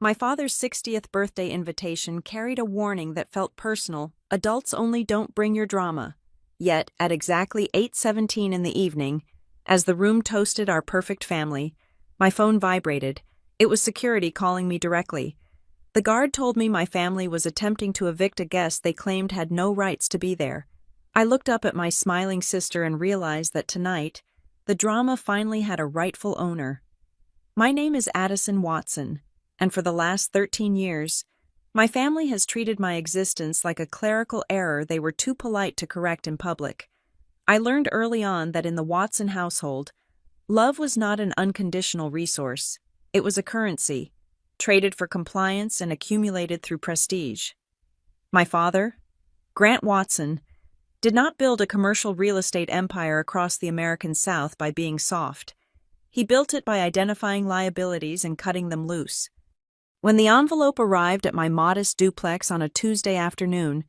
My father's 60th birthday invitation carried a warning that felt personal: adults only, don't bring your drama. Yet, at exactly 8:17 in the evening, as the room toasted our perfect family, my phone vibrated. It was security calling me directly. The guard told me my family was attempting to evict a guest they claimed had no rights to be there. I looked up at my smiling sister and realized that tonight, the drama finally had a rightful owner. My name is Addison Watson, and for the last 13 years, my family has treated my existence like a clerical error they were too polite to correct in public. I learned early on that in the Watson household, love was not an unconditional resource. It was a currency, traded for compliance and accumulated through prestige. My father, Grant Watson, did not build a commercial real estate empire across the American South by being soft. He built it by identifying liabilities and cutting them loose. When the envelope arrived at my modest duplex on a Tuesday afternoon,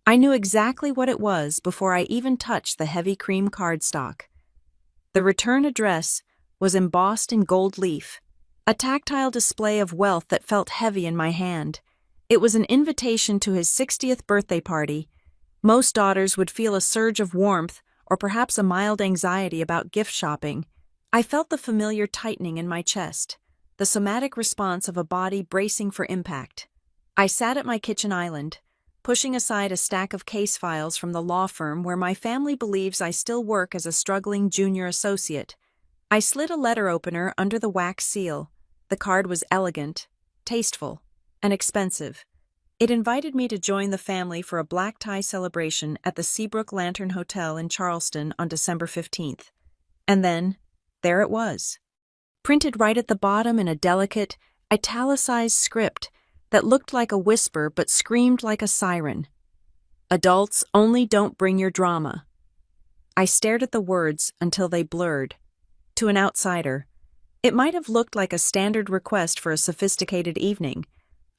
I knew exactly what it was before I even touched the heavy cream cardstock. The return address was embossed in gold leaf, a tactile display of wealth that felt heavy in my hand. It was an invitation to his 60th birthday party. Most daughters would feel a surge of warmth or perhaps a mild anxiety about gift shopping. I felt the familiar tightening in my chest, the somatic response of a body bracing for impact. I sat at my kitchen island, pushing aside a stack of case files from the law firm where my family believes I still work as a struggling junior associate. I slid a letter opener under the wax seal. The card was elegant, tasteful, and expensive. It invited me to join the family for a black tie celebration at the Seabrook Lantern Hotel in Charleston on December 15th. And then, there it was, printed right at the bottom in a delicate, italicized script that looked like a whisper but screamed like a siren. Adults only, don't bring your drama. I stared at the words until they blurred. To an outsider, it might have looked like a standard request for a sophisticated evening,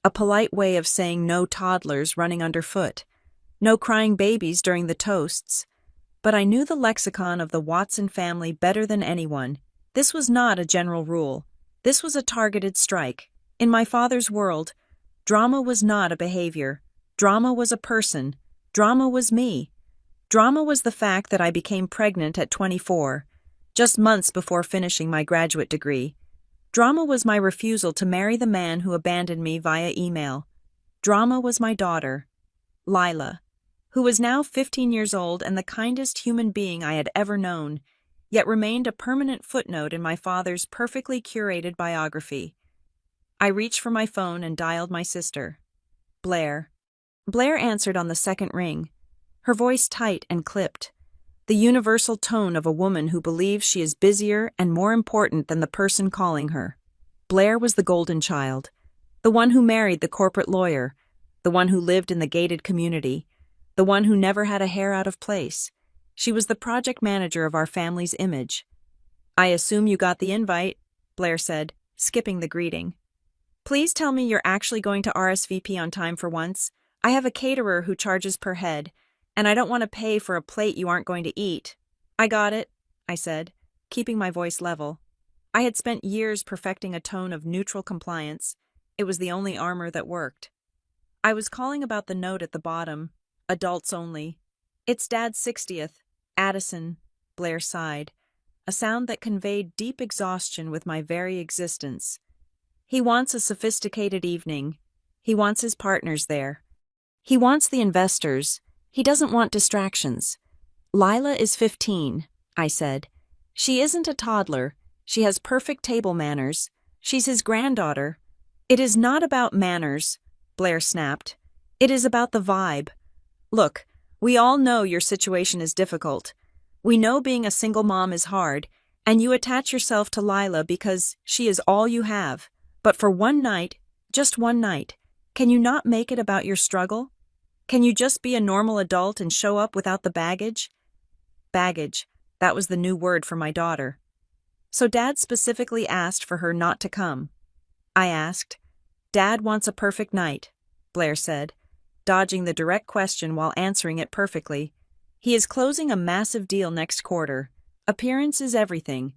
a polite way of saying no toddlers running underfoot, no crying babies during the toasts. But I knew the lexicon of the Watson family better than anyone. This was not a general rule. This was a targeted strike. In my father's world, drama was not a behavior. Drama was a person. Drama was me. Drama was the fact that I became pregnant at 24, just months before finishing my graduate degree. Drama was my refusal to marry the man who abandoned me via email. Drama was my daughter, Lila, who was now 15 years old and the kindest human being I had ever known, yet remained a permanent footnote in my father's perfectly curated biography. I reached for my phone and dialed my sister, Blair. Blair answered on the second ring, her voice tight and clipped, the universal tone of a woman who believes she is busier and more important than the person calling her. Blair was the golden child, the one who married the corporate lawyer, the one who lived in the gated community, the one who never had a hair out of place. She was the project manager of our family's image. "I assume you got the invite," Blair said, skipping the greeting. "Please tell me you're actually going to RSVP on time for once. I have a caterer who charges per head, and I don't want to pay for a plate you aren't going to eat." "I got it," I said, keeping my voice level. I had spent years perfecting a tone of neutral compliance. It was the only armor that worked. I was calling about the note at the bottom, adults only. "It's Dad's 60th, Addison," Blair sighed, a sound that conveyed deep exhaustion with my very existence. "He wants a sophisticated evening. He wants his partners there. He wants the investors. He doesn't want distractions." "Lila is 15, I said. "She isn't a toddler. She has perfect table manners. She's his granddaughter." "It is not about manners," Blair snapped. "It is about the vibe. Look, we all know your situation is difficult. We know being a single mom is hard, and you attach yourself to Lila because she is all you have. But for one night, just one night, can you not make it about your struggle? Can you just be a normal adult and show up without the baggage?" Baggage, that was the new word for my daughter. "So Dad specifically asked for her not to come?" I asked. "Dad wants a perfect night," Blair said, dodging the direct question while answering it perfectly. "He is closing a massive deal next quarter. Appearance is everything.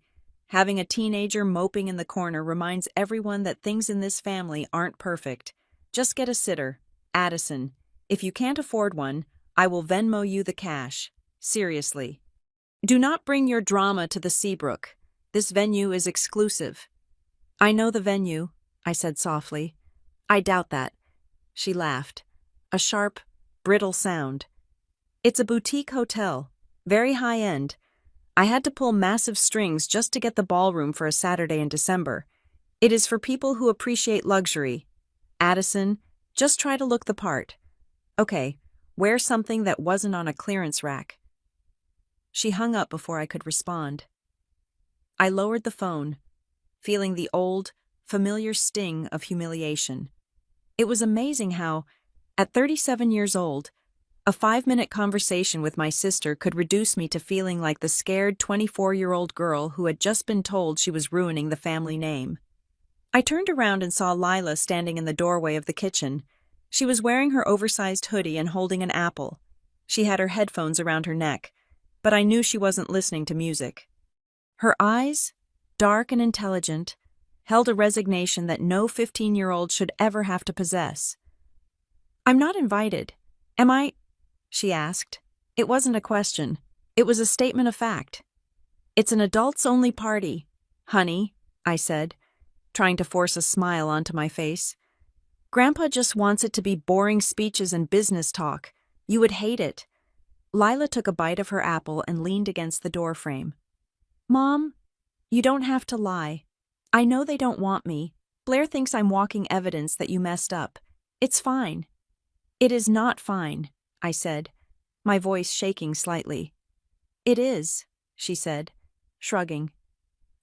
Having a teenager moping in the corner reminds everyone that things in this family aren't perfect. Just get a sitter. Addison. If you can't afford one, I will Venmo you the cash. Seriously. Do not bring your drama to the Seabrook. This venue is exclusive. I know the venue, I said softly. I doubt that. She laughed. A sharp, brittle sound. It's a boutique hotel, very high-end. I had to pull massive strings just to get the ballroom for a Saturday in December. It is for people who appreciate luxury. Addison, just try to look the part. Okay, wear something that wasn't on a clearance rack. She hung up before I could respond. I lowered the phone, feeling the old, familiar sting of humiliation. It was amazing how, at 37 years old, a 5-minute conversation with my sister could reduce me to feeling like the scared 24-year-old girl who had just been told she was ruining the family name. I turned around and saw Lila standing in the doorway of the kitchen. She was wearing her oversized hoodie and holding an apple. She had her headphones around her neck, but I knew she wasn't listening to music. Her eyes, dark and intelligent, held a resignation that no 15-year-old should ever have to possess. I'm not invited. Am I? She asked. It wasn't a question. It was a statement of fact. It's an adults-only party, honey, I said, trying to force a smile onto my face. Grandpa just wants it to be boring speeches and business talk. You would hate it. Lila took a bite of her apple and leaned against the doorframe. Mom, you don't have to lie. I know they don't want me. Blair thinks I'm walking evidence that you messed up. It's fine. It is not fine, I said, my voice shaking slightly. It is, she said, shrugging.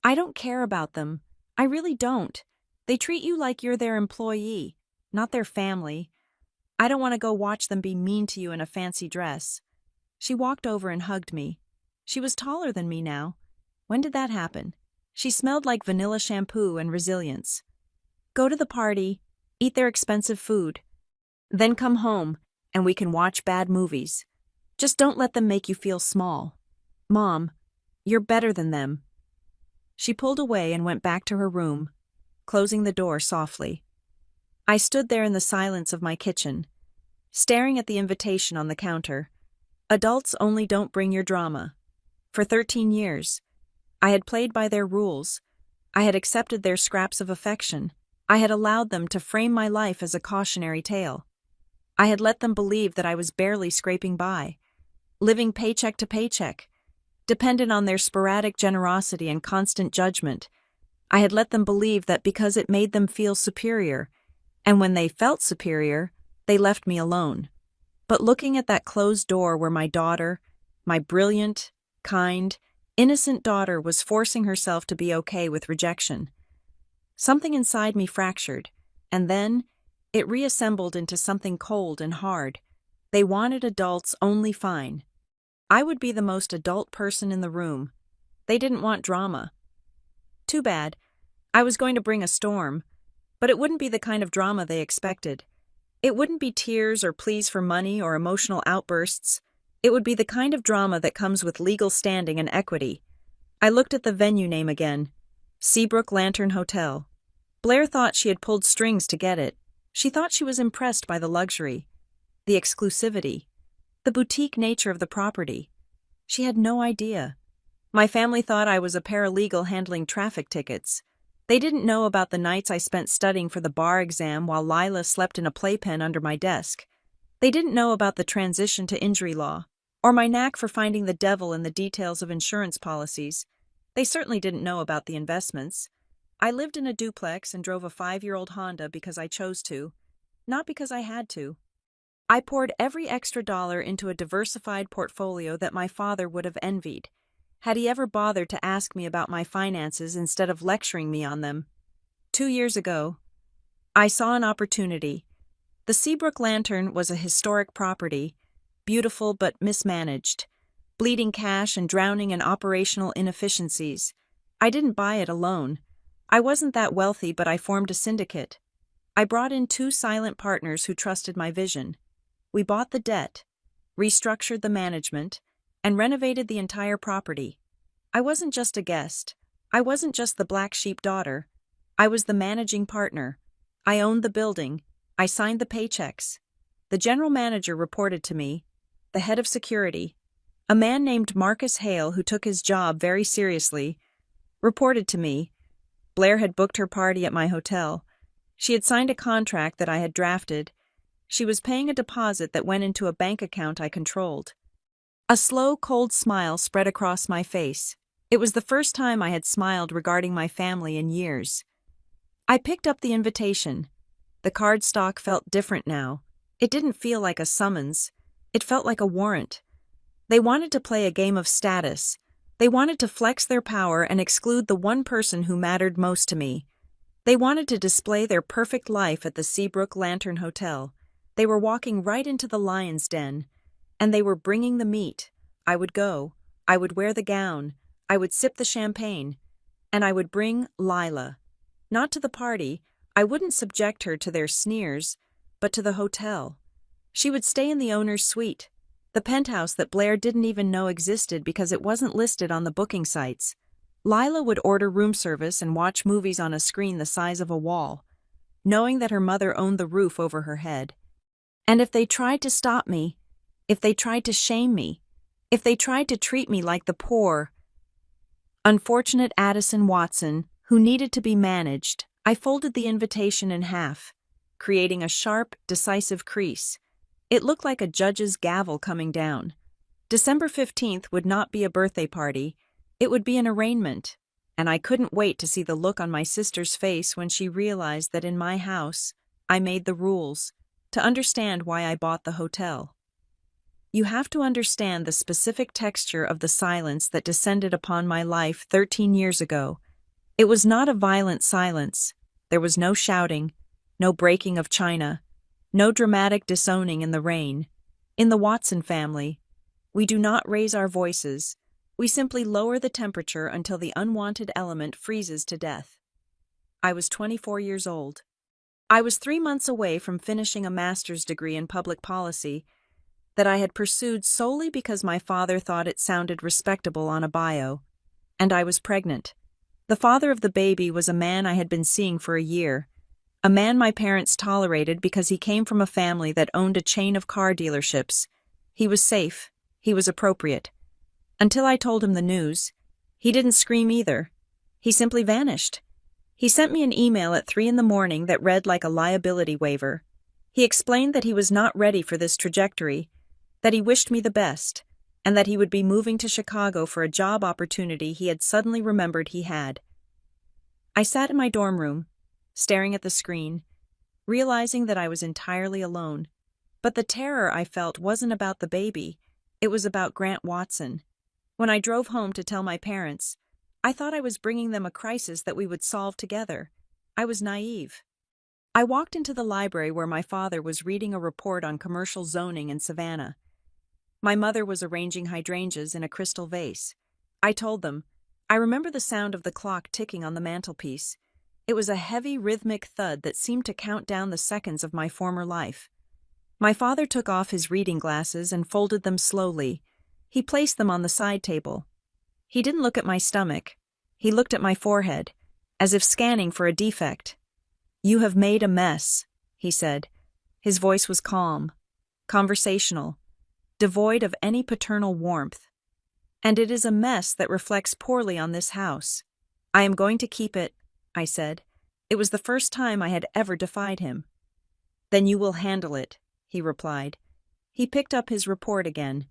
I don't care about them. I really don't. They treat you like you're their employee, not their family. I don't want to go watch them be mean to you in a fancy dress. She walked over and hugged me. She was taller than me now. When did that happen? She smelled like vanilla shampoo and resilience. Go to the party, eat their expensive food. Then come home, and we can watch bad movies. Just don't let them make you feel small. Mom, you're better than them. She pulled away and went back to her room, closing the door softly. I stood there in the silence of my kitchen, staring at the invitation on the counter. Adults only don't bring your drama. For 13 years, I had played by their rules. I had accepted their scraps of affection. I had allowed them to frame my life as a cautionary tale. I had let them believe that I was barely scraping by, living paycheck to paycheck, dependent on their sporadic generosity and constant judgment. I had let them believe that because it made them feel superior, and when they felt superior, they left me alone. But looking at that closed door where my daughter, my brilliant, kind, innocent daughter was forcing herself to be okay with rejection, something inside me fractured, and then it reassembled into something cold and hard. They wanted adults only fine. I would be the most adult person in the room. They didn't want drama. Too bad. I was going to bring a storm, but it wouldn't be the kind of drama they expected. It wouldn't be tears or pleas for money or emotional outbursts. It would be the kind of drama that comes with legal standing and equity. I looked at the venue name again. Seabrook Lantern Hotel. Blair thought she had pulled strings to get it. She thought she was impressed by the luxury, the exclusivity, the boutique nature of the property. She had no idea. My family thought I was a paralegal handling traffic tickets. They didn't know about the nights I spent studying for the bar exam while Lila slept in a playpen under my desk. They didn't know about the transition to injury law, or my knack for finding the devil in the details of insurance policies. They certainly didn't know about the investments. I lived in a duplex and drove a 5-year-old Honda because I chose to, not because I had to. I poured every extra dollar into a diversified portfolio that my father would have envied, had he ever bothered to ask me about my finances instead of lecturing me on them. 2 years ago, I saw an opportunity. The Seabrook Lantern was a historic property, beautiful but mismanaged, bleeding cash and drowning in operational inefficiencies. I didn't buy it alone. I wasn't that wealthy, but I formed a syndicate. I brought in 2 silent partners who trusted my vision. We bought the debt, restructured the management, and renovated the entire property. I wasn't just a guest. I wasn't just the black sheep daughter. I was the managing partner. I owned the building. I signed the paychecks. The general manager reported to me, the head of security, a man named Marcus Hale who took his job very seriously, reported to me. Blair had booked her party at my hotel. She had signed a contract that I had drafted. She was paying a deposit that went into a bank account I controlled. A slow, cold smile spread across my face. It was the first time I had smiled regarding my family in years. I picked up the invitation. The cardstock felt different now. It didn't feel like a summons. It felt like a warrant. They wanted to play a game of status. They wanted to flex their power and exclude the one person who mattered most to me. They wanted to display their perfect life at the Seabrook Lantern Hotel. They were walking right into the lion's den. And they were bringing the meat. I would go. I would wear the gown. I would sip the champagne. And I would bring Lila. Not to the party. I wouldn't subject her to their sneers, but to the hotel. She would stay in the owner's suite, the penthouse that Blair didn't even know existed because it wasn't listed on the booking sites. Lila would order room service and watch movies on a screen the size of a wall, knowing that her mother owned the roof over her head. And if they tried to stop me, if they tried to shame me, if they tried to treat me like the poor, unfortunate Addison Watson, who needed to be managed, I folded the invitation in half, creating a sharp, decisive crease. It looked like a judge's gavel coming down. December 15th would not be a birthday party. It would be an arraignment, and I couldn't wait to see the look on my sister's face when she realized that in my house, I made the rules, to understand why I bought the hotel. You have to understand the specific texture of the silence that descended upon my life 13 years ago. It was not a violent silence. There was no shouting, no breaking of china, no dramatic disowning in the rain. In the Watson family, we do not raise our voices. We simply lower the temperature until the unwanted element freezes to death. I was 24 years old. I was 3 months away from finishing a master's degree in public policy that I had pursued solely because my father thought it sounded respectable on a bio, and I was pregnant. The father of the baby was a man I had been seeing for a year, a man my parents tolerated because he came from a family that owned a chain of car dealerships. He was safe. He was appropriate. Until I told him the news. He didn't scream either. He simply vanished. He sent me an email at 3 a.m. that read like a liability waiver. He explained that he was not ready for this trajectory, that he wished me the best, and that he would be moving to Chicago for a job opportunity he had suddenly remembered he had. I sat in my dorm room, staring at the screen, realizing that I was entirely alone. But the terror I felt wasn't about the baby, it was about Grant Watson. When I drove home to tell my parents, I thought I was bringing them a crisis that we would solve together. I was naive. I walked into the library where my father was reading a report on commercial zoning in Savannah. My mother was arranging hydrangeas in a crystal vase. I told them, I remember the sound of the clock ticking on the mantelpiece. It was a heavy, rhythmic thud that seemed to count down the seconds of my former life. My father took off his reading glasses and folded them slowly. He placed them on the side table. He didn't look at my stomach. He looked at my forehead, as if scanning for a defect. "You have made a mess," he said. His voice was calm, conversational, devoid of any paternal warmth. "And it is a mess that reflects poorly on this house. I am going to keep it," I said. It was the first time I had ever defied him. "Then you will handle it," he replied. He picked up his report again.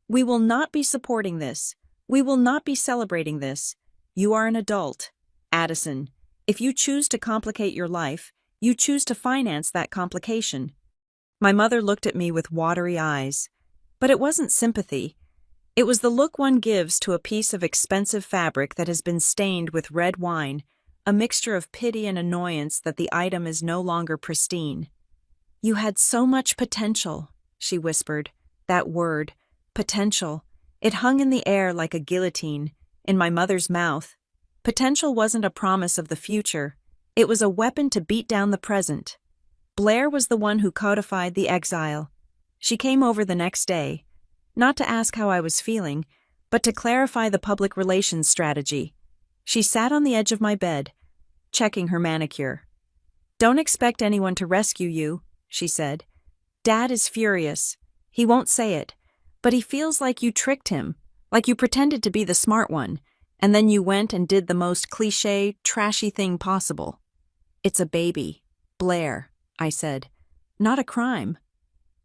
"We will not be supporting this. We will not be celebrating this. You are an adult, Addison. If you choose to complicate your life, you choose to finance that complication." My mother looked at me with watery eyes. But it wasn't sympathy. It was the look one gives to a piece of expensive fabric that has been stained with red wine, a mixture of pity and annoyance that the item is no longer pristine. "You had so much potential," she whispered. That word, potential. It hung in the air like a guillotine, in my mother's mouth. Potential wasn't a promise of the future. It was a weapon to beat down the present. Blair was the one who codified the exile. She came over the next day, not to ask how I was feeling, but to clarify the public relations strategy. She sat on the edge of my bed, checking her manicure. "Don't expect anyone to rescue you," she said. "Dad is furious. He won't say it, but he feels like you tricked him, like you pretended to be the smart one, and then you went and did the most cliché, trashy thing possible." "It's a baby, Blair," I said. "Not a crime.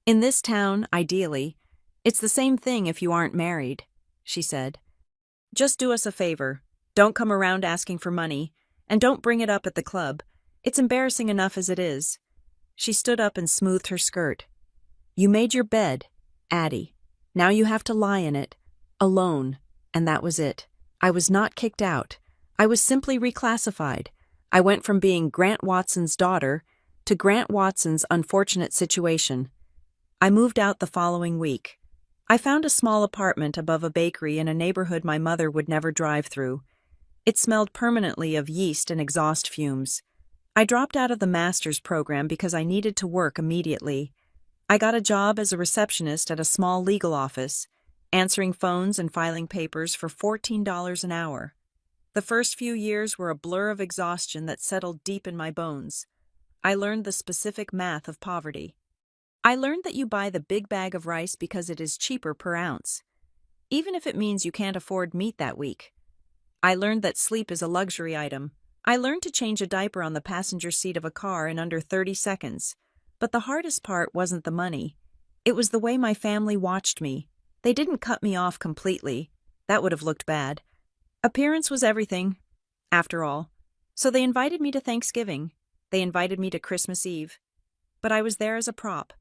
In this town, ideally, it's the same thing if you aren't married," she said. "Just do us a favor. Don't come around asking for money, and don't bring it up at the club. It's embarrassing enough as it is." She stood up and smoothed her skirt. "You made your bed, Addie. Now you have to lie in it, alone," and that was it. I was not kicked out. I was simply reclassified. I went from being Grant Watson's daughter to Grant Watson's unfortunate situation. I moved out the following week. I found a small apartment above a bakery in a neighborhood my mother would never drive through. It smelled permanently of yeast and exhaust fumes. I dropped out of the master's program because I needed to work immediately. I got a job as a receptionist at a small legal office, answering phones and filing papers for $14 an hour. The first few years were a blur of exhaustion that settled deep in my bones. I learned the specific math of poverty. I learned that you buy the big bag of rice because it is cheaper per ounce, even if it means you can't afford meat that week. I learned that sleep is a luxury item. I learned to change a diaper on the passenger seat of a car in under 30 seconds. But the hardest part wasn't the money. It was the way my family watched me. They didn't cut me off completely. That would have looked bad. Appearance was everything, after all. So they invited me to Thanksgiving. They invited me to Christmas Eve. But I was there as a prop.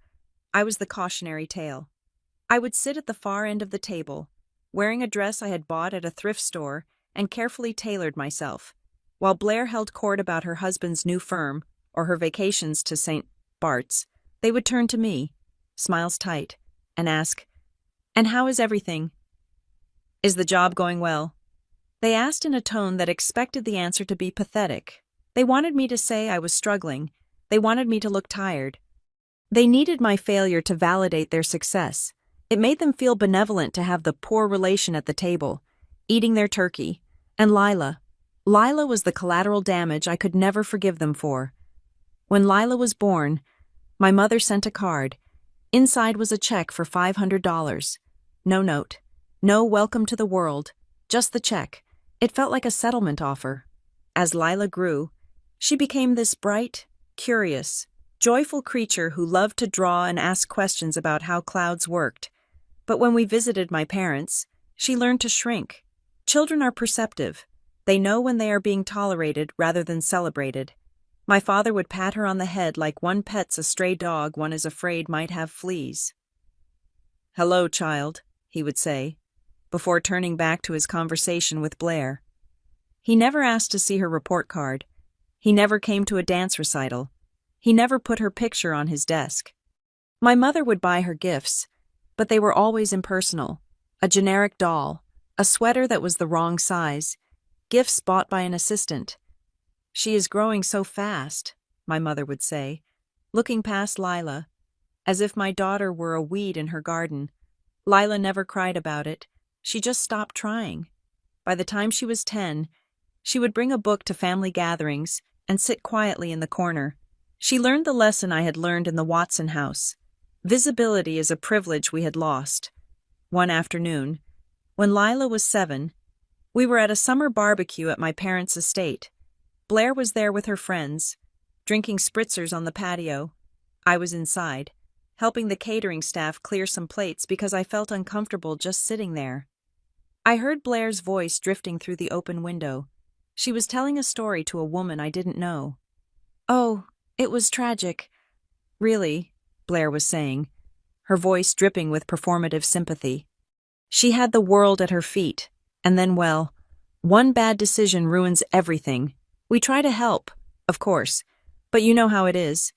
I was the cautionary tale. I would sit at the far end of the table, wearing a dress I had bought at a thrift store and carefully tailored myself, while Blair held court about her husband's new firm or her vacations to St. Bart's. They would turn to me, smiles tight, and ask, "And how is everything? Is the job going well?" They asked in a tone that expected the answer to be pathetic. They wanted me to say I was struggling. They wanted me to look tired. They needed my failure to validate their success. It made them feel benevolent to have the poor relation at the table, eating their turkey. And Lila was the collateral damage I could never forgive them for. When Lila was born, my mother sent a card. Inside was a check for $500. No note. No welcome to the world. Just the check. It felt like a settlement offer. As Lila grew, she became this bright, curious, joyful creature who loved to draw and ask questions about how clouds worked. But when we visited my parents, she learned to shrink. Children are perceptive. They know when they are being tolerated rather than celebrated. My father would pat her on the head like one pets a stray dog one is afraid might have fleas. "Hello, child," he would say, before turning back to his conversation with Blair. He never asked to see her report card. He never came to a dance recital. He never put her picture on his desk. My mother would buy her gifts, but they were always impersonal. A generic doll, a sweater that was the wrong size, gifts bought by an assistant. "She is growing so fast," my mother would say, looking past Lila, as if my daughter were a weed in her garden. Lila never cried about it. She just stopped trying. By the time she was 10, she would bring a book to family gatherings and sit quietly in the corner. She learned the lesson I had learned in the Watson house. Visibility is a privilege we had lost. One afternoon, when Lila was 7, we were at a summer barbecue at my parents' estate. Blair was there with her friends, drinking spritzers on the patio. I was inside, helping the catering staff clear some plates because I felt uncomfortable just sitting there. I heard Blair's voice drifting through the open window. She was telling a story to a woman I didn't know. "Oh, it was tragic." "Really?" Blair was saying, her voice dripping with performative sympathy. She had the world at her feet, and then, well, one bad decision ruins everything. We try to help, of course, but you know how it is.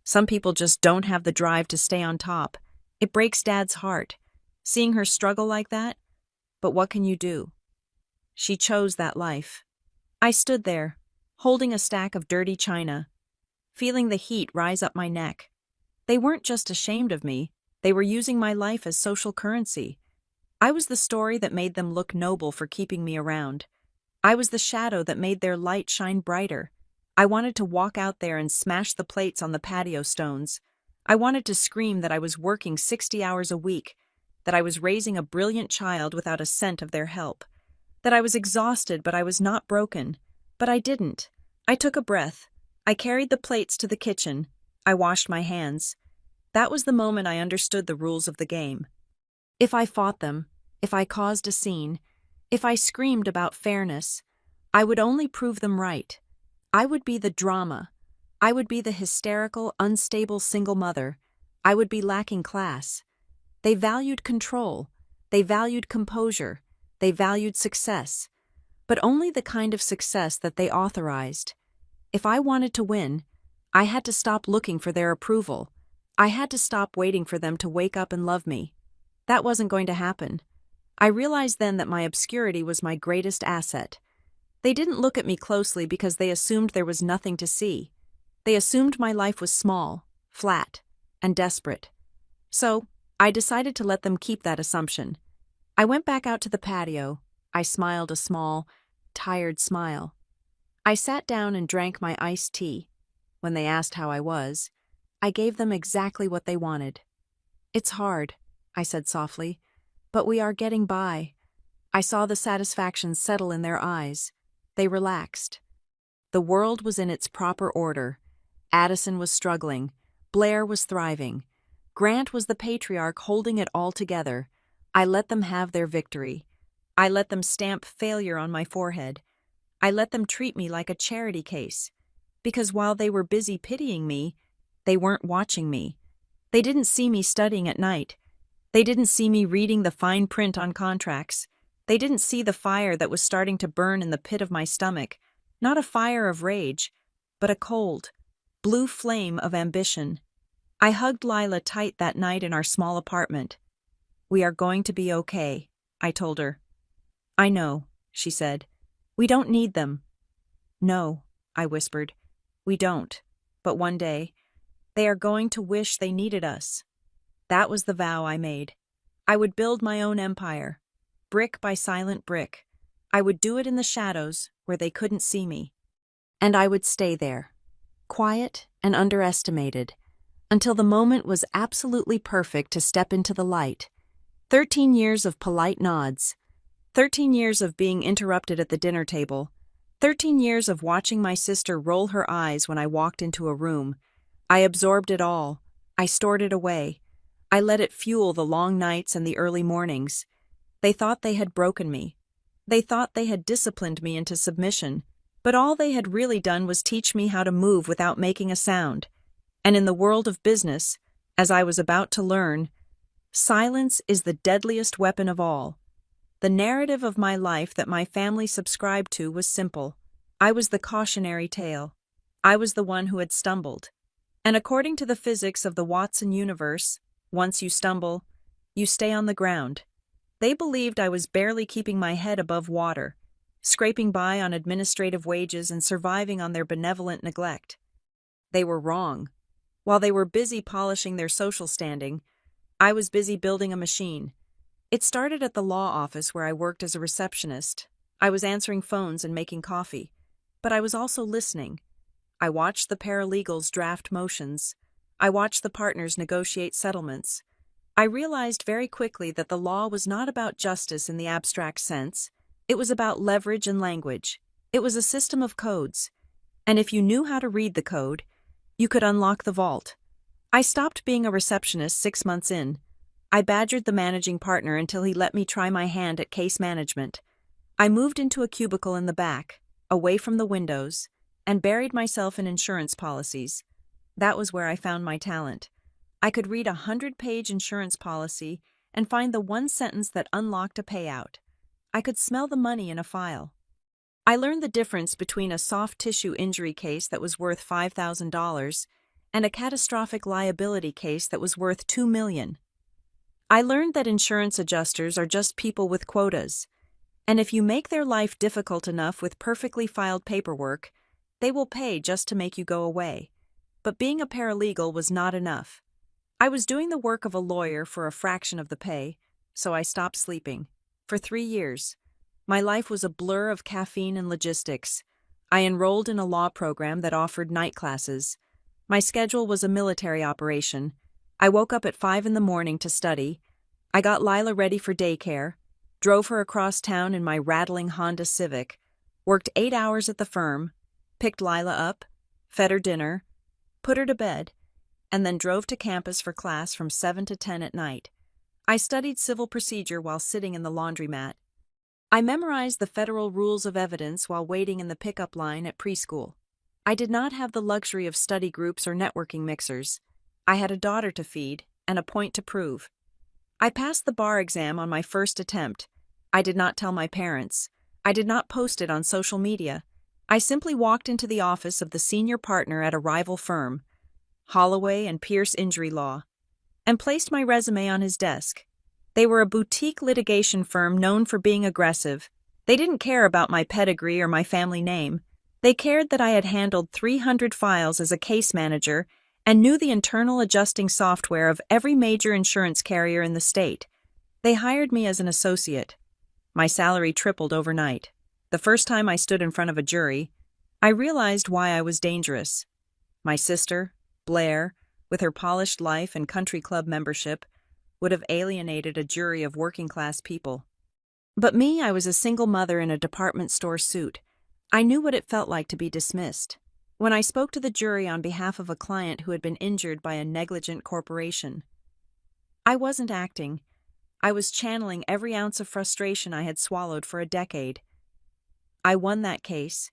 Some people just don't have the drive to stay on top. It breaks Dad's heart, seeing her struggle like that. But what can you do? She chose that life. I stood there, holding a stack of dirty china, feeling the heat rise up my neck. They weren't just ashamed of me, they were using my life as social currency. I was the story that made them look noble for keeping me around. I was the shadow that made their light shine brighter. I wanted to walk out there and smash the plates on the patio stones. I wanted to scream that I was working 60 hours a week, that I was raising a brilliant child without a cent of their help, that I was exhausted but I was not broken. But I didn't. I took a breath. I carried the plates to the kitchen. I washed my hands. That was the moment I understood the rules of the game. If I fought them, if I caused a scene, if I screamed about fairness, I would only prove them right. I would be the drama. I would be the hysterical, unstable single mother. I would be lacking class. They valued control. They valued composure. They valued success. But only the kind of success that they authorized. If I wanted to win, I had to stop looking for their approval. I had to stop waiting for them to wake up and love me. That wasn't going to happen. I realized then that my obscurity was my greatest asset. They didn't look at me closely because they assumed there was nothing to see. They assumed my life was small, flat, and desperate. So, I decided to let them keep that assumption. I went back out to the patio. I smiled a small, tired smile. I sat down and drank my iced tea. When they asked how I was, I gave them exactly what they wanted. "It's hard," I said softly, "but we are getting by." I saw the satisfaction settle in their eyes. They relaxed. The world was in its proper order. Addison was struggling. Blair was thriving. Grant was the patriarch holding it all together. I let them have their victory. I let them stamp failure on my forehead. I let them treat me like a charity case. Because while they were busy pitying me, they weren't watching me. They didn't see me studying at night. They didn't see me reading the fine print on contracts. They didn't see the fire that was starting to burn in the pit of my stomach. Not a fire of rage, but a cold, blue flame of ambition. I hugged Lila tight that night in our small apartment. "We are going to be okay," I told her. "I know," she said. "We don't need them." "No," I whispered. "We don't. But one day, they are going to wish they needed us." That was the vow I made. I would build my own empire, brick by silent brick. I would do it in the shadows where they couldn't see me. And I would stay there, quiet and underestimated, until the moment was absolutely perfect to step into the light. 13 years of polite nods. 13 years of being interrupted at the dinner table. 13 years of watching my sister roll her eyes when I walked into a room. I absorbed it all. I stored it away. I let it fuel the long nights and the early mornings. They thought they had broken me. They thought they had disciplined me into submission. But all they had really done was teach me how to move without making a sound. And in the world of business, as I was about to learn, silence is the deadliest weapon of all. The narrative of my life that my family subscribed to was simple. I was the cautionary tale. I was the one who had stumbled. And according to the physics of the Watson universe, once you stumble, you stay on the ground. They believed I was barely keeping my head above water, scraping by on administrative wages and surviving on their benevolent neglect. They were wrong. While they were busy polishing their social standing, I was busy building a machine. It started at the law office where I worked as a receptionist. I was answering phones and making coffee. But I was also listening. I watched the paralegals draft motions. I watched the partners negotiate settlements. I realized very quickly that the law was not about justice in the abstract sense. It was about leverage and language. It was a system of codes. And if you knew how to read the code, you could unlock the vault. I stopped being a receptionist 6 months in. I badgered the managing partner until he let me try my hand at case management. I moved into a cubicle in the back, away from the windows, and buried myself in insurance policies. That was where I found my talent. I could read a 100-page insurance policy and find the one sentence that unlocked a payout. I could smell the money in a file. I learned the difference between a soft tissue injury case that was worth $5,000 and a catastrophic liability case that was worth $2 million. I learned that insurance adjusters are just people with quotas, and if you make their life difficult enough with perfectly filed paperwork, they will pay just to make you go away. But being a paralegal was not enough. I was doing the work of a lawyer for a fraction of the pay, so I stopped sleeping. For 3 years. My life was a blur of caffeine and logistics. I enrolled in a law program that offered night classes. My schedule was a military operation. I woke up at 5 in the morning to study. I got Lila ready for daycare, drove her across town in my rattling Honda Civic, worked 8 hours at the firm, picked Lila up, fed her dinner, put her to bed, and then drove to campus for class from 7 to 10 at night. I studied civil procedure while sitting in the laundromat. I memorized the federal rules of evidence while waiting in the pickup line at preschool. I did not have the luxury of study groups or networking mixers. I had a daughter to feed and a point to prove. I passed the bar exam on my first attempt. I did not tell my parents. I did not post it on social media. I simply walked into the office of the senior partner at a rival firm, Holloway and Pierce Injury Law, and placed my resume on his desk. They were a boutique litigation firm known for being aggressive. They didn't care about my pedigree or my family name. They cared that I had handled 300 files as a case manager and knew the internal adjusting software of every major insurance carrier in the state. They hired me as an associate. My salary tripled overnight. The first time I stood in front of a jury, I realized why I was dangerous. My sister, Blair, with her polished life and country club membership, would have alienated a jury of working-class people. But me, I was a single mother in a department store suit. I knew what it felt like to be dismissed. When I spoke to the jury on behalf of a client who had been injured by a negligent corporation, I wasn't acting. I was channeling every ounce of frustration I had swallowed for a decade. I won that case.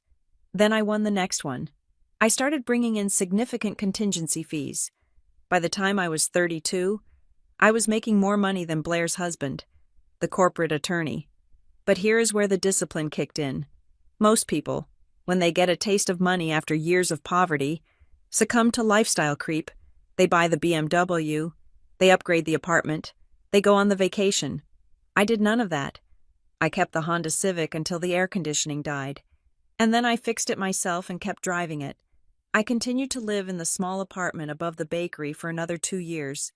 Then I won the next one. I started bringing in significant contingency fees. By the time I was 32, I was making more money than Blair's husband, the corporate attorney. But here is where the discipline kicked in. Most people, when they get a taste of money after years of poverty, succumb to lifestyle creep. They buy the BMW, they upgrade the apartment, they go on the vacation. I did none of that. I kept the Honda Civic until the air conditioning died, and then I fixed it myself and kept driving it. I continued to live in the small apartment above the bakery for another 2 years.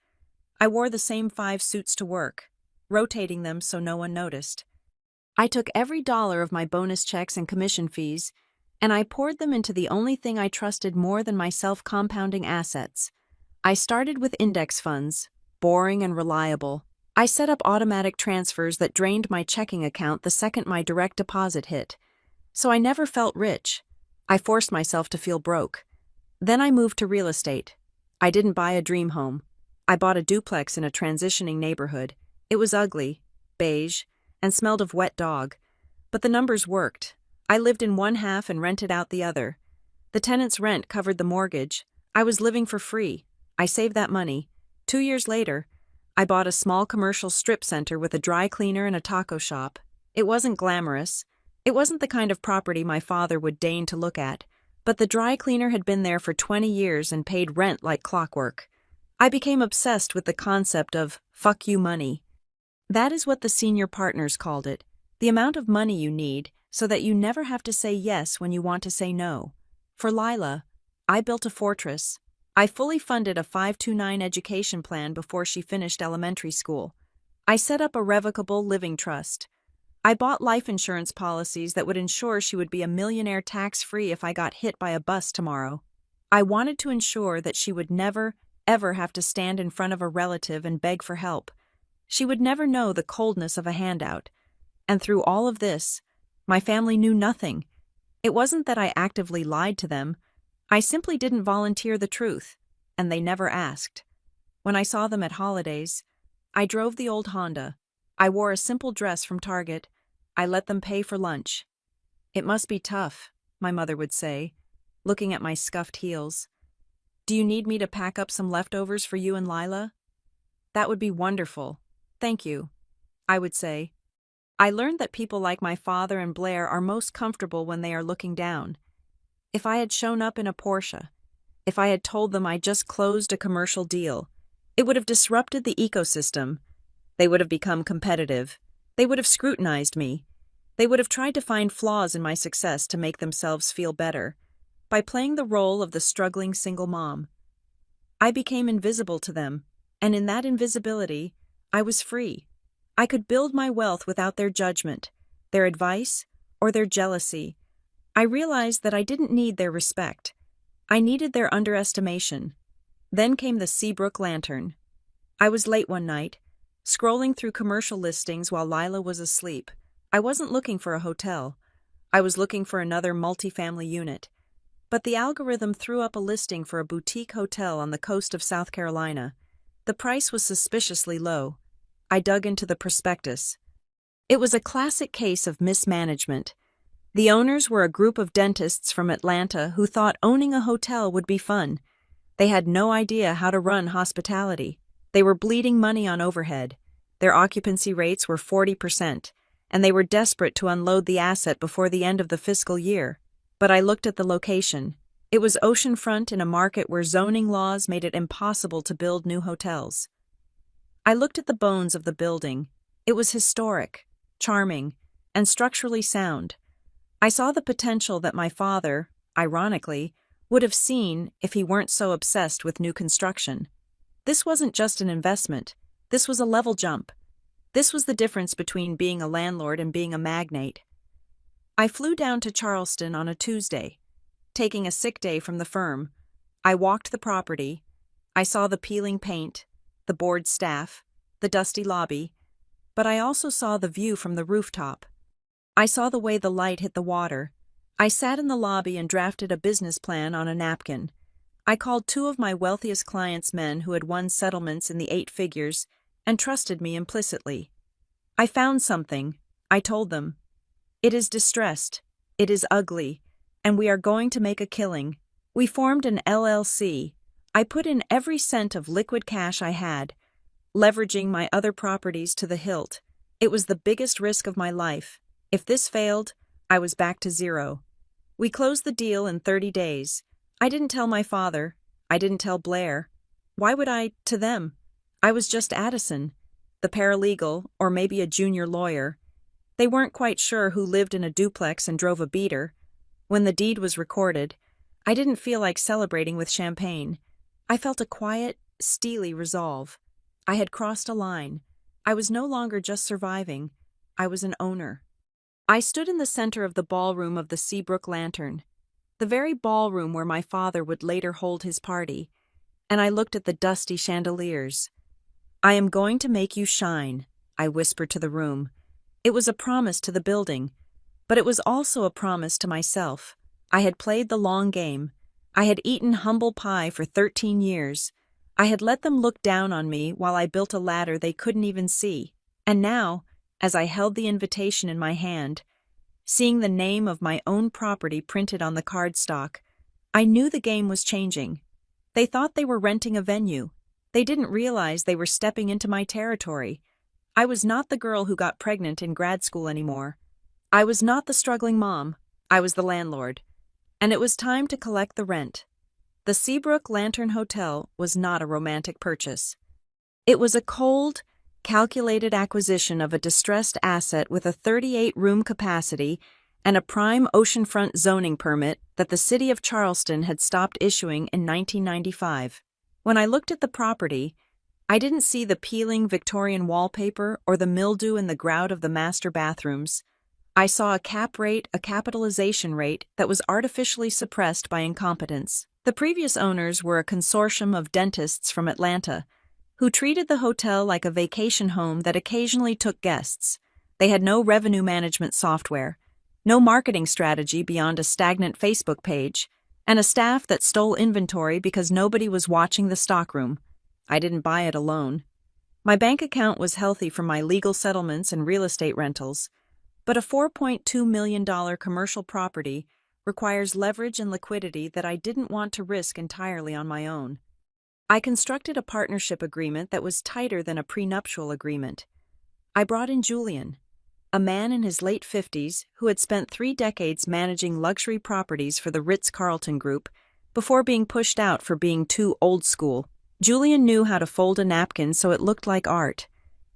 I wore the same 5 suits to work, rotating them so no one noticed. I took every dollar of my bonus checks and commission fees, and I poured them into the only thing I trusted more than my self-compounding assets. I started with index funds, boring and reliable. I set up automatic transfers that drained my checking account the second my direct deposit hit. So I never felt rich. I forced myself to feel broke. Then I moved to real estate. I didn't buy a dream home. I bought a duplex in a transitioning neighborhood. It was ugly, beige, and smelled of wet dog. But the numbers worked. I lived in one half and rented out the other. The tenant's rent covered the mortgage. I was living for free. I saved that money. 2 years later, I bought a small commercial strip center with a dry cleaner and a taco shop. It wasn't glamorous. It wasn't the kind of property my father would deign to look at. But the dry cleaner had been there for 20 years and paid rent like clockwork. I became obsessed with the concept of "fuck you money." That is what the senior partners called it, the amount of money you need so that you never have to say yes when you want to say no. For Lila, I built a fortress. I fully funded a 529 education plan before she finished elementary school. I set up a revocable living trust. I bought life insurance policies that would ensure she would be a millionaire tax-free if I got hit by a bus tomorrow. I wanted to ensure that she would never, ever have to stand in front of a relative and beg for help. She would never know the coldness of a handout. And through all of this, my family knew nothing. It wasn't that I actively lied to them. I simply didn't volunteer the truth, and they never asked. When I saw them at holidays, I drove the old Honda. I wore a simple dress from Target. I let them pay for lunch. "It must be tough," my mother would say, looking at my scuffed heels. "Do you need me to pack up some leftovers for you and Lila?" "That would be wonderful. Thank you," I would say. I learned that people like my father and Blair are most comfortable when they are looking down. If I had shown up in a Porsche, if I had told them I just closed a commercial deal, it would have disrupted the ecosystem. They would have become competitive. They would have scrutinized me. They would have tried to find flaws in my success to make themselves feel better. By playing the role of the struggling single mom, I became invisible to them, and in that invisibility, I was free. I could build my wealth without their judgment. their advice, or their jealousy. I realized that I didn't need their respect. I needed their underestimation. Then came the Seabrook Lantern. I was late one night, scrolling through commercial listings while Lila was asleep. I wasn't looking for a hotel. I was looking for another multifamily unit. But the algorithm threw up a listing for a boutique hotel on the coast of South Carolina. The price was suspiciously low. I dug into the prospectus. It was a classic case of mismanagement. The owners were a group of dentists from Atlanta who thought owning a hotel would be fun. They had no idea how to run hospitality. They were bleeding money on overhead. Their occupancy rates were 40%, and they were desperate to unload the asset before the end of the fiscal year. But I looked at the location. It was oceanfront in a market where zoning laws made it impossible to build new hotels. I looked at the bones of the building. It was historic, charming, and structurally sound. I saw the potential that my father, ironically, would have seen if he weren't so obsessed with new construction. This wasn't just an investment. This was a level jump. This was the difference between being a landlord and being a magnate. I flew down to Charleston on a Tuesday, taking a sick day from the firm. I walked the property. I saw the peeling paint, the bored staff, the dusty lobby, but I also saw the view from the rooftop. I saw the way the light hit the water. I sat in the lobby and drafted a business plan on a napkin. I called two of my wealthiest clients men who had won settlements in the 8 figures and trusted me implicitly. I found something, I told them. It is distressed, it is ugly, and we are going to make a killing. We formed an LLC. I put in every cent of liquid cash I had, leveraging my other properties to the hilt. It was the biggest risk of my life. If this failed, I was back to zero. We closed the deal in 30 days. I didn't tell my father. I didn't tell Blair. Why would I, to them? I was just Addison, the paralegal, or maybe a junior lawyer. They weren't quite sure who lived in a duplex and drove a beater. When the deed was recorded, I didn't feel like celebrating with champagne. I felt a quiet, steely resolve. I had crossed a line. I was no longer just surviving. I was an owner. I stood in the center of the ballroom of the Seabrook Lantern, the very ballroom where my father would later hold his party, and I looked at the dusty chandeliers. "I am going to make you shine," I whispered to the room. It was a promise to the building, but it was also a promise to myself. I had played the long game. I had eaten humble pie for 13 years. I had let them look down on me while I built a ladder they couldn't even see. And now, as I held the invitation in my hand, seeing the name of my own property printed on the cardstock, I knew the game was changing. They thought they were renting a venue. They didn't realize they were stepping into my territory. I was not the girl who got pregnant in grad school anymore. I was not the struggling mom. I was the landlord. And it was time to collect the rent. The Seabrook Lantern Hotel was not a romantic purchase. It was a cold, calculated acquisition of a distressed asset with a 38-room capacity and a prime oceanfront zoning permit that the city of Charleston had stopped issuing in 1995. When I looked at the property, I didn't see the peeling Victorian wallpaper or the mildew in the grout of the master bathrooms. I saw a cap rate, a capitalization rate that was artificially suppressed by incompetence. The previous owners were a consortium of dentists from Atlanta, who treated the hotel like a vacation home that occasionally took guests. They had no revenue management software, no marketing strategy beyond a stagnant Facebook page, and a staff that stole inventory because nobody was watching the stockroom. I didn't buy it alone. My bank account was healthy from my legal settlements and real estate rentals, but a $4.2 million commercial property requires leverage and liquidity that I didn't want to risk entirely on my own. I constructed a partnership agreement that was tighter than a prenuptial agreement. I brought in Julian, a man in his late 50s who had spent 3 decades managing luxury properties for the Ritz-Carlton Group before being pushed out for being too old school. Julian knew how to fold a napkin so it looked like art,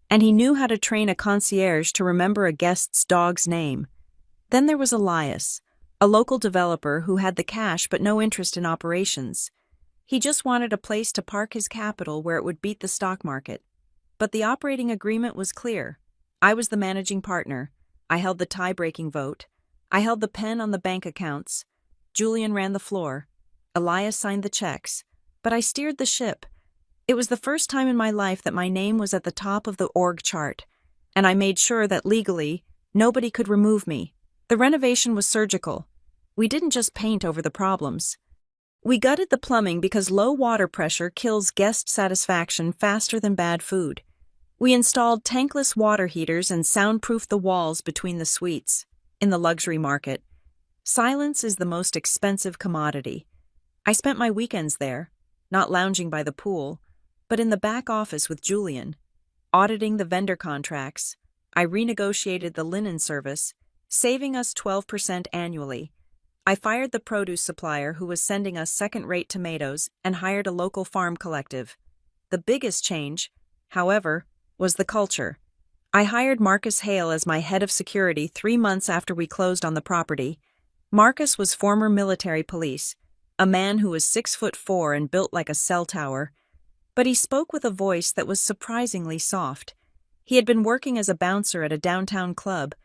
and he knew how to train a concierge to remember a guest's dog's name. Then there was Elias, a local developer who had the cash but no interest in operations. He just wanted a place to park his capital where it would beat the stock market. But the operating agreement was clear. I was the managing partner. I held the tie-breaking vote. I held the pen on the bank accounts. Julian ran the floor. Elias signed the checks. But I steered the ship. It was the first time in my life that my name was at the top of the org chart, and I made sure that legally, nobody could remove me. The renovation was surgical. We didn't just paint over the problems. We gutted the plumbing because low water pressure kills guest satisfaction faster than bad food. We installed tankless water heaters and soundproofed the walls between the suites. In the luxury market, silence is the most expensive commodity. I spent my weekends there, not lounging by the pool, but in the back office with Julian. Auditing the vendor contracts, I renegotiated the linen service, saving us 12% annually. I fired the produce supplier who was sending us second-rate tomatoes and hired a local farm collective. The biggest change, however, was the culture. I hired Marcus Hale as my head of security 3 months after we closed on the property. Marcus was former military police, a man who was 6'4" and built like a cell tower. But he spoke with a voice that was surprisingly soft. He had been working as a bouncer at a downtown club,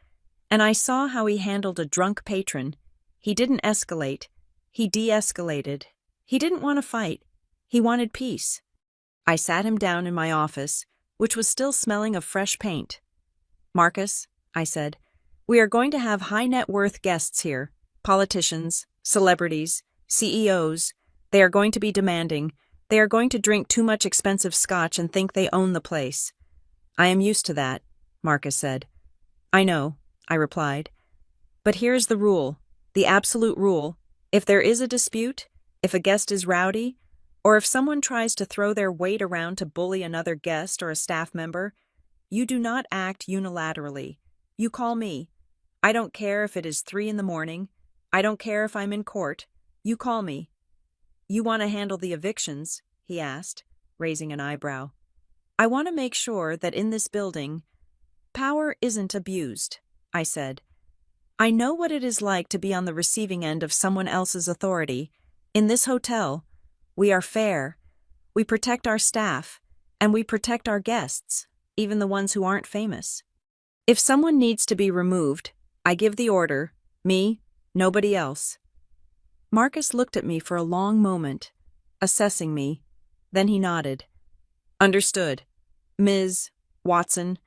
and I saw how he handled a drunk patron. He didn't escalate. He de-escalated. He didn't want to fight. He wanted peace. I sat him down in my office, which was still smelling of fresh paint. "Marcus," I said, "we are going to have high-net-worth guests here. Politicians, celebrities, CEOs. They are going to be demanding. They are going to drink too much expensive scotch and think they own the place." "I am used to that," Marcus said. "I know," I replied. "But here's the rule, the absolute rule. If there is a dispute, if a guest is rowdy, or if someone tries to throw their weight around to bully another guest or a staff member, you do not act unilaterally. You call me. I don't care if it is 3 a.m. I don't care if I'm in court. You call me." "You want to handle the evictions?" he asked, raising an eyebrow. "I want to make sure that in this building, power isn't abused," I said. "I know what it is like to be on the receiving end of someone else's authority. In this hotel, we are fair. We protect our staff, and we protect our guests, even the ones who aren't famous. If someone needs to be removed, I give the order. Me, nobody else." Marcus looked at me for a long moment, assessing me. Then he nodded. "Understood. Ms. Watson,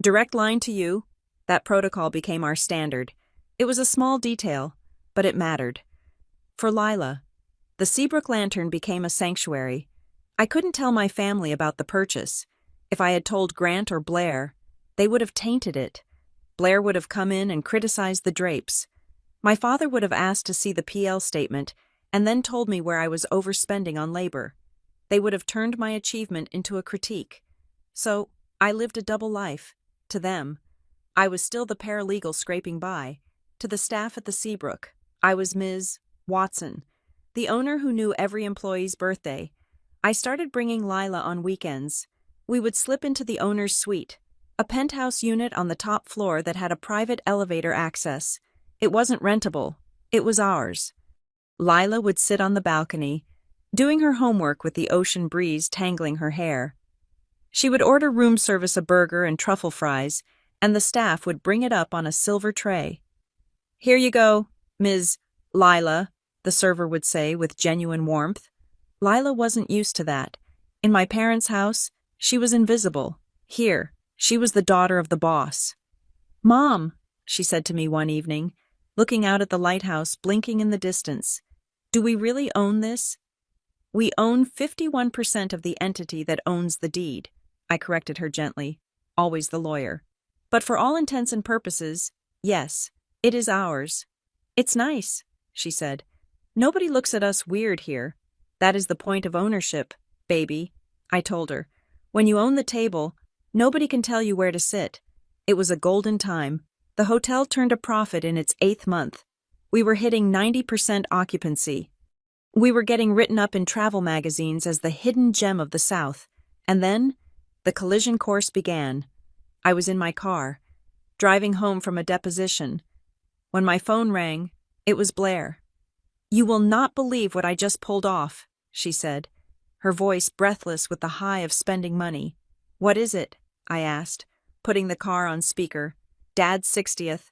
direct line to you." That protocol became our standard. It was a small detail, but it mattered. For Lila, the Seabrook Lantern became a sanctuary. I couldn't tell my family about the purchase. If I had told Grant or Blair, they would have tainted it. Blair would have come in and criticized the drapes. My father would have asked to see the PL statement and then told me where I was overspending on labor. They would have turned my achievement into a critique. So, I lived a double life. To them, I was still the paralegal scraping by. To the staff at the Seabrook, I was Ms. Watson, the owner who knew every employee's birthday. I started bringing Lila on weekends. We would slip into the owner's suite, a penthouse unit on the top floor that had a private elevator access. It wasn't rentable. It was ours. Lila would sit on the balcony, doing her homework with the ocean breeze tangling her hair. She would order room service a burger and truffle fries, and the staff would bring it up on a silver tray. "Here you go, Ms. Lila," the server would say with genuine warmth. Lila wasn't used to that. In my parents' house, she was invisible. Here, she was the daughter of the boss. "Mom," she said to me one evening, looking out at the lighthouse blinking in the distance, "do we really own this?" "We own 51% of the entity that owns the deed," I corrected her gently, always the lawyer. "But for all intents and purposes, yes, it is ours." "It's nice," she said. "Nobody looks at us weird here. That is the point of ownership, baby," I told her. "When you own the table, nobody can tell you where to sit." It was a golden time. The hotel turned a profit in its 8th month. We were hitting 90% occupancy. We were getting written up in travel magazines as the hidden gem of the South. And then, the collision course began. I was in my car, driving home from a deposition. When my phone rang, it was Blair. "You will not believe what I just pulled off," she said, her voice breathless with the high of spending money. "What is it?" I asked, putting the car on speaker. Dad's 60th.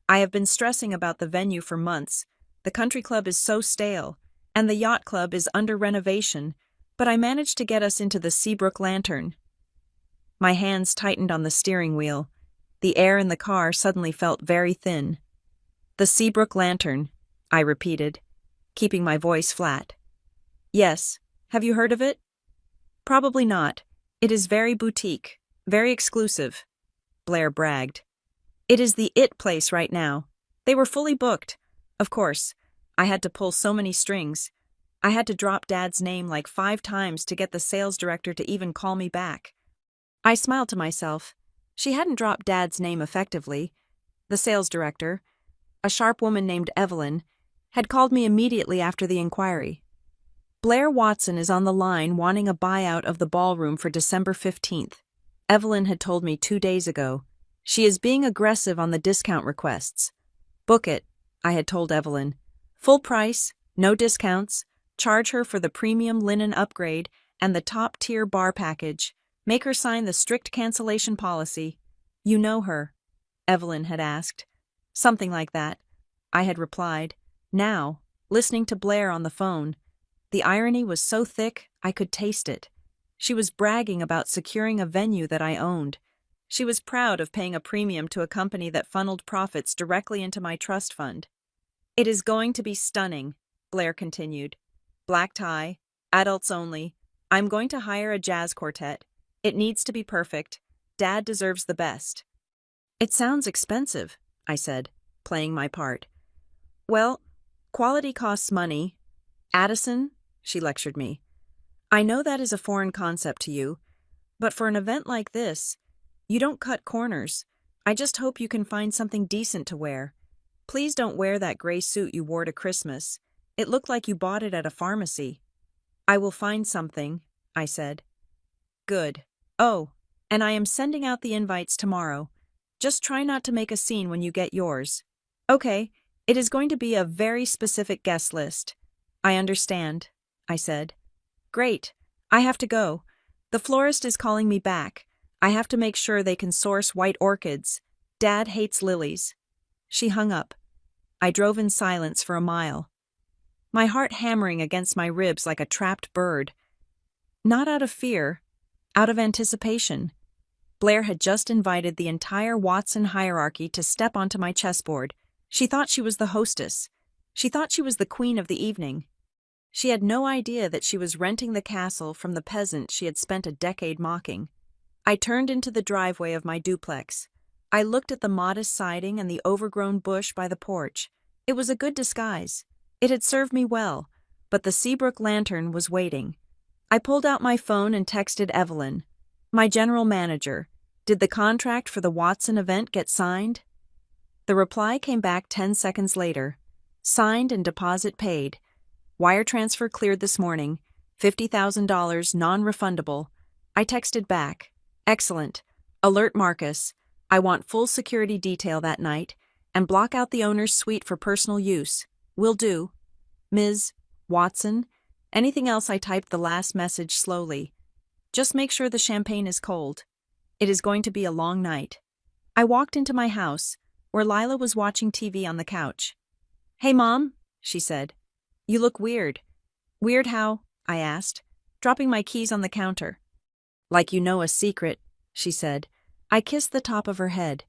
I have been stressing about the venue for months. The country club is so stale, and the yacht club is under renovation, but I managed to get us into the Seabrook Lantern. My hands tightened on the steering wheel. The air in the car suddenly felt very thin. The Seabrook Lantern, I repeated, keeping my voice flat. Yes, have you heard of it? Probably not. It is very boutique, very exclusive, Blair bragged. It is the it place right now. They were fully booked. Of course, I had to pull so many strings. I had to drop Dad's name like 5 times to get the sales director to even call me back. I smiled to myself. She hadn't dropped Dad's name effectively. The sales director, a sharp woman named Evelyn, had called me immediately after the inquiry. Blair Watson is on the line wanting a buyout of the ballroom for December 15th. Evelyn had told me 2 days ago. She is being aggressive on the discount requests. Book it, I had told Evelyn. Full price, no discounts, charge her for the premium linen upgrade and the top-tier bar package. Make her sign the strict cancellation policy. You know her, Evelyn had asked. Something like that, I had replied. Now, listening to Blair on the phone, the irony was so thick I could taste it. She was bragging about securing a venue that I owned. She was proud of paying a premium to a company that funneled profits directly into my trust fund. It is going to be stunning, Blair continued. Black tie, adults only. I'm going to hire a jazz quartet. It needs to be perfect. Dad deserves the best. It sounds expensive, I said, playing my part. Well, quality costs money. Addison, she lectured me. I know that is a foreign concept to you, but for an event like this, you don't cut corners. I just hope you can find something decent to wear. Please don't wear that gray suit you wore to Christmas. It looked like you bought it at a pharmacy. I will find something, I said. Good. Oh, and I am sending out the invites tomorrow. Just try not to make a scene when you get yours. Okay, it is going to be a very specific guest list. I understand, I said. Great. I have to go. The florist is calling me back. I have to make sure they can source white orchids. Dad hates lilies. She hung up. I drove in silence for a mile, my heart hammering against my ribs like a trapped bird. Not out of fear, out of anticipation. Blair had just invited the entire Watson hierarchy to step onto my chessboard. She thought she was the hostess. She thought she was the queen of the evening. She had no idea that she was renting the castle from the peasant she had spent a decade mocking. I turned into the driveway of my duplex. I looked at the modest siding and the overgrown bush by the porch. It was a good disguise. It had served me well, but the Seabrook Lantern was waiting. I pulled out my phone and texted Evelyn, my general manager. Did the contract for the Watson event get signed? The reply came back 10 seconds later. Signed and deposit paid. Wire transfer cleared this morning. $50,000 non-refundable. I texted back. Excellent. Alert Marcus. I want full security detail that night, and block out the owner's suite for personal use. Will do. Ms. Watson. Anything else? I typed the last message slowly. Just make sure the champagne is cold. It is going to be a long night. I walked into my house, where Lila was watching TV on the couch. Hey, Mom, she said. You look weird. Weird how? I asked, dropping my keys on the counter. Like you know a secret, she said. I kissed the top of her head.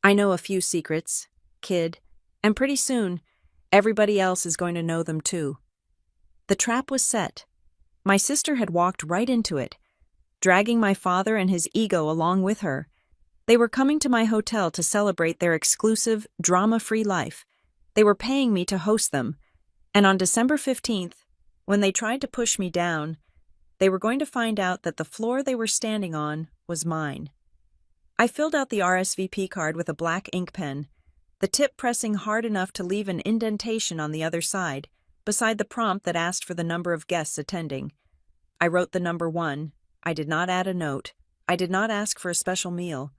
I know a few secrets, kid, and pretty soon, everybody else is going to know them too. The trap was set. My sister had walked right into it, dragging my father and his ego along with her. They were coming to my hotel to celebrate their exclusive, drama-free life. They were paying me to host them, and on December 15th, when they tried to push me down, they were going to find out that the floor they were standing on was mine. I filled out the RSVP card with a black ink pen, the tip pressing hard enough to leave an indentation on the other side, beside the prompt that asked for the number of guests attending. I wrote the number 1. I did not add a note. I did not ask for a special meal.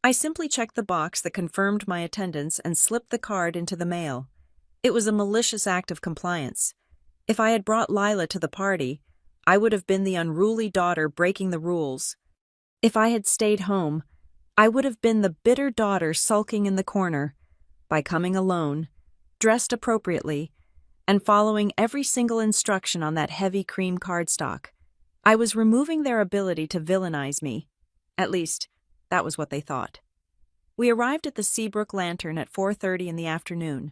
I simply checked the box that confirmed my attendance and slipped the card into the mail. It was a malicious act of compliance. If I had brought Lila to the party, I would have been the unruly daughter breaking the rules. If I had stayed home, I would have been the bitter daughter sulking in the corner. By coming alone, dressed appropriately, and following every single instruction on that heavy cream cardstock, I was removing their ability to villainize me. At least, that was what they thought. We arrived at the Seabrook Lantern at 4:30 in the afternoon,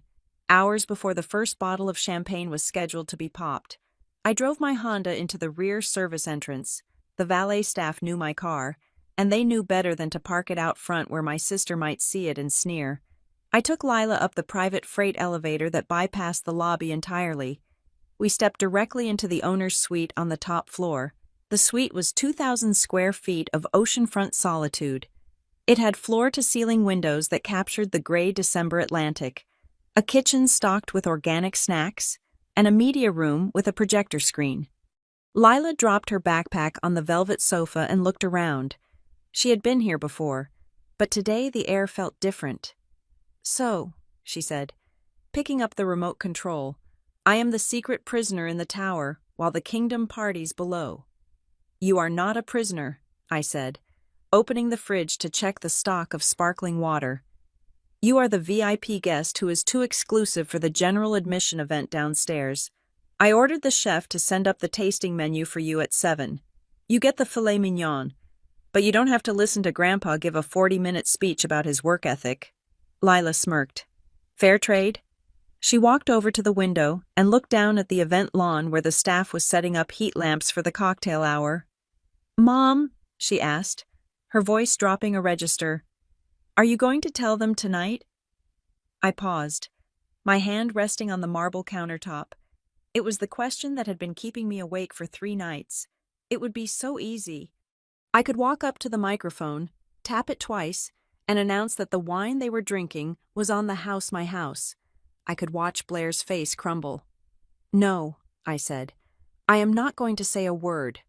hours before the first bottle of champagne was scheduled to be popped. I drove my Honda into the rear service entrance. The valet staff knew my car, and they knew better than to park it out front where my sister might see it and sneer. I took Lila up the private freight elevator that bypassed the lobby entirely. We stepped directly into the owner's suite on the top floor. The suite was 2,000 square feet of oceanfront solitude. It had floor-to-ceiling windows that captured the gray December Atlantic, a kitchen stocked with organic snacks, and a media room with a projector screen. Lila dropped her backpack on the velvet sofa and looked around. She had been here before, but today the air felt different. "So," she said, picking up the remote control, "I am the secret prisoner in the tower, while the kingdom parties below." "You are not a prisoner," I said, opening the fridge to check the stock of sparkling water. "You are the VIP guest who is too exclusive for the general admission event downstairs. I ordered the chef to send up the tasting menu for you at 7. You get the filet mignon, but you don't have to listen to Grandpa give a 40-minute speech about his work ethic." Lila smirked. "Fair trade?" She walked over to the window and looked down at the event lawn where the staff was setting up heat lamps for the cocktail hour. "Mom," she asked, her voice dropping a register, "are you going to tell them tonight?" I paused, my hand resting on the marble countertop. It was the question that had been keeping me awake for 3 nights. It would be so easy. I could walk up to the microphone, tap it twice, and announce that the wine they were drinking was on the house my house. I could watch Blair's face crumble. "No," I said. "I am not going to say a word."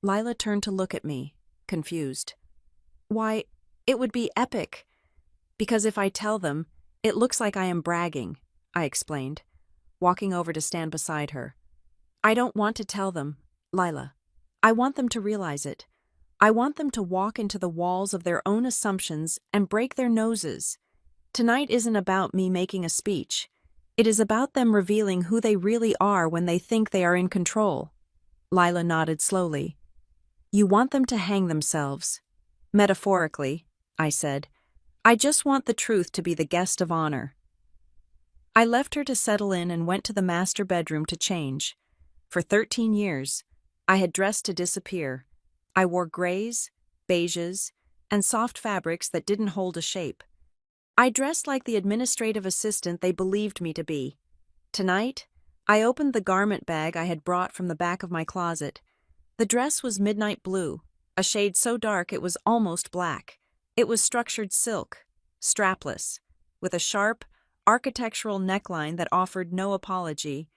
Lila turned to look at me, confused. "Why, it would be epic. Because if I tell them, it looks like I am bragging," I explained, walking over to stand beside her. "I don't want to tell them, Lila. I want them to realize it. I want them to walk into the walls of their own assumptions and break their noses. Tonight isn't about me making a speech. It is about them revealing who they really are when they think they are in control." Lila nodded slowly. "You want them to hang themselves." "Metaphorically," I said. "I just want the truth to be the guest of honor." I left her to settle in and went to the master bedroom to change. For 13 years, I had dressed to disappear. I wore grays, beiges, and soft fabrics that didn't hold a shape. I dressed like the administrative assistant they believed me to be. Tonight, I opened the garment bag I had brought from the back of my closet. The dress was midnight blue, a shade so dark it was almost black. It was structured silk, strapless, with a sharp, architectural neckline that offered no apology.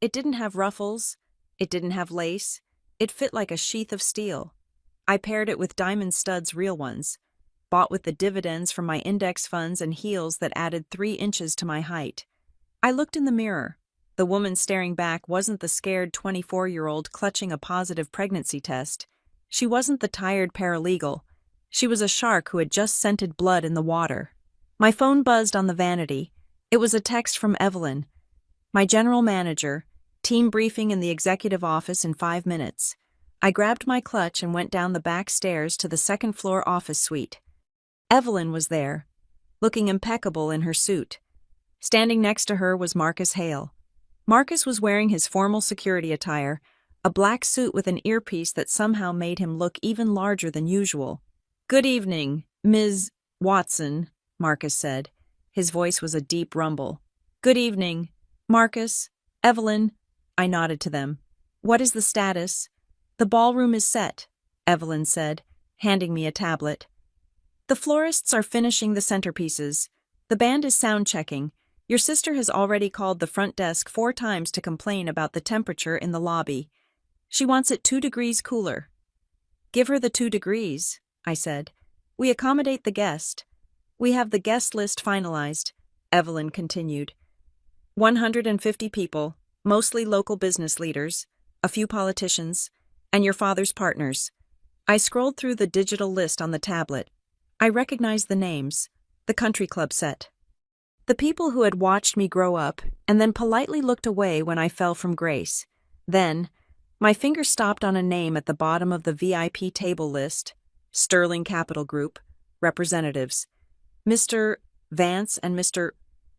It didn't have ruffles, it didn't have lace, it fit like a sheath of steel. I paired it with diamond studs, real ones, bought with the dividends from my index funds, and heels that added 3 inches to my height. I looked in the mirror. The woman staring back wasn't the scared 24-year-old clutching a positive pregnancy test. She wasn't the tired paralegal. She was a shark who had just scented blood in the water. My phone buzzed on the vanity. It was a text from Evelyn, my general manager, team briefing in the executive office in 5 minutes. I grabbed my clutch and went down the back stairs to the second-floor office suite. Evelyn was there, looking impeccable in her suit. Standing next to her was Marcus Hale. Marcus was wearing his formal security attire, a black suit with an earpiece that somehow made him look even larger than usual. "Good evening, Ms. Watson," Marcus said. His voice was a deep rumble. "Good evening, Marcus, Evelyn." I nodded to them. "What is the status?" "The ballroom is set," Evelyn said, handing me a tablet. "The florists are finishing the centerpieces. The band is sound checking. Your sister has already called the front desk 4 times to complain about the temperature in the lobby. She wants it 2 degrees cooler." "Give her the 2 degrees," I said. "We accommodate the guest." "We have the guest list finalized," Evelyn continued. 150 people, mostly local business leaders, a few politicians, and your father's partners. I scrolled through the digital list on the tablet. I recognized the names, the country club set. The people who had watched me grow up and then politely looked away when I fell from grace. Then, my finger stopped on a name at the bottom of the VIP table list. Sterling Capital Group, representatives. Mr. Vance and Mr.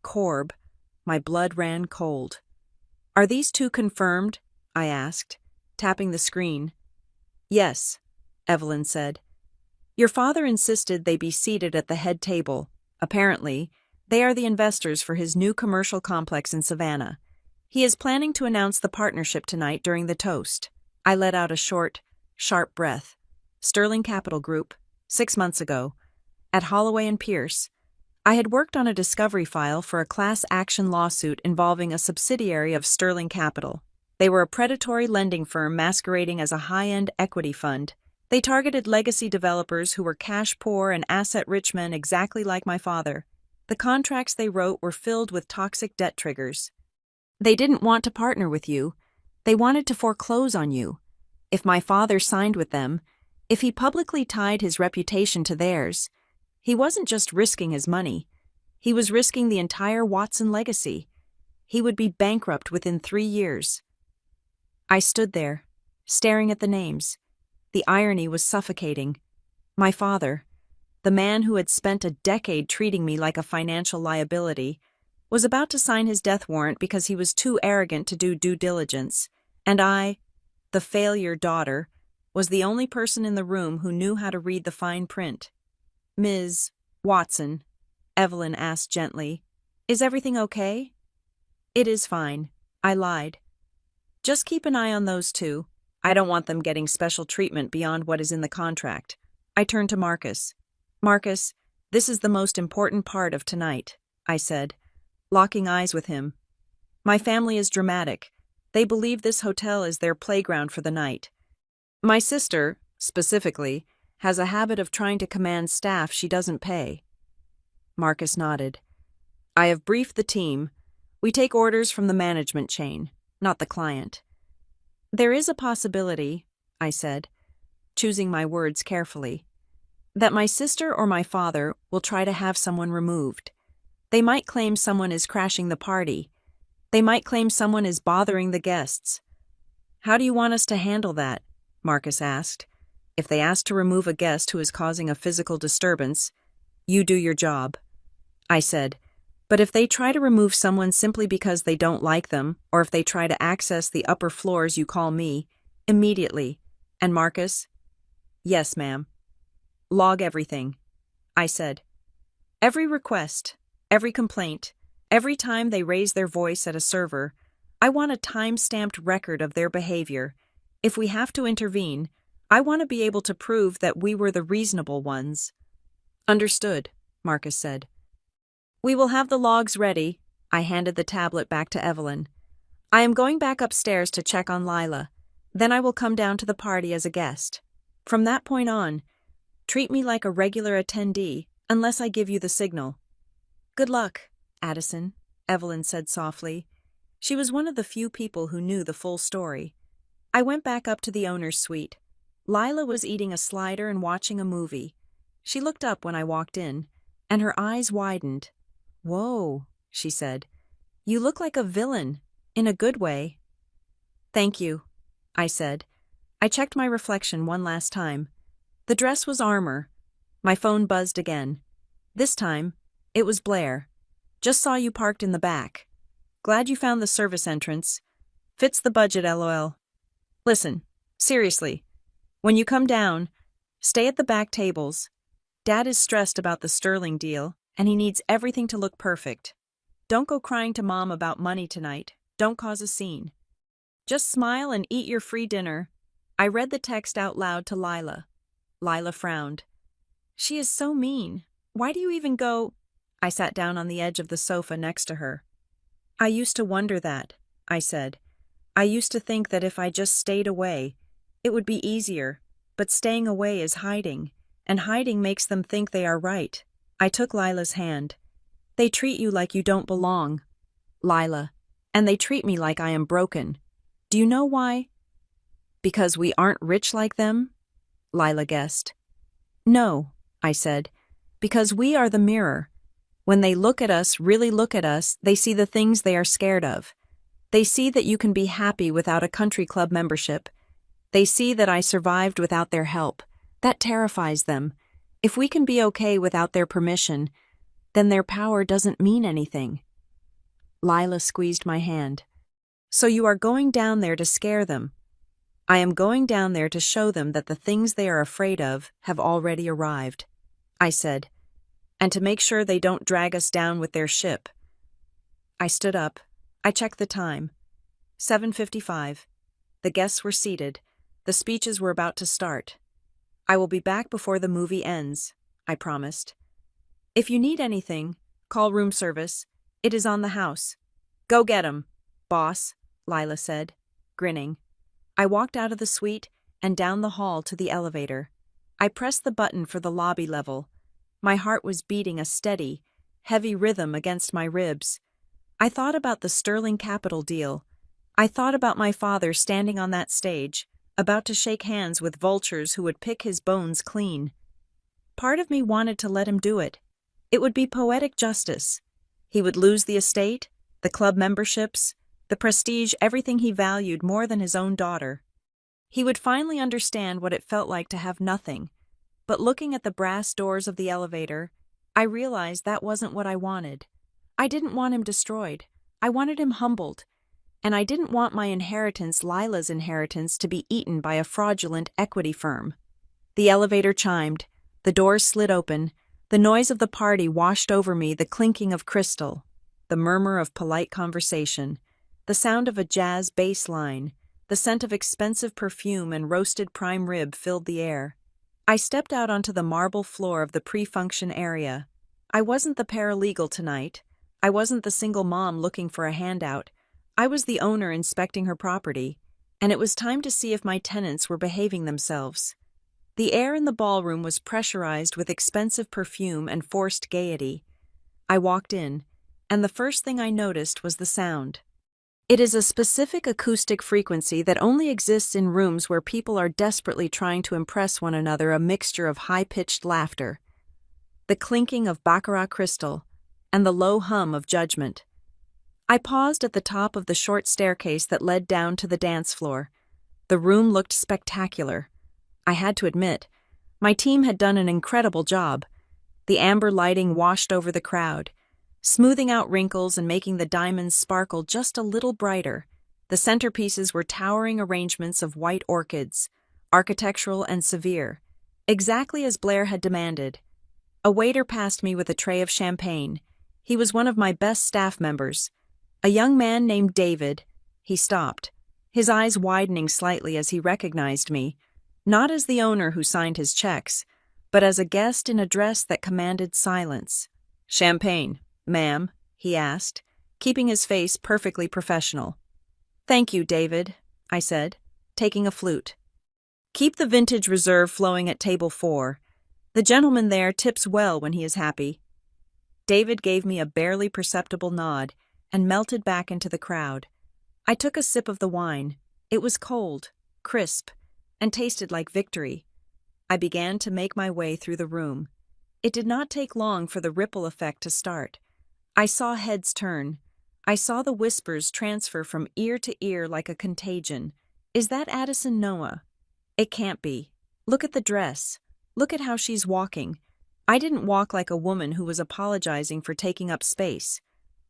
Korb. My blood ran cold. "Are these two confirmed?" I asked, tapping the screen. "Yes," Evelyn said. "Your father insisted they be seated at the head table. Apparently, they are the investors for his new commercial complex in Savannah. He is planning to announce the partnership tonight during the toast." I let out a short, sharp breath. Sterling Capital Group, 6 months ago, at Holloway and Pierce. I had worked on a discovery file for a class action lawsuit involving a subsidiary of Sterling Capital. They were a predatory lending firm masquerading as a high-end equity fund. They targeted legacy developers who were cash-poor and asset-rich men exactly like my father. The contracts they wrote were filled with toxic debt triggers. They didn't want to partner with you. They wanted to foreclose on you. If my father signed with them, if he publicly tied his reputation to theirs, he wasn't just risking his money. He was risking the entire Watson legacy. He would be bankrupt within 3 years. I stood there, staring at the names. The irony was suffocating. My father, the man who had spent a decade treating me like a financial liability, was about to sign his death warrant because he was too arrogant to do due diligence, and I, the failure daughter, was the only person in the room who knew how to read the fine print. "Ms. Watson," Evelyn asked gently, "is everything okay?" "It is fine," I lied. "Just keep an eye on those two. I don't want them getting special treatment beyond what is in the contract." I turned to Marcus. "Marcus, this is the most important part of tonight," I said, locking eyes with him. "My family is dramatic. They believe this hotel is their playground for the night. My sister, specifically, has a habit of trying to command staff she doesn't pay." Marcus nodded. "I have briefed the team. We take orders from the management chain, not the client." "There is a possibility," I said, choosing my words carefully, "that my sister or my father will try to have someone removed. They might claim someone is crashing the party. They might claim someone is bothering the guests." "How do you want us to handle that?" Marcus asked. "If they ask to remove a guest who is causing a physical disturbance, you do your job," I said. "But if they try to remove someone simply because they don't like them, or if they try to access the upper floors you call me, immediately." And Marcus? "Yes, ma'am." "Log everything," I said. "Every request, every complaint, every time they raise their voice at a server, I want a time-stamped record of their behavior. If we have to intervene, I want to be able to prove that we were the reasonable ones." "Understood," Marcus said. "We will have the logs ready." I handed the tablet back to Evelyn. "I am going back upstairs to check on Lila. Then I will come down to the party as a guest. From that point on, treat me like a regular attendee, unless I give you the signal." "Good luck, Addison," Evelyn said softly. She was one of the few people who knew the full story. I went back up to the owner's suite. Lila was eating a slider and watching a movie. She looked up when I walked in, and her eyes widened. "Whoa," she said. "You look like a villain, in a good way." "Thank you," I said. I checked my reflection one last time. The dress was armor. My phone buzzed again. This time, it was Blair. "Just saw you parked in the back. Glad you found the service entrance. Fits the budget, LOL. Listen, seriously, when you come down, stay at the back tables. Dad is stressed about the Sterling deal, and he needs everything to look perfect. Don't go crying to Mom about money tonight. Don't cause a scene. Just smile and eat your free dinner." I read the text out loud to Lila. Lila frowned. "She is so mean. Why do you even go?" I sat down on the edge of the sofa next to her. "I used to wonder that," I said. "I used to think that if I just stayed away, it would be easier, but staying away is hiding, and hiding makes them think they are right." I took Lila's hand. "They treat you like you don't belong, Lila, and they treat me like I am broken. Do you know why?" "Because we aren't rich like them?" Lila guessed. "No," I said. Because we are the mirror. When they look at us, really look at us, they see the things they are scared of. They see that you can be happy without a country club membership. They see that I survived without their help. That terrifies them. If we can be okay without their permission, then their power doesn't mean anything. Lila squeezed my hand. So you are going down there to scare them. I am going down there to show them that the things they are afraid of have already arrived, I said, and to make sure they don't drag us down with their ship. I stood up. I checked the time. 7:55. The guests were seated. The speeches were about to start. I will be back before the movie ends, I promised. If you need anything, call room service. It is on the house. Go get 'em, boss, Lila said, grinning. I walked out of the suite and down the hall to the elevator. I pressed the button for the lobby level. My heart was beating a steady, heavy rhythm against my ribs. I thought about the Sterling Capital deal. I thought about my father standing on that stage, about to shake hands with vultures who would pick his bones clean. Part of me wanted to let him do it. It would be poetic justice. He would lose the estate, the club memberships, the prestige, everything he valued more than his own daughter. He would finally understand what it felt like to have nothing. But looking at the brass doors of the elevator, I realized that wasn't what I wanted. I didn't want him destroyed. I wanted him humbled. And I didn't want my inheritance, Lila's inheritance, to be eaten by a fraudulent equity firm. The elevator chimed. The doors slid open. The noise of the party washed over me, the clinking of crystal, the murmur of polite conversation, the sound of a jazz bass line, the scent of expensive perfume and roasted prime rib filled the air. I stepped out onto the marble floor of the pre-function area. I wasn't the paralegal tonight. I wasn't the single mom looking for a handout. I was the owner inspecting her property, and it was time to see if my tenants were behaving themselves. The air in the ballroom was pressurized with expensive perfume and forced gaiety. I walked in, and the first thing I noticed was the sound. It is a specific acoustic frequency that only exists in rooms where people are desperately trying to impress one another, a mixture of high-pitched laughter, the clinking of baccarat crystal, and the low hum of judgment. I paused at the top of the short staircase that led down to the dance floor. The room looked spectacular. I had to admit, my team had done an incredible job. The amber lighting washed over the crowd, smoothing out wrinkles and making the diamonds sparkle just a little brighter. The centerpieces were towering arrangements of white orchids, architectural and severe, exactly as Blair had demanded. A waiter passed me with a tray of champagne. He was one of my best staff members. A young man named David. He stopped, his eyes widening slightly as he recognized me, not as the owner who signed his checks, but as a guest in a dress that commanded silence. "Champagne, ma'am?" he asked, keeping his face perfectly professional. "Thank you, David," I said, taking a flute. "Keep the vintage reserve flowing at table 4. The gentleman there tips well when he is happy." David gave me a barely perceptible nod and melted back into the crowd. I took a sip of the wine. It was cold, crisp, and tasted like victory. I began to make my way through the room. It did not take long for the ripple effect to start. I saw heads turn. I saw the whispers transfer from ear to ear like a contagion. "Is that Addison Noah? It can't be. Look at the dress. Look at how she's walking." I didn't walk like a woman who was apologizing for taking up space.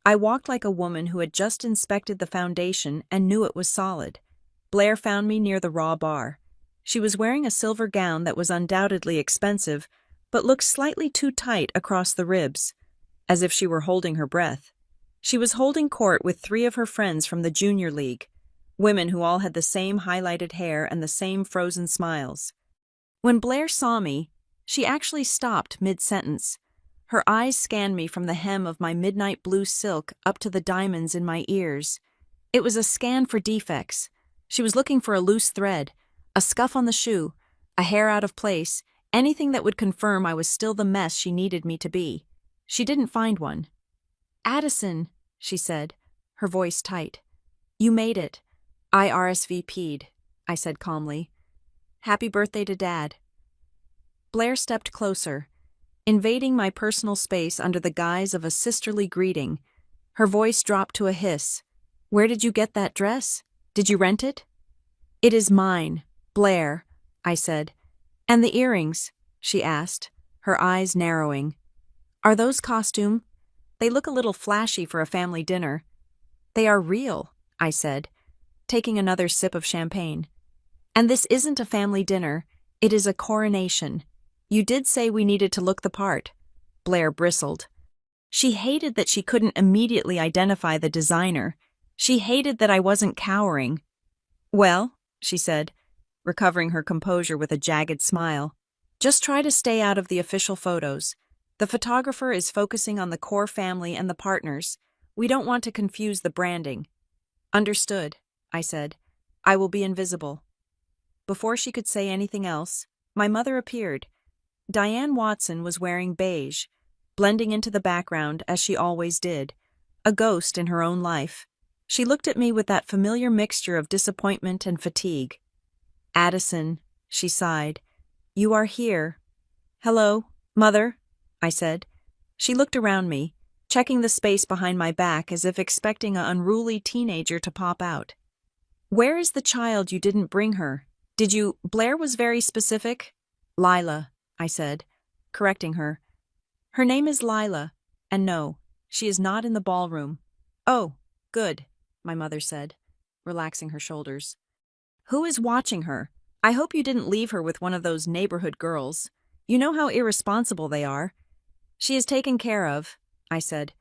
I walked like a woman who had just inspected the foundation and knew it was solid. Blair found me near the raw bar. She was wearing a silver gown that was undoubtedly expensive, but looked slightly too tight across the ribs, as if she were holding her breath. She was holding court with 3 of her friends from the junior league, women who all had the same highlighted hair and the same frozen smiles. When Blair saw me, she actually stopped mid-sentence. Her eyes scanned me from the hem of my midnight blue silk up to the diamonds in my ears. It was a scan for defects. She was looking for a loose thread, a scuff on the shoe, a hair out of place, anything that would confirm I was still the mess she needed me to be. She didn't find one. "Addison," she said, her voice tight. "You made it." "I RSVP'd," I said calmly. "Happy birthday to Dad." Blair stepped closer. invading my personal space under the guise of a sisterly greeting. Her voice dropped to a hiss. "Where did you get that dress? Did you rent it?" "It is mine, Blair," I said. "And the earrings?" she asked, her eyes narrowing. "Are those costume? They look a little flashy for a family dinner." "They are real," I said, taking another sip of champagne. "And this isn't a family dinner, it is a coronation. You did say we needed to look the part." Blair bristled. She hated that she couldn't immediately identify the designer. She hated that I wasn't cowering. "Well," she said, recovering her composure with a jagged smile, "just try to stay out of the official photos. The photographer is focusing on the core family and the partners. We don't want to confuse the branding." "Understood," I said. "I will be invisible." Before she could say anything else, my mother appeared. Diane Watson was wearing beige, blending into the background as she always did, a ghost in her own life. She looked at me with that familiar mixture of disappointment and fatigue. "Addison," she sighed, "you are here." "Hello, Mother," I said. She looked around me, checking the space behind my back as if expecting an unruly teenager to pop out. "Where is the child you didn't bring her? Did you—" Blair was very specific. "Lila," I said, correcting her. "Her name is Lila, and no, she is not in the ballroom." "Oh, good," my mother said, relaxing her shoulders. "Who is watching her? I hope you didn't leave her with one of those neighborhood girls. You know how irresponsible they are." "She is taken care of," I said.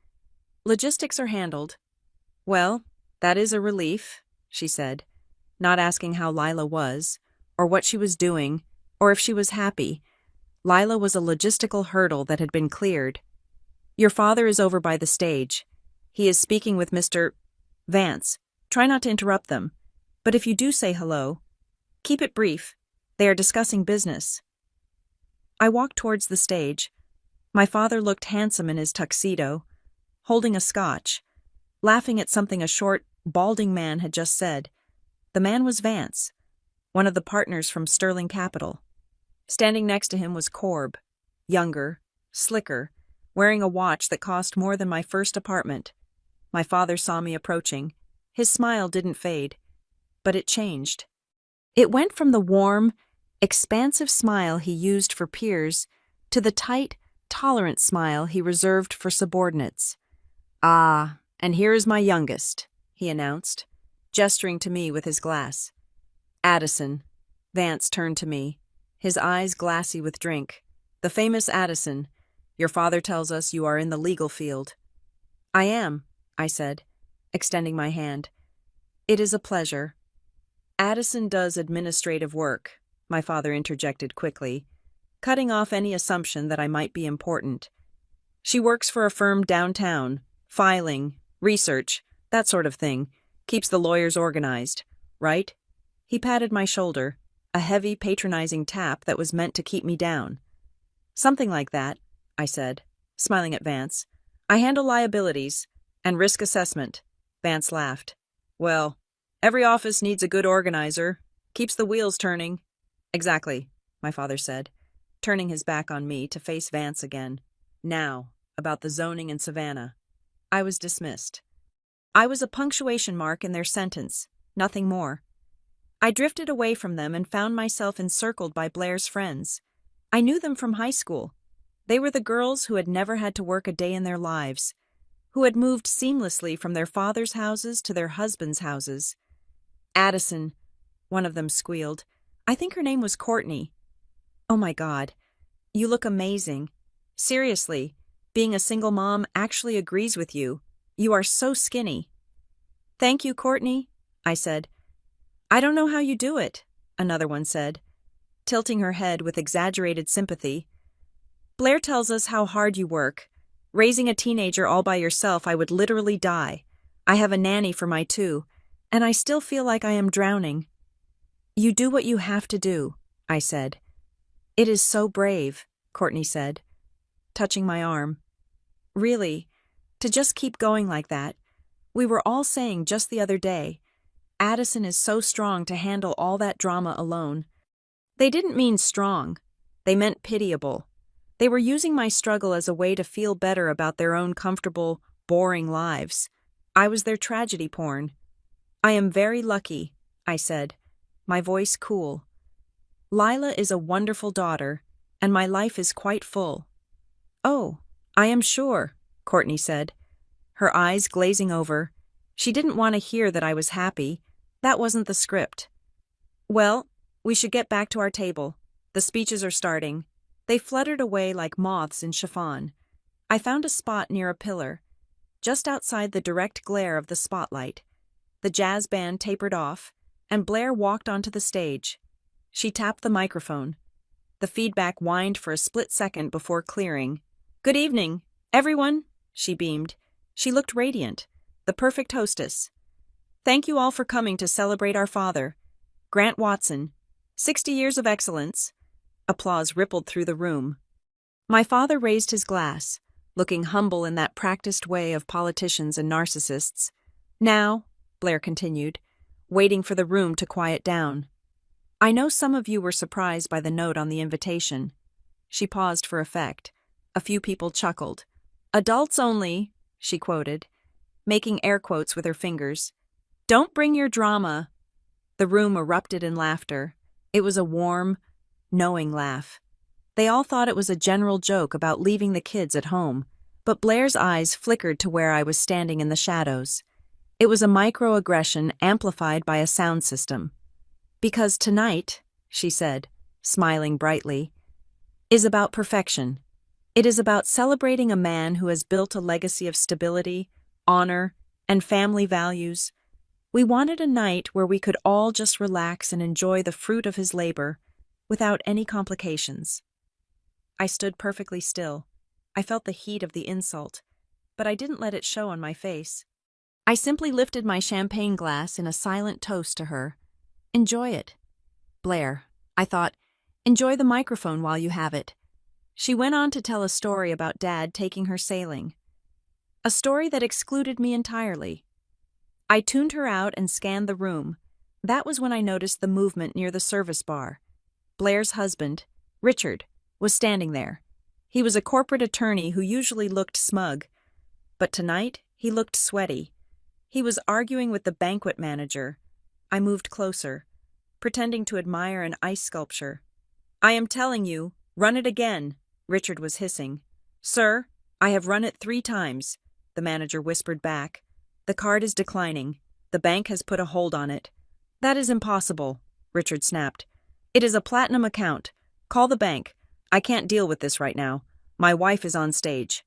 "Logistics are handled." "Well, that is a relief," she said, not asking how Lila was, or what she was doing, or if she was happy. Lila was a logistical hurdle that had been cleared. "Your father is over by the stage. He is speaking with Mr. Vance. Try not to interrupt them. But if you do say hello, keep it brief. They are discussing business." I walked towards the stage. My father looked handsome in his tuxedo, holding a scotch, laughing at something a short, balding man had just said. The man was Vance, one of the partners from Sterling Capital. Standing next to him was Corb, younger, slicker, wearing a watch that cost more than my first apartment. My father saw me approaching. His smile didn't fade, but it changed. It went from the warm, expansive smile he used for peers to the tight, tolerant smile he reserved for subordinates. "Ah, and here is my youngest," he announced, gesturing to me with his glass. "Addison." Vance turned to me, his eyes glassy with drink. "The famous Addison. Your father tells us you are in the legal field." "I am," I said, extending my hand. "It is a pleasure." "Addison does administrative work," my father interjected quickly, cutting off any assumption that I might be important. "She works for a firm downtown, filing, research, that sort of thing, keeps the lawyers organized, right?" He patted my shoulder, a heavy, patronizing tap that was meant to keep me down. "Something like that," I said, smiling at Vance. "I handle liabilities and risk assessment." Vance laughed. "Well, every office needs a good organizer, keeps the wheels turning." "Exactly," my father said, turning his back on me to face Vance again. "Now, about the zoning in Savannah." I was dismissed. I was a punctuation mark in their sentence, nothing more. I drifted away from them and found myself encircled by Blair's friends. I knew them from high school. They were the girls who had never had to work a day in their lives, who had moved seamlessly from their father's houses to their husbands' houses. "Addison," one of them squealed. I think her name was Courtney. "Oh my God, you look amazing. Seriously, being a single mom actually agrees with you. You are so skinny." "Thank you, Courtney," I said. "I don't know how you do it," another one said, tilting her head with exaggerated sympathy. "Blair tells us how hard you work. Raising a teenager all by yourself, I would literally die. I have a nanny for my two, and I still feel like I am drowning." "You do what you have to do," I said. "It is so brave," Courtney said, touching my arm. "Really, to just keep going like that. We were all saying just the other day, Addison is so strong to handle all that drama alone." They didn't mean strong. They meant pitiable. They were using my struggle as a way to feel better about their own comfortable, boring lives. I was their tragedy porn. I am very lucky, I said, my voice cool. Lila is a wonderful daughter, and my life is quite full. Oh, I am sure, Courtney said, her eyes glazing over. She didn't want to hear that I was happy. That wasn't the script. Well, we should get back to our table. The speeches are starting. They fluttered away like moths in chiffon. I found a spot near a pillar, just outside the direct glare of the spotlight. The jazz band tapered off, and Blair walked onto the stage. She tapped the microphone. The feedback whined for a split second before clearing. "Good evening, everyone," she beamed. She looked radiant, the perfect hostess. "Thank you all for coming to celebrate our father, Grant Watson. 60 years of excellence." Applause rippled through the room. My father raised his glass, looking humble in that practiced way of politicians and narcissists. "Now," Blair continued, waiting for the room to quiet down, "I know some of you were surprised by the note on the invitation." She paused for effect. A few people chuckled. "Adults only," she quoted, making air quotes with her fingers. "Don't bring your drama." The room erupted in laughter. It was a warm, knowing laugh. They all thought it was a general joke about leaving the kids at home, but Blair's eyes flickered to where I was standing in the shadows. It was a microaggression amplified by a sound system. "Because tonight," she said, smiling brightly, "is about perfection. It is about celebrating a man who has built a legacy of stability, honor, and family values. We wanted a night where we could all just relax and enjoy the fruit of his labor, without any complications." I stood perfectly still. I felt the heat of the insult, but I didn't let it show on my face. I simply lifted my champagne glass in a silent toast to her. "Enjoy it. Blair," I thought, "enjoy the microphone while you have it." She went on to tell a story about Dad taking her sailing. A story that excluded me entirely. I tuned her out and scanned the room. That was when I noticed the movement near the service bar. Blair's husband, Richard, was standing there. He was a corporate attorney who usually looked smug, but tonight he looked sweaty. He was arguing with the banquet manager. I moved closer, pretending to admire an ice sculpture. "I am telling you, run it again," Richard was hissing. "Sir, I have run it 3 times, the manager whispered back. "The card is declining. The bank has put a hold on it." "That is impossible," Richard snapped. "It is a platinum account. Call the bank. I can't deal with this right now. My wife is on stage."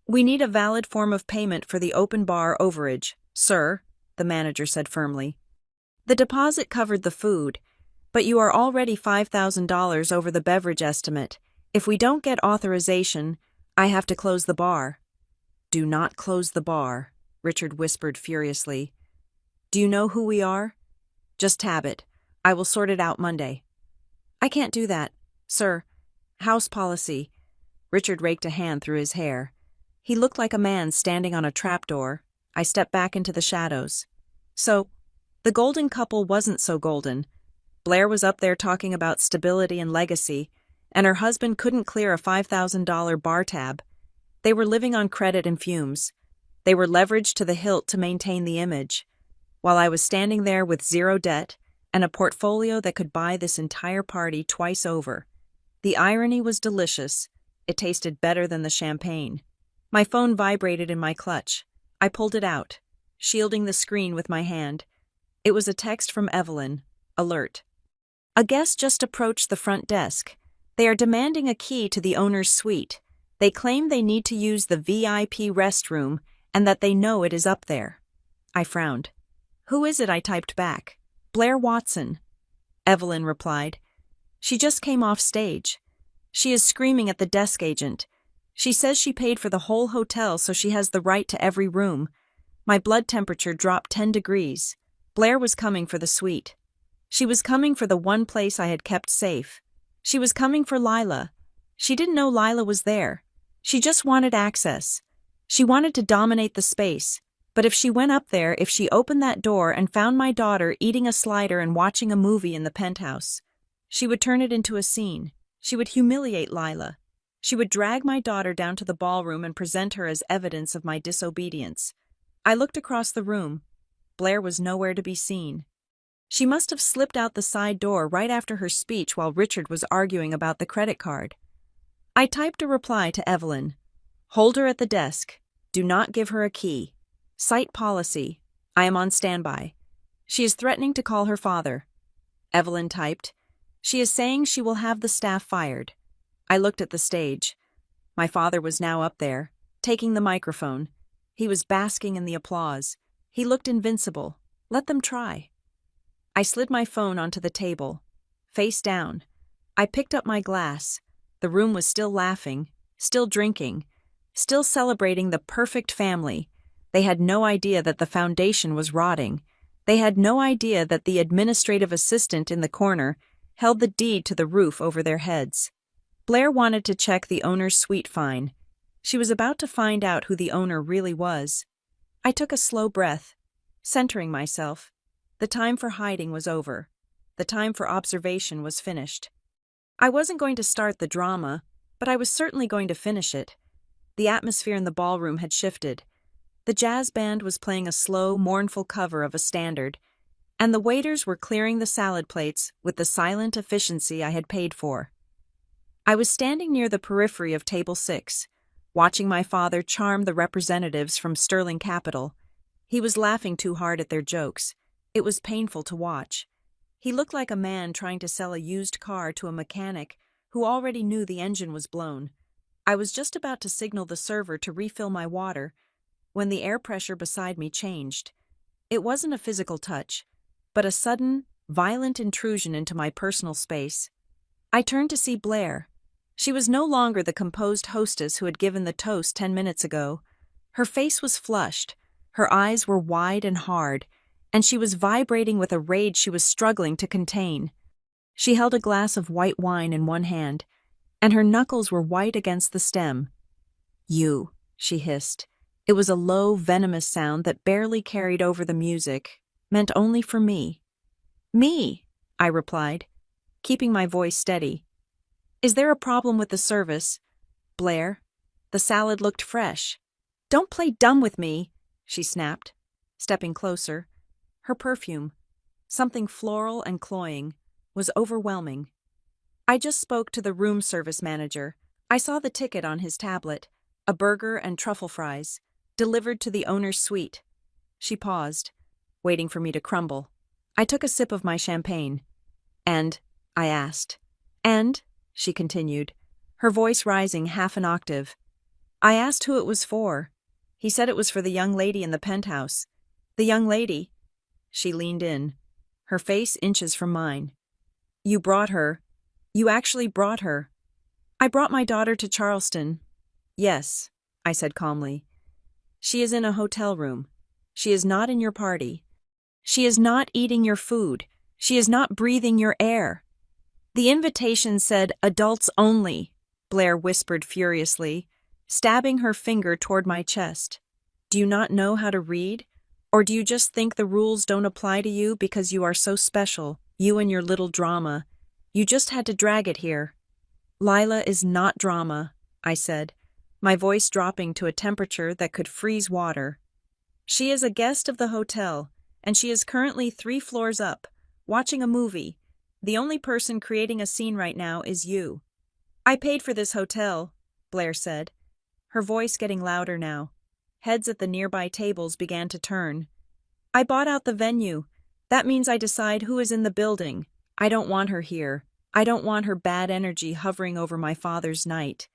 "We need a valid form of payment for the open bar overage, sir," the manager said firmly. "The deposit covered the food, but you are already $5,000 over the beverage estimate. If we don't get authorization, I have to close the bar." "Do not close the bar," Richard whispered furiously. "Do you know who we are? Just tab it. I will sort it out Monday." "I can't do that, sir. House policy." Richard raked a hand through his hair. He looked like a man standing on a trapdoor. I stepped back into the shadows. So, the golden couple wasn't so golden. Blair was up there talking about stability and legacy, and her husband couldn't clear a $5,000 bar tab. They were living on credit and fumes. They were leveraged to the hilt to maintain the image, while I was standing there with 0 debt and a portfolio that could buy this entire party twice over. The irony was delicious. It tasted better than the champagne. My phone vibrated in my clutch. I pulled it out, shielding the screen with my hand. It was a text from Evelyn. Alert. "A guest just approached the front desk. They are demanding a key to the owner's suite. They claim they need to use the VIP restroom and that they know it is up there." I frowned. "Who is it?" I typed back. "Blair Watson." Evelyn replied. "She just came off stage. She is screaming at the desk agent. She says she paid for the whole hotel, so she has the right to every room." My blood temperature dropped 10 degrees. Blair was coming for the suite. She was coming for the one place I had kept safe. She was coming for Lila. She didn't know Lila was there. She just wanted access. She wanted to dominate the space. But if she went up there, if she opened that door and found my daughter eating a slider and watching a movie in the penthouse, she would turn it into a scene. She would humiliate Lila. She would drag my daughter down to the ballroom and present her as evidence of my disobedience. I looked across the room. Blair was nowhere to be seen. She must have slipped out the side door right after her speech while Richard was arguing about the credit card. I typed a reply to Evelyn. Hold her at the desk. Do not give her a key. Site policy. I am on standby. She is threatening to call her father. Evelyn typed. She is saying she will have the staff fired. I looked at the stage. My father was now up there, taking the microphone. He was basking in the applause. He looked invincible. Let them try. I slid my phone onto the table. Face down. I picked up my glass. The room was still laughing, still drinking, still celebrating the perfect family. They had no idea that the foundation was rotting. They had no idea that the administrative assistant in the corner held the deed to the roof over their heads. Blair wanted to check the owner's suite fine. She was about to find out who the owner really was. I took a slow breath, centering myself. The time for hiding was over. The time for observation was finished. I wasn't going to start the drama, but I was certainly going to finish it. The atmosphere in the ballroom had shifted. The jazz band was playing a slow, mournful cover of a standard, and the waiters were clearing the salad plates with the silent efficiency I had paid for. I was standing near the periphery of Table 6, watching my father charm the representatives from Sterling Capital. He was laughing too hard at their jokes. It was painful to watch. He looked like a man trying to sell a used car to a mechanic who already knew the engine was blown. I was just about to signal the server to refill my water when the air pressure beside me changed. It wasn't a physical touch, but a sudden, violent intrusion into my personal space. I turned to see Blair. She was no longer the composed hostess who had given the toast 10 minutes ago. Her face was flushed, her eyes were wide and hard, and she was vibrating with a rage she was struggling to contain. She held a glass of white wine in one hand, and her knuckles were white against the stem. "You," she hissed. It was a low, venomous sound that barely carried over the music, meant only for me. "Me," I replied, keeping my voice steady. "Is there a problem with the service, Blair?" The salad looked fresh. "Don't play dumb with me," she snapped, stepping closer. Her perfume, something floral and cloying, was overwhelming. I just spoke to the room service manager. I saw the ticket on his tablet, a burger and truffle fries, delivered to the owner's suite. She paused, waiting for me to crumble. I took a sip of my champagne. "And?" I asked. "And?" she continued, her voice rising half an octave. "I asked who it was for. He said it was for the young lady in the penthouse." "The young lady?" She leaned in, her face inches from mine. "You brought her. You actually brought her." "I brought my daughter to Charleston." "Yes," I said calmly. "She is in a hotel room. She is not in your party. She is not eating your food. She is not breathing your air." "The invitation said adults only," Blair whispered furiously, stabbing her finger toward my chest. "Do you not know how to read? Or do you just think the rules don't apply to you because you are so special, you and your little drama? You just had to drag it here." "Lila is not drama," I said, my voice dropping to a temperature that could freeze water. "She is a guest of the hotel, and she is currently 3 floors up, watching a movie. The only person creating a scene right now is you." "I paid for this hotel," Blair said, her voice getting louder now. Heads at the nearby tables began to turn. "I bought out the venue. That means I decide who is in the building. I don't want her here. I don't want her bad energy hovering over my father's night."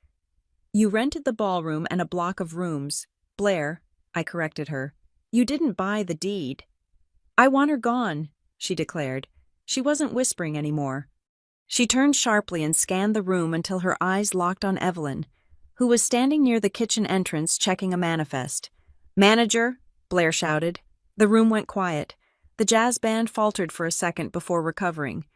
"You rented the ballroom and a block of rooms, Blair," I corrected her. "You didn't buy the deed." "I want her gone," she declared. She wasn't whispering anymore. She turned sharply and scanned the room until her eyes locked on Evelyn, who was standing near the kitchen entrance checking a manifest. "Manager," Blair shouted. The room went quiet. The jazz band faltered for a second before recovering.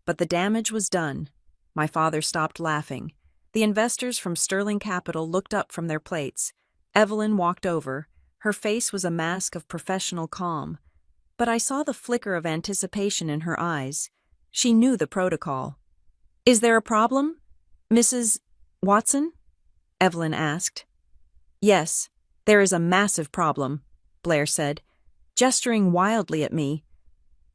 But the damage was done. My father stopped laughing. The investors from Sterling Capital looked up from their plates. Evelyn walked over. Her face was a mask of professional calm. But I saw the flicker of anticipation in her eyes. She knew the protocol. "Is there a problem, Mrs. Watson?" Evelyn asked. Yes, there is a massive problem, Blair said, gesturing wildly at me.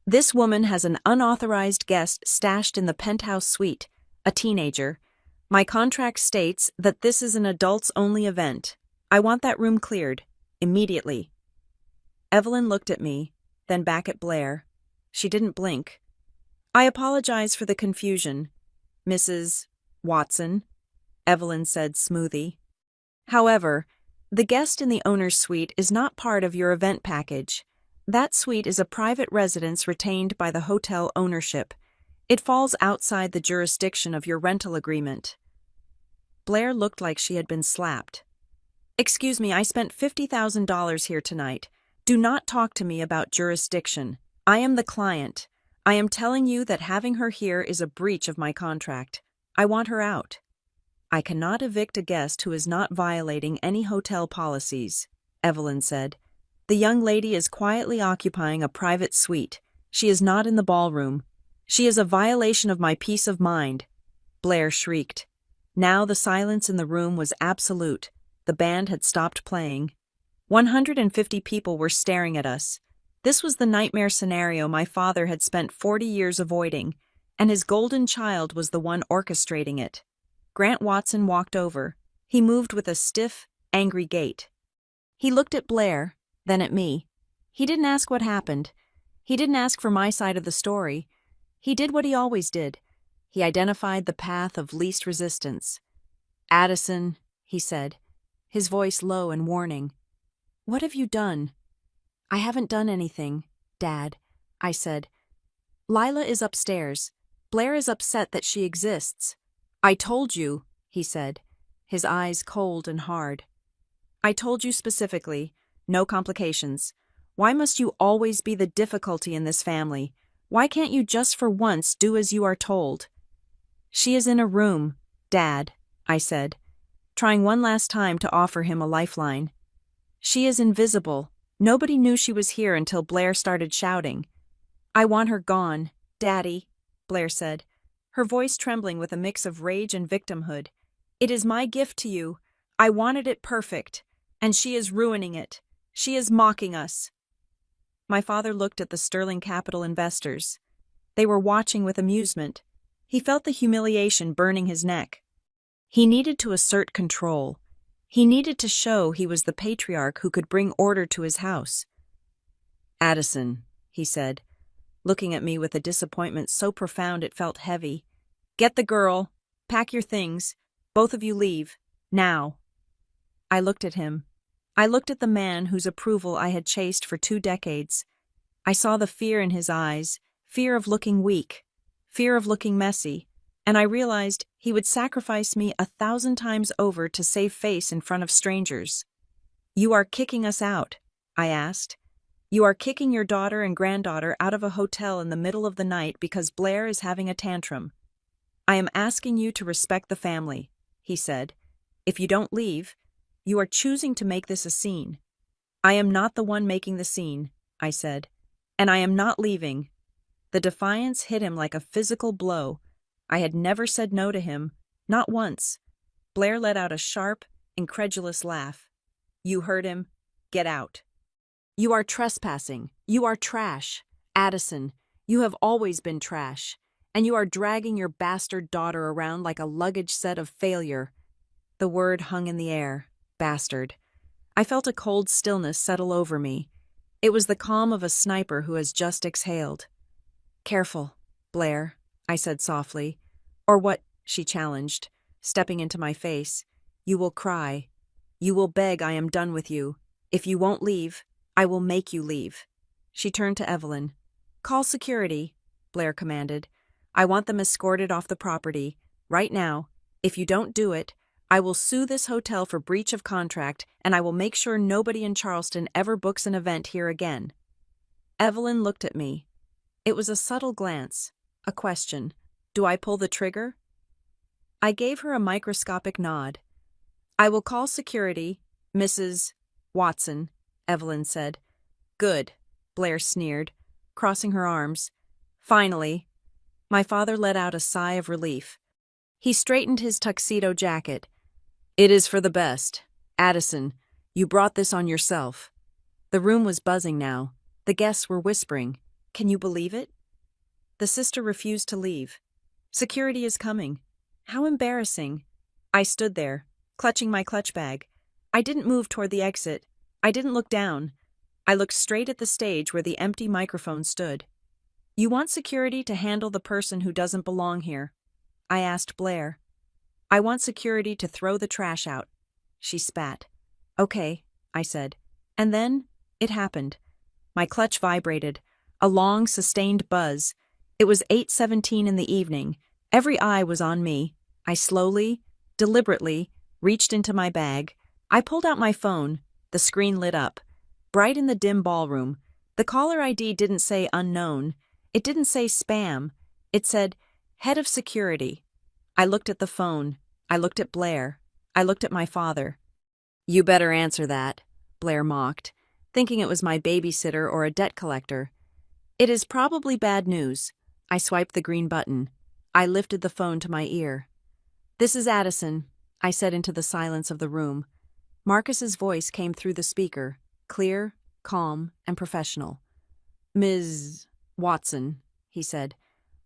This woman has an unauthorized guest stashed in the penthouse suite, a teenager. My contract states that this is an adults-only event. I want that room cleared, immediately. Evelyn looked at me, then back at Blair. She didn't blink. I apologize for the confusion, Mrs. Watson, Evelyn said smoothly. However, the guest in the owner's suite is not part of your event package. That suite is a private residence retained by the hotel ownership. It falls outside the jurisdiction of your rental agreement. Blair looked like she had been slapped. Excuse me, I spent $50,000 here tonight. Do not talk to me about jurisdiction. I am the client. I am telling you that having her here is a breach of my contract. I want her out. I cannot evict a guest who is not violating any hotel policies, Evelyn said. The young lady is quietly occupying a private suite. She is not in the ballroom. She is a violation of my peace of mind, Blair shrieked. Now the silence in the room was absolute. The band had stopped playing. 150 people were staring at us. This was the nightmare scenario my father had spent 40 years avoiding, and his golden child was the one orchestrating it. Grant Watson walked over. He moved with a stiff, angry gait. He looked at Blair, then at me. He didn't ask what happened. He didn't ask for my side of the story. He did what he always did. He identified the path of least resistance. Addison, he said, his voice low and warning. What have you done? I haven't done anything, Dad, I said. Lila is upstairs. Blair is upset that she exists. I told you, he said, his eyes cold and hard. I told you specifically, no complications. Why must you always be the difficulty in this family? Why can't you just for once do as you are told? She is in a room, Dad, I said, trying one last time to offer him a lifeline. She is invisible. Nobody knew she was here until Blair started shouting. I want her gone, Daddy, Blair said, her voice trembling with a mix of rage and victimhood. It is my gift to you. I wanted it perfect, and she is ruining it. She is mocking us. My father looked at the Sterling Capital investors. They were watching with amusement. He felt the humiliation burning his neck. He needed to assert control. He needed to show he was the patriarch who could bring order to his house. Addison, he said, looking at me with a disappointment so profound it felt heavy. Get the girl. Pack your things. Both of you leave. Now. I looked at him. I looked at the man whose approval I had chased for 2 decades. I saw the fear in his eyes, fear of looking weak, fear of looking messy, and I realized he would sacrifice me 1,000 times over to save face in front of strangers. You are kicking us out, I asked. You are kicking your daughter and granddaughter out of a hotel in the middle of the night because Blair is having a tantrum. I am asking you to respect the family, he said. If you don't leave, you are choosing to make this a scene. I am not the one making the scene, I said, and I am not leaving. The defiance hit him like a physical blow. I had never said no to him, not once. Blair let out a sharp, incredulous laugh. You heard him. Get out. You are trespassing. You are trash. Addison, you have always been trash, and you are dragging your bastard daughter around like a luggage set of failure. The word hung in the air. Bastard. I felt a cold stillness settle over me. It was the calm of a sniper who has just exhaled. Careful, Blair, I said softly. Or what? She challenged, stepping into my face. You will cry. You will beg I am done with you. If you won't leave, I will make you leave. She turned to Evelyn. Call security, Blair commanded. I want them escorted off the property. Right now. If you don't do it, I will sue this hotel for breach of contract, and I will make sure nobody in Charleston ever books an event here again. Evelyn looked at me. It was a subtle glance, a question. Do I pull the trigger? I gave her a microscopic nod. I will call security, Mrs. Watson, Evelyn said. Good, Blair sneered, crossing her arms. Finally, my father let out a sigh of relief. He straightened his tuxedo jacket. It is for the best. Addison, you brought this on yourself. The room was buzzing now. The guests were whispering. Can you believe it? The sister refused to leave. Security is coming. How embarrassing. I stood there, clutching my clutch bag. I didn't move toward the exit. I didn't look down. I looked straight at the stage where the empty microphone stood. You want security to handle the person who doesn't belong here? I asked Blair. I want security to throw the trash out. She spat. Okay, I said. And then, it happened. My clutch vibrated. A long, sustained buzz. It was 8:17 in the evening. Every eye was on me. I slowly, deliberately, reached into my bag. I pulled out my phone. The screen lit up. Bright in the dim ballroom. The caller ID didn't say unknown. It didn't say spam. It said, Head of Security. I looked at the phone. I looked at Blair. I looked at my father. You better answer that, Blair mocked, thinking it was my babysitter or a debt collector. It is probably bad news. I swiped the green button. I lifted the phone to my ear. This is Addison, I said into the silence of the room. Marcus's voice came through the speaker, clear, calm, and professional. Ms. Watson, he said,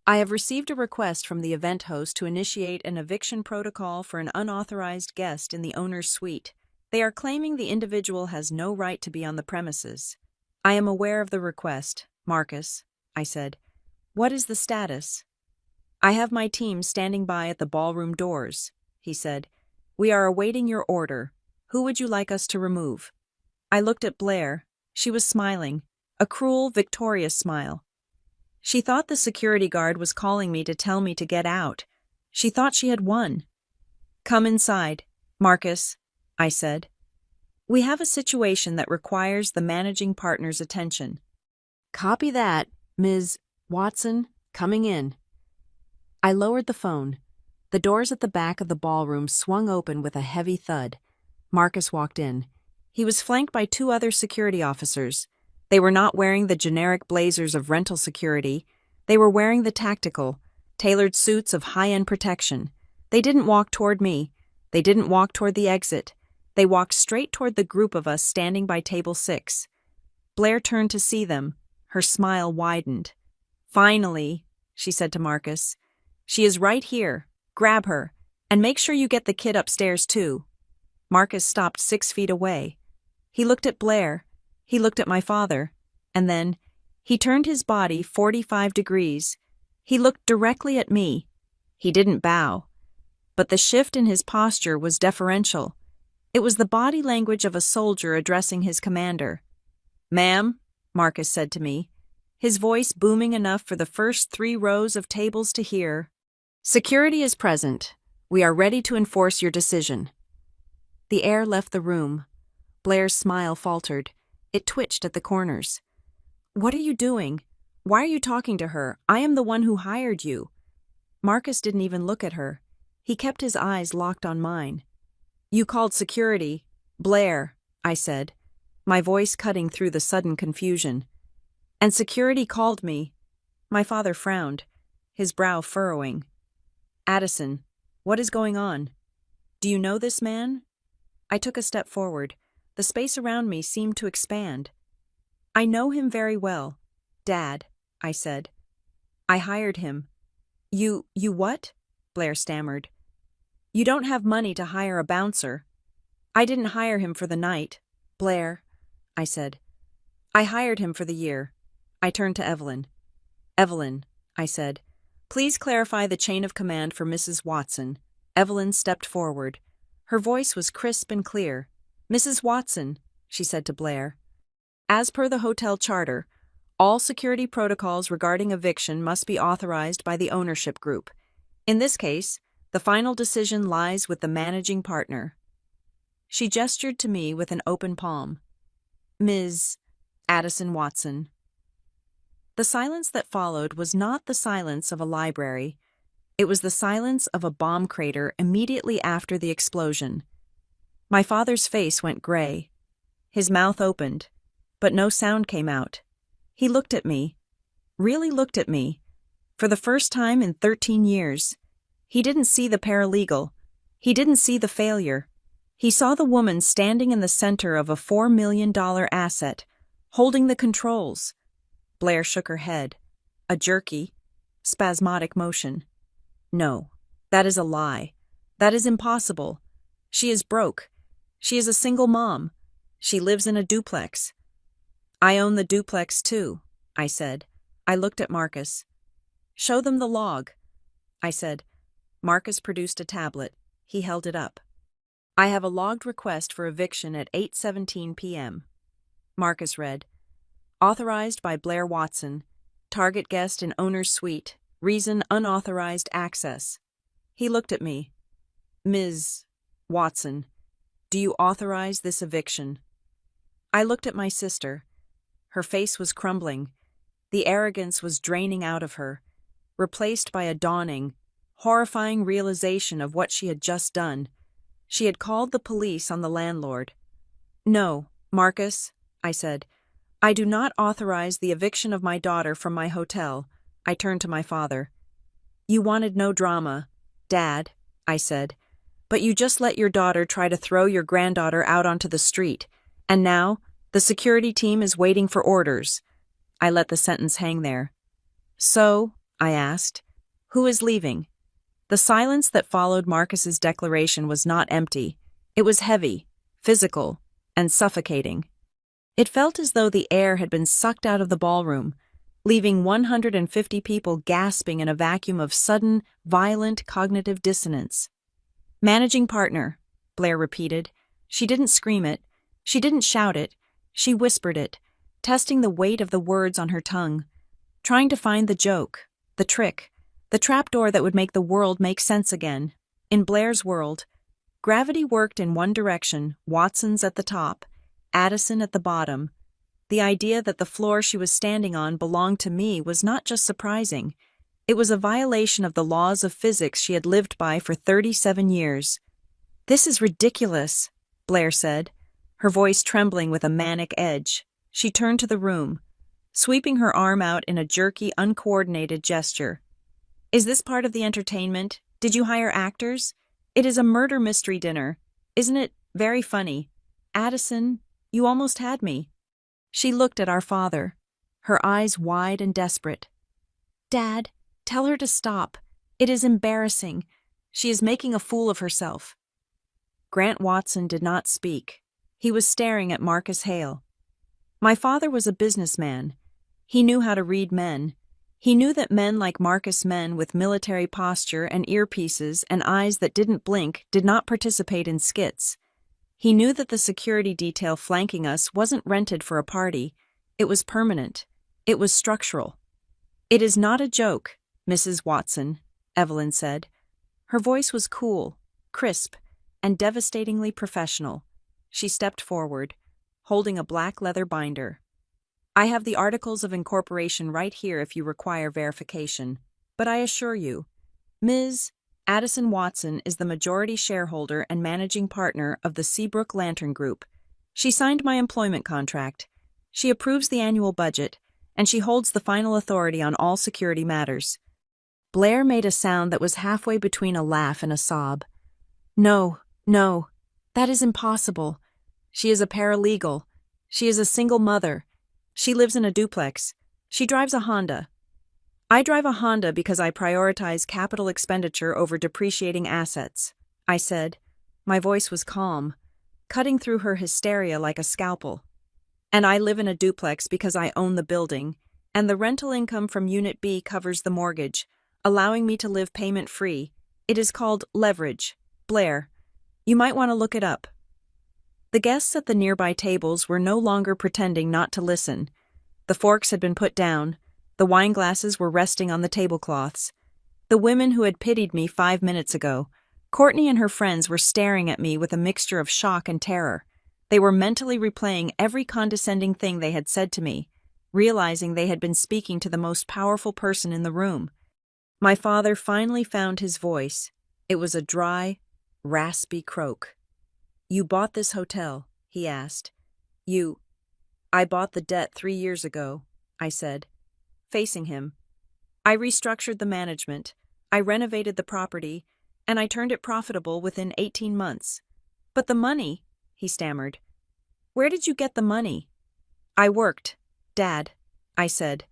I have received a request from the event host to initiate an eviction protocol for an unauthorized guest in the owner's suite. They are claiming the individual has no right to be on the premises. I am aware of the request, Marcus, I said. What is the status? I have my team standing by at the ballroom doors, he said. We are awaiting your order. Who would you like us to remove? I looked at Blair. She was smiling, a cruel, victorious smile. She thought the security guard was calling me to tell me to get out. She thought she had won. Come inside, Marcus, I said. We have a situation that requires the managing partner's attention. Copy that, Ms. Watson, coming in. I lowered the phone. The doors at the back of the ballroom swung open with a heavy thud. Marcus walked in. He was flanked by two other security officers. They were not wearing the generic blazers of rental security. They were wearing the tactical, tailored suits of high-end protection. They didn't walk toward me. They didn't walk toward the exit. They walked straight toward the group of us standing by table 6. Blair turned to see them. Her smile widened. Finally, she said to Marcus. She is right here. Grab her. And make sure you get the kid upstairs too. Marcus stopped 6 feet away. He looked at Blair. He looked at my father, and then he turned his body 45 degrees. He looked directly at me. He didn't bow. But the shift in his posture was deferential. It was the body language of a soldier addressing his commander. Ma'am, Marcus said to me, his voice booming enough for the first 3 rows of tables to hear. Security is present. We are ready to enforce your decision. The air left the room. Blair's smile faltered. It twitched at the corners. What are you doing? Why are you talking to her? I am the one who hired you. Marcus didn't even look at her. He kept his eyes locked on mine. You called security. Blair, I said, my voice cutting through the sudden confusion. And security called me. My father frowned, his brow furrowing. Addison, what is going on? Do you know this man? I took a step forward. The space around me seemed to expand. I know him very well, Dad, I said. I hired him. You what? Blair stammered. You don't have money to hire a bouncer. I didn't hire him for the night, Blair, I said. I hired him for the year. I turned to Evelyn. Evelyn, I said, please clarify the chain of command for Mrs. Watson. Evelyn stepped forward. Her voice was crisp and clear. Mrs. Watson, she said to Blair, as per the hotel charter, all security protocols regarding eviction must be authorized by the ownership group. In this case, the final decision lies with the managing partner. She gestured to me with an open palm. Ms. Addison Watson. The silence that followed was not the silence of a library. It was the silence of a bomb crater immediately after the explosion. My father's face went gray. His mouth opened, but no sound came out. He looked at me, really looked at me, for the first time in 13 years. He didn't see the paralegal. He didn't see the failure. He saw the woman standing in the center of a $4 million asset, holding the controls. Blair shook her head. A jerky, spasmodic motion. No, that is a lie. That is impossible. She is broke. She is a single mom. She lives in a duplex. I own the duplex too, I said. I looked at Marcus. Show them the log, I said. Marcus produced a tablet. He held it up. I have a logged request for eviction at 8:17 p.m. Marcus read. Authorized by Blair Watson. Target guest in owner's suite. Reason unauthorized access. He looked at me. Ms. Watson, do you authorize this eviction? I looked at my sister. Her face was crumbling. The arrogance was draining out of her, replaced by a dawning, horrifying realization of what she had just done. She had called the police on the landlord. No, Marcus, I said. I do not authorize the eviction of my daughter from my hotel. I turned to my father. You wanted no drama, Dad, I said. But you just let your daughter try to throw your granddaughter out onto the street, and now the security team is waiting for orders. I let the sentence hang there. So, I asked, who is leaving? The silence that followed Marcus's declaration was not empty. It was heavy, physical, and suffocating. It felt as though the air had been sucked out of the ballroom, leaving 150 people gasping in a vacuum of sudden, violent cognitive dissonance. Managing partner, Blair repeated. She didn't scream it. She didn't shout it. She whispered it, testing the weight of the words on her tongue, trying to find the joke, the trick, the trapdoor that would make the world make sense again. In Blair's world, gravity worked in one direction, Watson's at the top, Addison at the bottom. The idea that the floor she was standing on belonged to me was not just surprising. It was a violation of the laws of physics she had lived by for 37 years. This is ridiculous, Blair said, her voice trembling with a manic edge. She turned to the room, sweeping her arm out in a jerky, uncoordinated gesture. Is this part of the entertainment? Did you hire actors? It is a murder mystery dinner. Isn't it very funny? Addison, you almost had me. She looked at our father, her eyes wide and desperate. Dad, tell her to stop. It is embarrassing. She is making a fool of herself. Grant Watson did not speak. He was staring at Marcus Hale. My father was a businessman. He knew how to read men. He knew that men like Marcus, men with military posture and earpieces and eyes that didn't blink, did not participate in skits. He knew that the security detail flanking us wasn't rented for a party. It was permanent. It was structural. It is not a joke, Mrs. Watson, Evelyn said. Her voice was cool, crisp, and devastatingly professional. She stepped forward, holding a black leather binder. I have the articles of incorporation right here if you require verification, but I assure you, Ms. Addison Watson is the majority shareholder and managing partner of the Seabrook Lantern Group. She signed my employment contract. She approves the annual budget, and she holds the final authority on all security matters. Blair made a sound that was halfway between a laugh and a sob. No, that is impossible. She is a paralegal. She is a single mother. She lives in a duplex. She drives a Honda. I drive a Honda because I prioritize capital expenditure over depreciating assets, I said. My voice was calm, cutting through her hysteria like a scalpel. And I live in a duplex because I own the building, and the rental income from Unit B covers the mortgage, allowing me to live payment-free. It is called leverage. Blair, you might want to look it up. The guests at the nearby tables were no longer pretending not to listen. The forks had been put down. The wine glasses were resting on the tablecloths. The women who had pitied me 5 minutes ago, Courtney and her friends, were staring at me with a mixture of shock and terror. They were mentally replaying every condescending thing they had said to me, realizing they had been speaking to the most powerful person in the room. My father finally found his voice. It was a dry, raspy croak. You bought this hotel, he asked. I bought the debt 3 years ago, I said, facing him. I restructured the management, I renovated the property, and I turned it profitable within 18 months. But the money, he stammered. Where did you get the money? I worked, Dad, I said.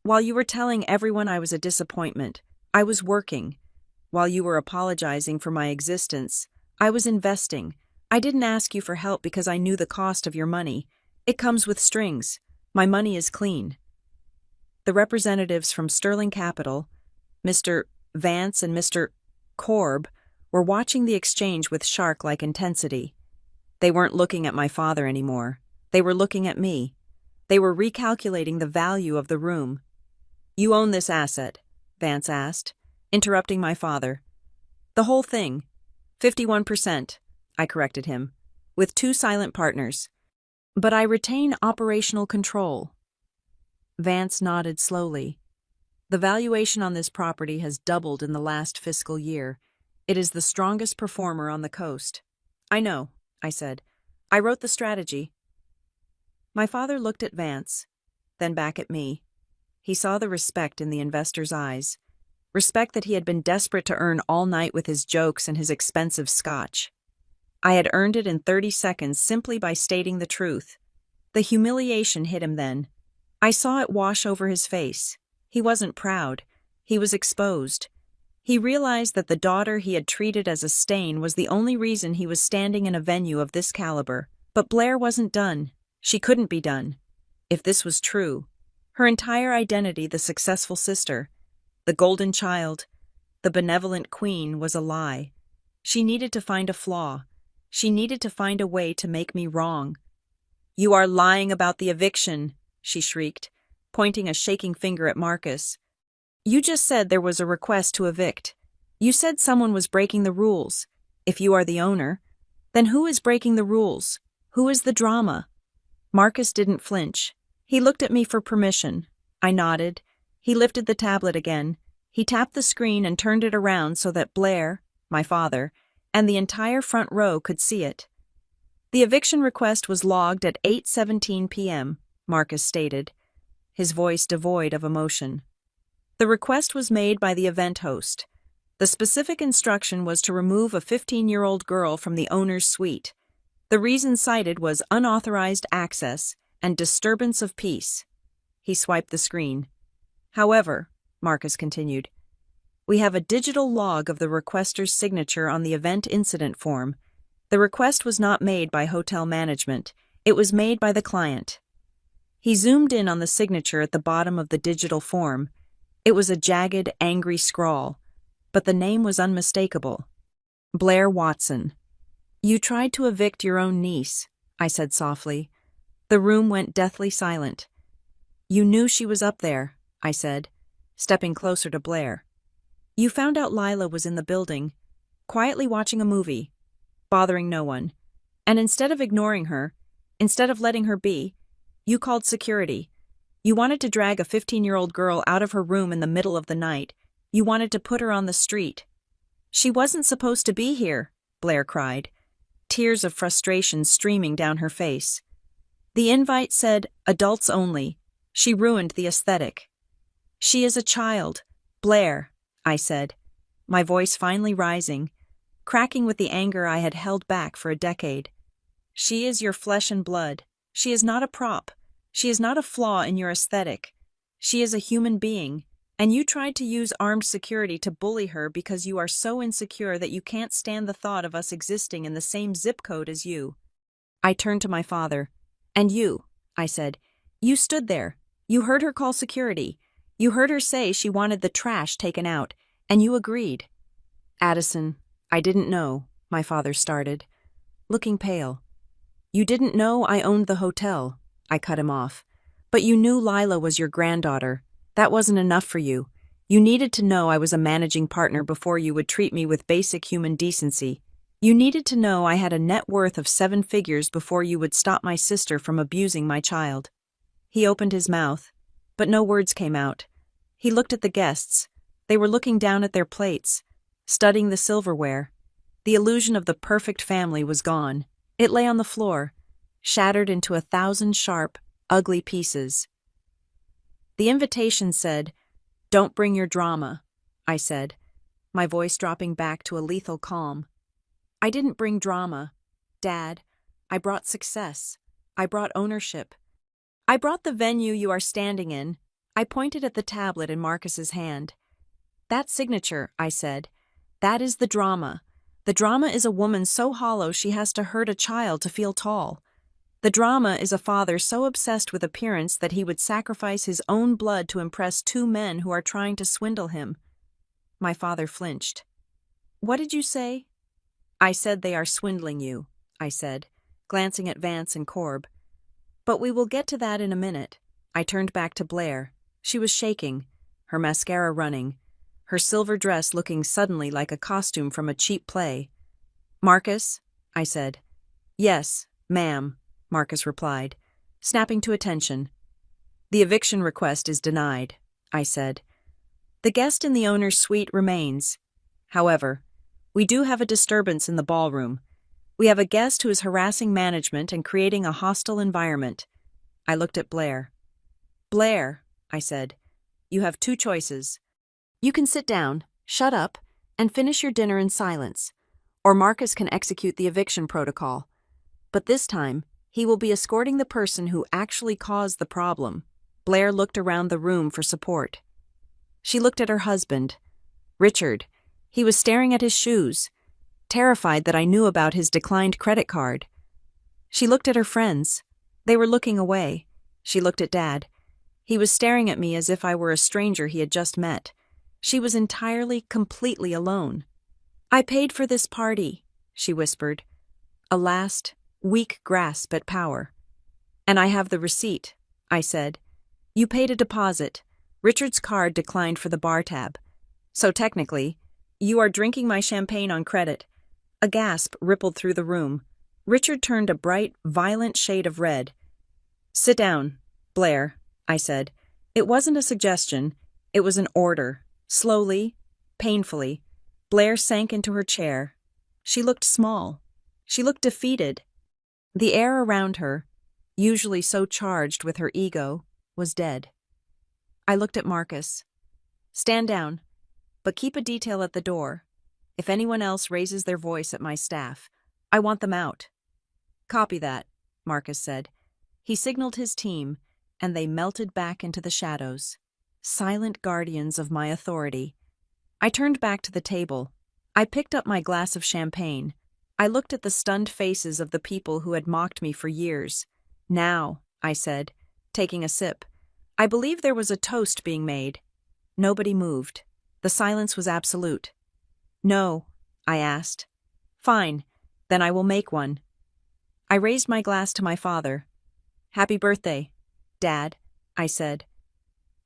While you were telling everyone I was a disappointment, I was working. While you were apologizing for my existence, I was investing. I didn't ask you for help because I knew the cost of your money. It comes with strings. My money is clean. The representatives from Sterling Capital, Mr. Vance and Mr. Korb, were watching the exchange with shark-like intensity. They weren't looking at my father anymore. They were looking at me. They were recalculating the value of the room. You own this asset, Vance asked, interrupting my father. The whole thing. 51%, I corrected him, with 2 silent partners. But I retain operational control. Vance nodded slowly. The valuation on this property has doubled in the last fiscal year. It is the strongest performer on the coast. I know, I said. I wrote the strategy. My father looked at Vance, then back at me. He saw the respect in the investor's eyes, respect that he had been desperate to earn all night with his jokes and his expensive scotch. I had earned it in 30 seconds simply by stating the truth. The humiliation hit him then. I saw it wash over his face. He wasn't proud. He was exposed. He realized that the daughter he had treated as a stain was the only reason he was standing in a venue of this caliber. But Blair wasn't done. She couldn't be done. If this was true, her entire identity, the successful sister, the golden child, the benevolent queen, was a lie. She needed to find a flaw. She needed to find a way to make me wrong. You are lying about the eviction, she shrieked, pointing a shaking finger at Marcus. You just said there was a request to evict. You said someone was breaking the rules. If you are the owner, then who is breaking the rules? Who is the drama? Marcus didn't flinch. He looked at me for permission. I nodded. He lifted the tablet again. He tapped the screen and turned it around so that Blair, my father, and the entire front row could see it. The eviction request was logged at 8:17 p.m., Marcus stated, his voice devoid of emotion. The request was made by the event host. The specific instruction was to remove a 15-year-old girl from the owner's suite. The reason cited was unauthorized access and disturbance of peace. He swiped the screen. However, Marcus continued, we have a digital log of the requester's signature on the event incident form. The request was not made by hotel management. It was made by the client. He zoomed in on the signature at the bottom of the digital form. It was a jagged, angry scrawl, but the name was unmistakable. Blair Watson. You tried to evict your own niece, I said softly. The room went deathly silent. You knew she was up there, I said, stepping closer to Blair. You found out Lila was in the building, quietly watching a movie, bothering no one. And instead of ignoring her, instead of letting her be, you called security. You wanted to drag a 15-year-old girl out of her room in the middle of the night. You wanted to put her on the street. She wasn't supposed to be here, Blair cried, tears of frustration streaming down her face. The invite said, adults only. She ruined the aesthetic. She is a child, Blair, I said, my voice finally rising, cracking with the anger I had held back for a decade. She is your flesh and blood. She is not a prop. She is not a flaw in your aesthetic. She is a human being, and you tried to use armed security to bully her because you are so insecure that you can't stand the thought of us existing in the same zip code as you. I turned to my father. And you, I said, you stood there. You heard her call security. You heard her say she wanted the trash taken out, and you agreed. Addison, I didn't know, my father started, looking pale. You didn't know I owned the hotel, I cut him off. But you knew Lila was your granddaughter. That wasn't enough for you. You needed to know I was a managing partner before you would treat me with basic human decency. You needed to know I had a net worth of 7 figures before you would stop my sister from abusing my child. He opened his mouth, but no words came out. He looked at the guests. They were looking down at their plates, studying the silverware. The illusion of the perfect family was gone. It lay on the floor, shattered into 1,000 sharp, ugly pieces. The invitation said, "Don't bring your drama," I said, my voice dropping back to a lethal calm. I didn't bring drama. Dad, I brought success. I brought ownership. I brought the venue you are standing in. I pointed at the tablet in Marcus's hand. That signature, I said. That is the drama. The drama is a woman so hollow she has to hurt a child to feel tall. The drama is a father so obsessed with appearance that he would sacrifice his own blood to impress two men who are trying to swindle him. My father flinched. What did you say? I said they are swindling you, I said, glancing at Vance and Corb. But we will get to that in a minute. I turned back to Blair. She was shaking, her mascara running, her silver dress looking suddenly like a costume from a cheap play. Marcus? I said. Yes, ma'am, Marcus replied, snapping to attention. The eviction request is denied, I said. The guest in the owner's suite remains. However, we do have a disturbance in the ballroom. We have a guest who is harassing management and creating a hostile environment. I looked at Blair. Blair, I said, you have two choices. You can sit down, shut up, and finish your dinner in silence, or Marcus can execute the eviction protocol. But this time, he will be escorting the person who actually caused the problem. Blair looked around the room for support. She looked at her husband, Richard. He was staring at his shoes, terrified that I knew about his declined credit card. She looked at her friends. They were looking away. She looked at Dad. He was staring at me as if I were a stranger he had just met. She was entirely, completely alone. I paid for this party, she whispered. A last, weak grasp at power. And I have the receipt, I said. You paid a deposit. Richard's card declined for the bar tab. So technically, you are drinking my champagne on credit. A gasp rippled through the room. Richard turned a bright, violent shade of red. Sit down, Blair, I said. It wasn't a suggestion. It was an order. Slowly, painfully, Blair sank into her chair. She looked small. She looked defeated. The air around her, usually so charged with her ego, was dead. I looked at Marcus. Stand down, but keep a detail at the door. If anyone else raises their voice at my staff, I want them out. Copy that, Marcus said. He signaled his team, and they melted back into the shadows, silent guardians of my authority. I turned back to the table. I picked up my glass of champagne. I looked at the stunned faces of the people who had mocked me for years. Now, I said, taking a sip, I believe there was a toast being made. Nobody moved. The silence was absolute. No, I asked. Fine, then I will make one. I raised my glass to my father. Happy birthday, Dad, I said.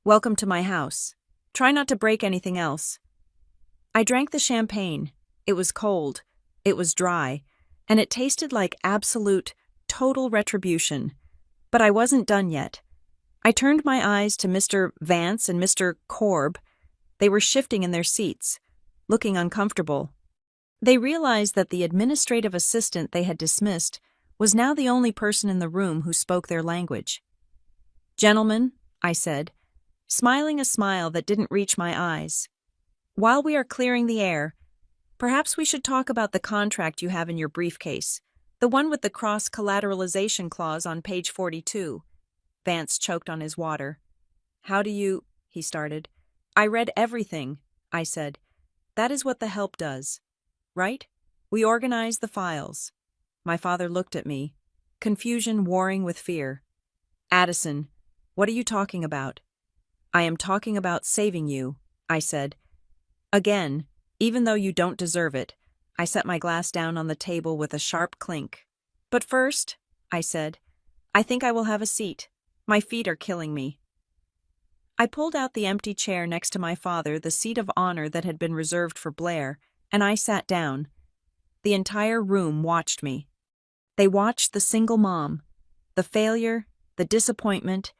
Welcome to my house. Try not to break anything else. I drank the champagne. It was cold. It was dry. And it tasted like absolute, total retribution. But I wasn't done yet. I turned my eyes to Mr. Vance and Mr. Corb. They were shifting in their seats, looking uncomfortable. They realized that the administrative assistant they had dismissed was now the only person in the room who spoke their language. Gentlemen, I said, smiling a smile that didn't reach my eyes, while we are clearing the air, perhaps we should talk about the contract you have in your briefcase, the one with the cross-collateralization clause on page 42. Vance choked on his water. How do you, he started. I read everything, I said. That is what the help does, right? We organize the files. My father looked at me, confusion warring with fear. Addison, what are you talking about? I am talking about saving you, I said. Again, even though you don't deserve it, I set my glass down on the table with a sharp clink. But first, I said, I think I will have a seat. My feet are killing me. I pulled out the empty chair next to my father, the seat of honor that had been reserved for Blair, and I sat down. The entire room watched me. They watched the single mom, the failure, the disappointment,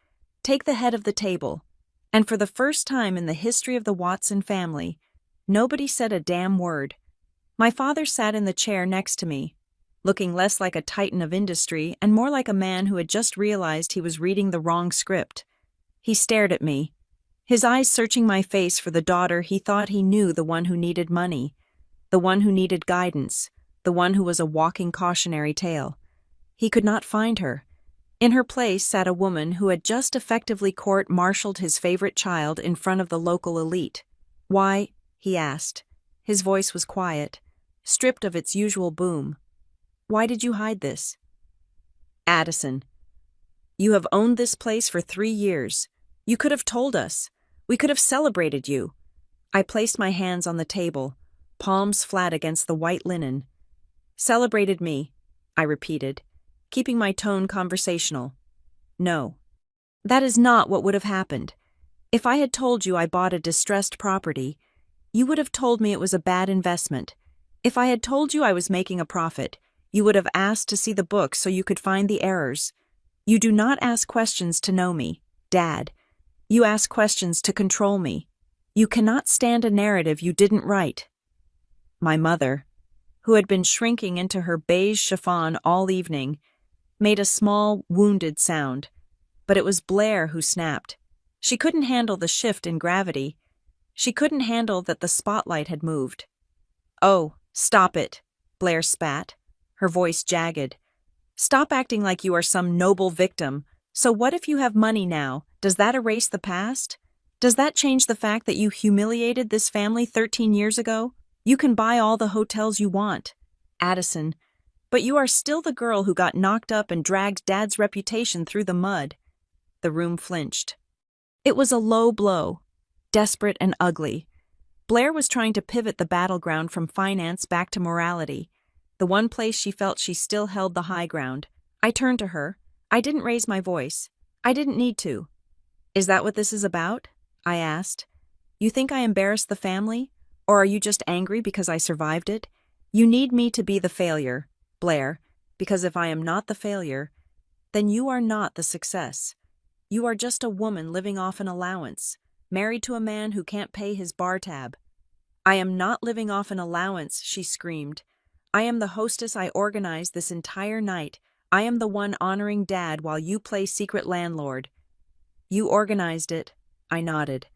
take the head of the table, and for the first time in the history of the Watson family, nobody said a damn word. My father sat in the chair next to me, looking less like a titan of industry and more like a man who had just realized he was reading the wrong script. He stared at me, his eyes searching my face for the daughter he thought he knew, the one who needed money, the one who needed guidance, the one who was a walking cautionary tale. He could not find her. In her place sat a woman who had just effectively court-martialed his favorite child in front of the local elite. "Why?" he asked. His voice was quiet, stripped of its usual boom. "Why did you hide this?" "Addison, you have owned this place for 3 years. You could have told us. We could have celebrated you." I placed my hands on the table, palms flat against the white linen. "Celebrated me," I repeated, keeping my tone conversational. "No. That is not what would have happened. If I had told you I bought a distressed property, you would have told me it was a bad investment. If I had told you I was making a profit, you would have asked to see the books so you could find the errors. You do not ask questions to know me, Dad. You ask questions to control me. You cannot stand a narrative you didn't write." My mother, who had been shrinking into her beige chiffon all evening, made a small, wounded sound, but it was Blair who snapped. She couldn't handle the shift in gravity. She couldn't handle that the spotlight had moved. "Oh, stop it," Blair spat, her voice jagged. "Stop acting like you are some noble victim. So what if you have money now? Does that erase the past? Does that change the fact that you humiliated this family 13 years ago? You can buy all the hotels you want, Addison, but you are still the girl who got knocked up and dragged Dad's reputation through the mud." The room flinched. It was a low blow, desperate and ugly. Blair was trying to pivot the battleground from finance back to morality, the one place she felt she still held the high ground. I turned to her. I didn't raise my voice. I didn't need to. "Is that what this is about?" I asked. "You think I embarrassed the family? Or are you just angry because I survived it? You need me to be the failure, Blair, because if I am not the failure, then you are not the success. You are just a woman living off an allowance, married to a man who can't pay his bar tab." "I am not living off an allowance," she screamed. "I am the hostess I organized this entire night. I am the one honoring Dad while you play secret landlord." "You organized it," I nodded.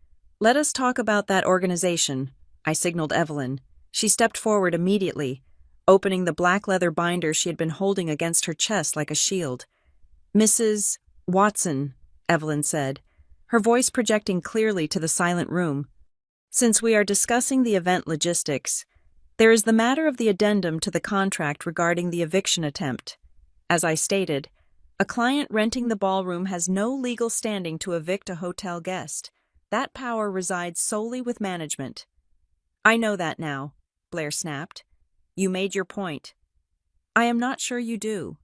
"Let us talk about that organization," I signaled Evelyn. She stepped forward immediately, opening the black leather binder she had been holding against her chest like a shield. "Mrs. Watson," Evelyn said, her voice projecting clearly to the silent room. "Since we are discussing the event logistics, there is the matter of the addendum to the contract regarding the eviction attempt. As I stated, a client renting the ballroom has no legal standing to evict a hotel guest. That power resides solely with management." "I know that now," Blair snapped. "You made your point." "I am not sure you do,"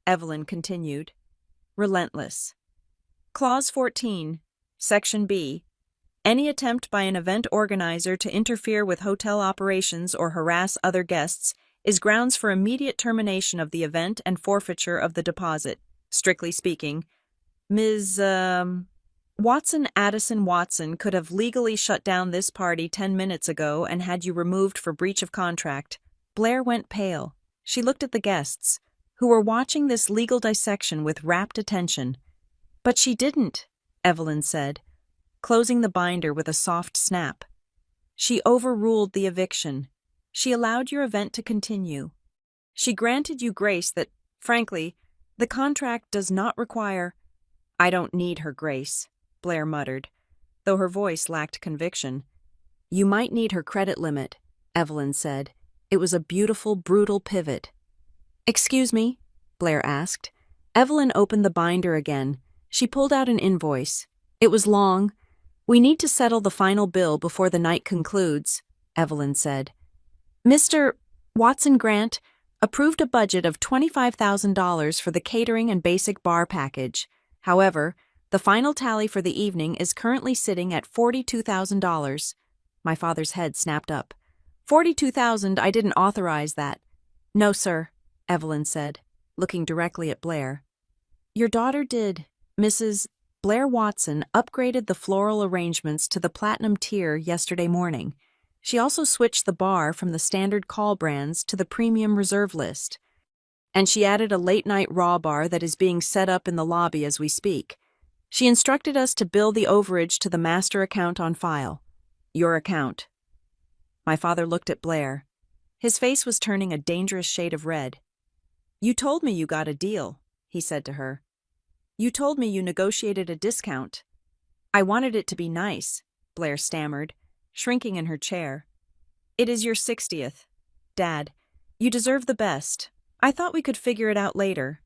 Evelyn continued. Relentless. Clause 14, Section B. Any attempt by an event organizer to interfere with hotel operations or harass other guests is grounds for immediate termination of the event and forfeiture of the deposit. Strictly speaking, Ms. Addison Watson could have legally shut down this party 10 minutes ago and had you removed for breach of contract. Blair went pale. She looked at the guests, who were watching this legal dissection with rapt attention. "But she didn't," Evelyn said, closing the binder with a soft snap. "She overruled the eviction. She allowed your event to continue. She granted you grace that, frankly, the contract does not require." "I don't need her grace," Blair muttered, though her voice lacked conviction. "You might need her credit limit," Evelyn said. It was a beautiful, brutal pivot. "Excuse me?" Blair asked. Evelyn opened the binder again. She pulled out an invoice. It was long. "We need to settle the final bill before the night concludes," Evelyn said. "Mr. Watson Grant approved a budget of $25,000 for the catering and basic bar package. However, the final tally for the evening is currently sitting at $42,000. My father's head snapped up. $42,000, I didn't authorize that." "No, sir," Evelyn said, looking directly at Blair. "Your daughter did. Mrs. Blair Watson upgraded the floral arrangements to the platinum tier yesterday morning. She also switched the bar from the standard call brands to the premium reserve list. And she added a late-night raw bar that is being set up in the lobby as we speak. She instructed us to bill the overage to the master account on file. Your account." My father looked at Blair. His face was turning a dangerous shade of red. "You told me you got a deal," he said to her. "You told me you negotiated a discount." "I wanted it to be nice," Blair stammered, shrinking in her chair. "It is your 60th. Dad, you deserve the best. I thought we could figure it out later."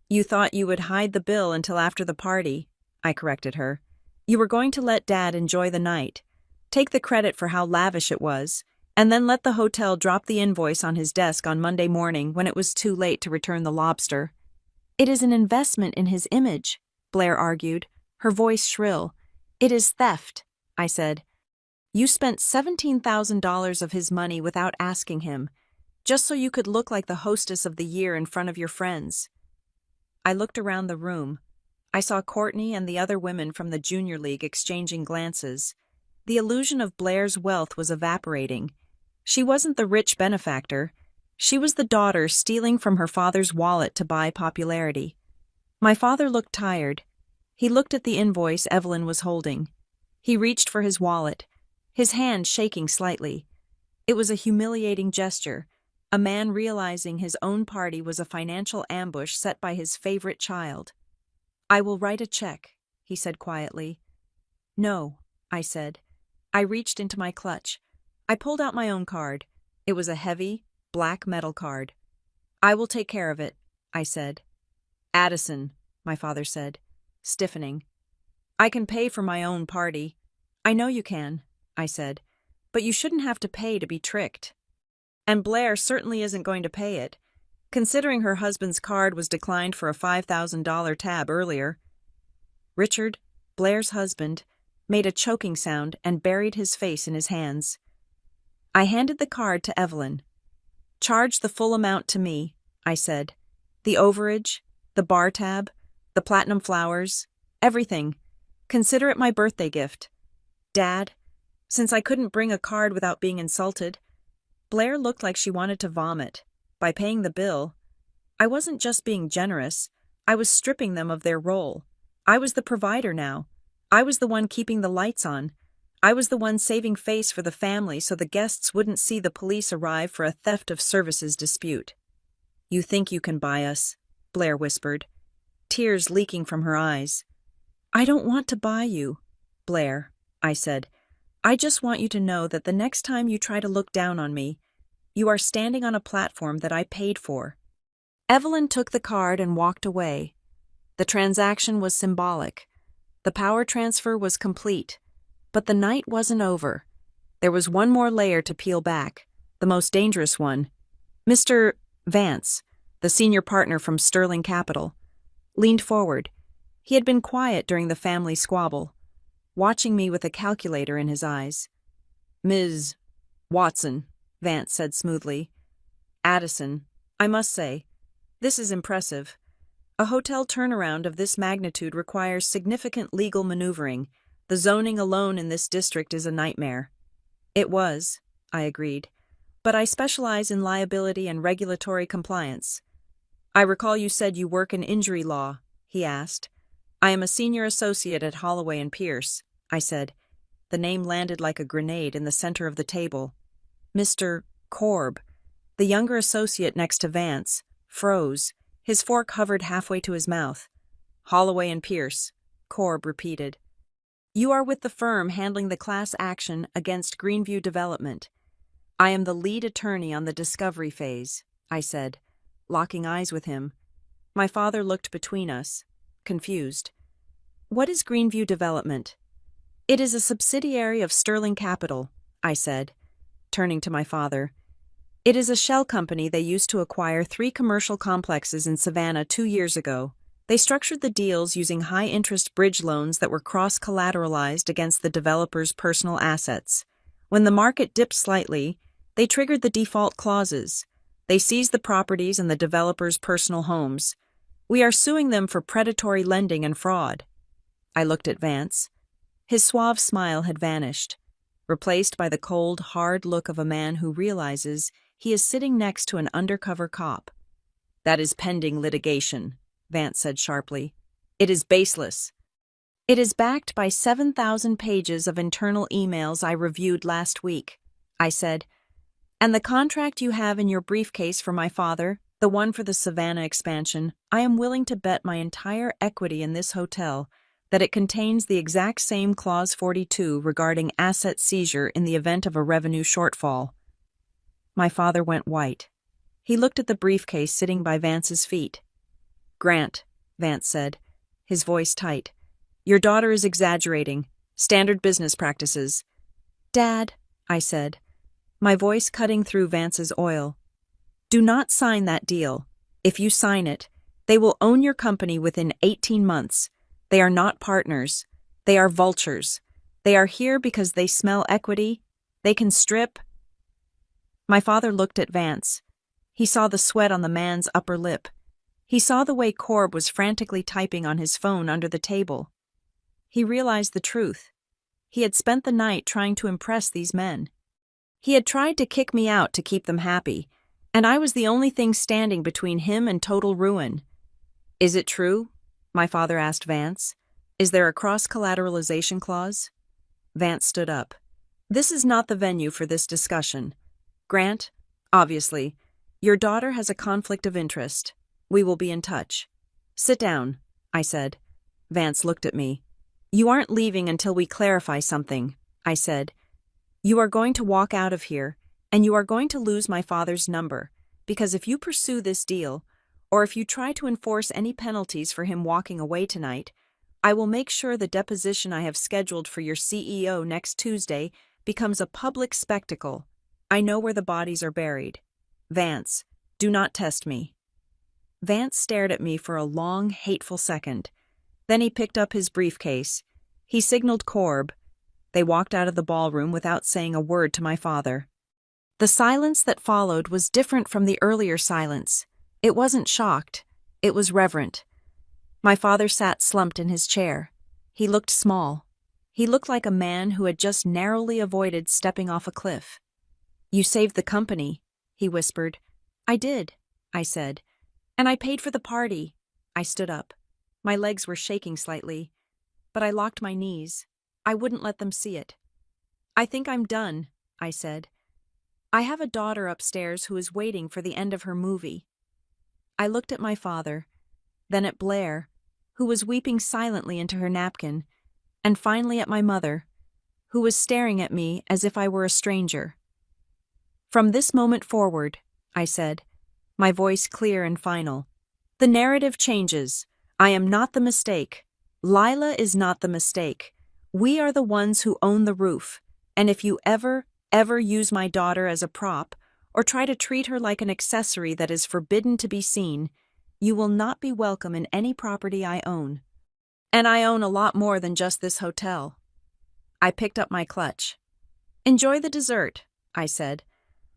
"You thought you would hide the bill until after the party," I corrected her. "You were going to let Dad enjoy the night, take the credit for how lavish it was, and then let the hotel drop the invoice on his desk on Monday morning when it was too late to return the lobster." "It is an investment in his image," Blair argued, her voice shrill. "It is theft," I said. "You spent $17,000 of his money without asking him, just so you could look like the hostess of the year in front of your friends." I looked around the room. I saw Courtney and the other women from the junior league exchanging glances. The illusion of Blair's wealth was evaporating. She wasn't the rich benefactor. She was the daughter stealing from her father's wallet to buy popularity. My father looked tired. He looked at the invoice Evelyn was holding. He reached for his wallet, his hand shaking slightly. It was a humiliating gesture, a man realizing his own party was a financial ambush set by his favorite child. "I will write a check," he said quietly. "No," I said. I reached into my clutch. I pulled out my own card. It was a heavy, black metal card. "I will take care of it," I said. "Addison," my father said, stiffening. "I can pay for my own party." "I know you can," I said, "but you shouldn't have to pay to be tricked." "And Blair certainly isn't going to pay it, considering her husband's card was declined for a $5,000 tab earlier." Richard, Blair's husband, made a choking sound and buried his face in his hands. I handed the card to Evelyn. "Charge the full amount to me," I said. "The overage, the bar tab, the platinum flowers, everything. Consider it my birthday gift. Dad, since I couldn't bring a card without being insulted." Blair looked like she wanted to vomit. By paying the bill, I wasn't just being generous, I was stripping them of their role. I was the provider now. I was the one keeping the lights on. I was the one saving face for the family so the guests wouldn't see the police arrive for a theft of services dispute. "You think you can buy us," Blair whispered, tears leaking from her eyes. "I don't want to buy you, Blair," I said. "I just want you to know that the next time you try to look down on me, you are standing on a platform that I paid for." Evelyn took the card and walked away. The transaction was symbolic. The power transfer was complete. But the night wasn't over. There was one more layer to peel back, the most dangerous one. Mr. Vance, the senior partner from Sterling Capital, leaned forward. He had been quiet during the family squabble, watching me with a calculator in his eyes. "Ms. Watson," Vance said smoothly. "Addison, I must say, this is impressive. A hotel turnaround of this magnitude requires significant legal maneuvering. The zoning alone in this district is a nightmare." "It was," I agreed, "but I specialize in liability and regulatory compliance." "I recall you said you work in injury law," he asked. "I am a senior associate at Holloway and Pierce," I said. The name landed like a grenade in the center of the table. Mr. Korb, the younger associate next to Vance, froze. His fork hovered halfway to his mouth. "Holloway and Pierce," Korb repeated. "You are with the firm handling the class action against Greenview Development. I am the lead attorney on the discovery phase," I said, locking eyes with him. My father looked between us, confused. "What is Greenview Development?" "It is a subsidiary of Sterling Capital," I said, turning to my father. "It is a shell company they used to acquire 3 commercial complexes in Savannah 2 years ago. They structured the deals using high-interest bridge loans that were cross-collateralized against the developer's personal assets. When the market dipped slightly, they triggered the default clauses. They seized the properties and the developer's personal homes. We are suing them for predatory lending and fraud." I looked at Vance. His suave smile had vanished, replaced by the cold, hard look of a man who realizes he is sitting next to an undercover cop. "That is pending litigation," Vance said sharply. "It is baseless." "It is backed by 7,000 pages of internal emails I reviewed last week," I said. And the contract you have in your briefcase for my father, the one for the Savannah expansion, I am willing to bet my entire equity in this hotel that it contains the exact same Clause 42 regarding asset seizure in the event of a revenue shortfall. My father went white. He looked at the briefcase sitting by Vance's feet. "Grant," Vance said, his voice tight, "your daughter is exaggerating. Standard business practices." "Dad," I said, my voice cutting through Vance's oil, "do not sign that deal. If you sign it, they will own your company within 18 months. They are not partners. They are vultures. They are here because they smell equity. They can strip." My father looked at Vance. He saw the sweat on the man's upper lip. He saw the way Corb was frantically typing on his phone under the table. He realized the truth. He had spent the night trying to impress these men. He had tried to kick me out to keep them happy, and I was the only thing standing between him and total ruin. "Is it true?" my father asked Vance. "Is there a cross-collateralization clause?" Vance stood up. "This is not the venue for this discussion. Grant, obviously, your daughter has a conflict of interest. We will be in touch." "Sit down," I said. Vance looked at me. "You aren't leaving until we clarify something," I said. "You are going to walk out of here, and you are going to lose my father's number, because if you pursue this deal, or if you try to enforce any penalties for him walking away tonight, I will make sure the deposition I have scheduled for your CEO next Tuesday becomes a public spectacle. I know where the bodies are buried. Vance, do not test me." Vance stared at me for a long, hateful second. Then he picked up his briefcase. He signaled Corb. They walked out of the ballroom without saying a word to my father. The silence that followed was different from the earlier silence. It wasn't shocked. It was reverent. My father sat slumped in his chair. He looked small. He looked like a man who had just narrowly avoided stepping off a cliff. "You saved the company," he whispered. "I did," I said. "And I paid for the party." I stood up. My legs were shaking slightly, but I locked my knees. I wouldn't let them see it. "I think I'm done," I said. "I have a daughter upstairs who is waiting for the end of her movie." I looked at my father, then at Blair, who was weeping silently into her napkin, and finally at my mother, who was staring at me as if I were a stranger. "From this moment forward," I said, my voice clear and final, "the narrative changes. I am not the mistake. Lila is not the mistake. We are the ones who own the roof, and if you ever use my daughter as a prop, or try to treat her like an accessory that is forbidden to be seen, you will not be welcome in any property I own. And I own a lot more than just this hotel." I picked up my clutch. "Enjoy the dessert," I said.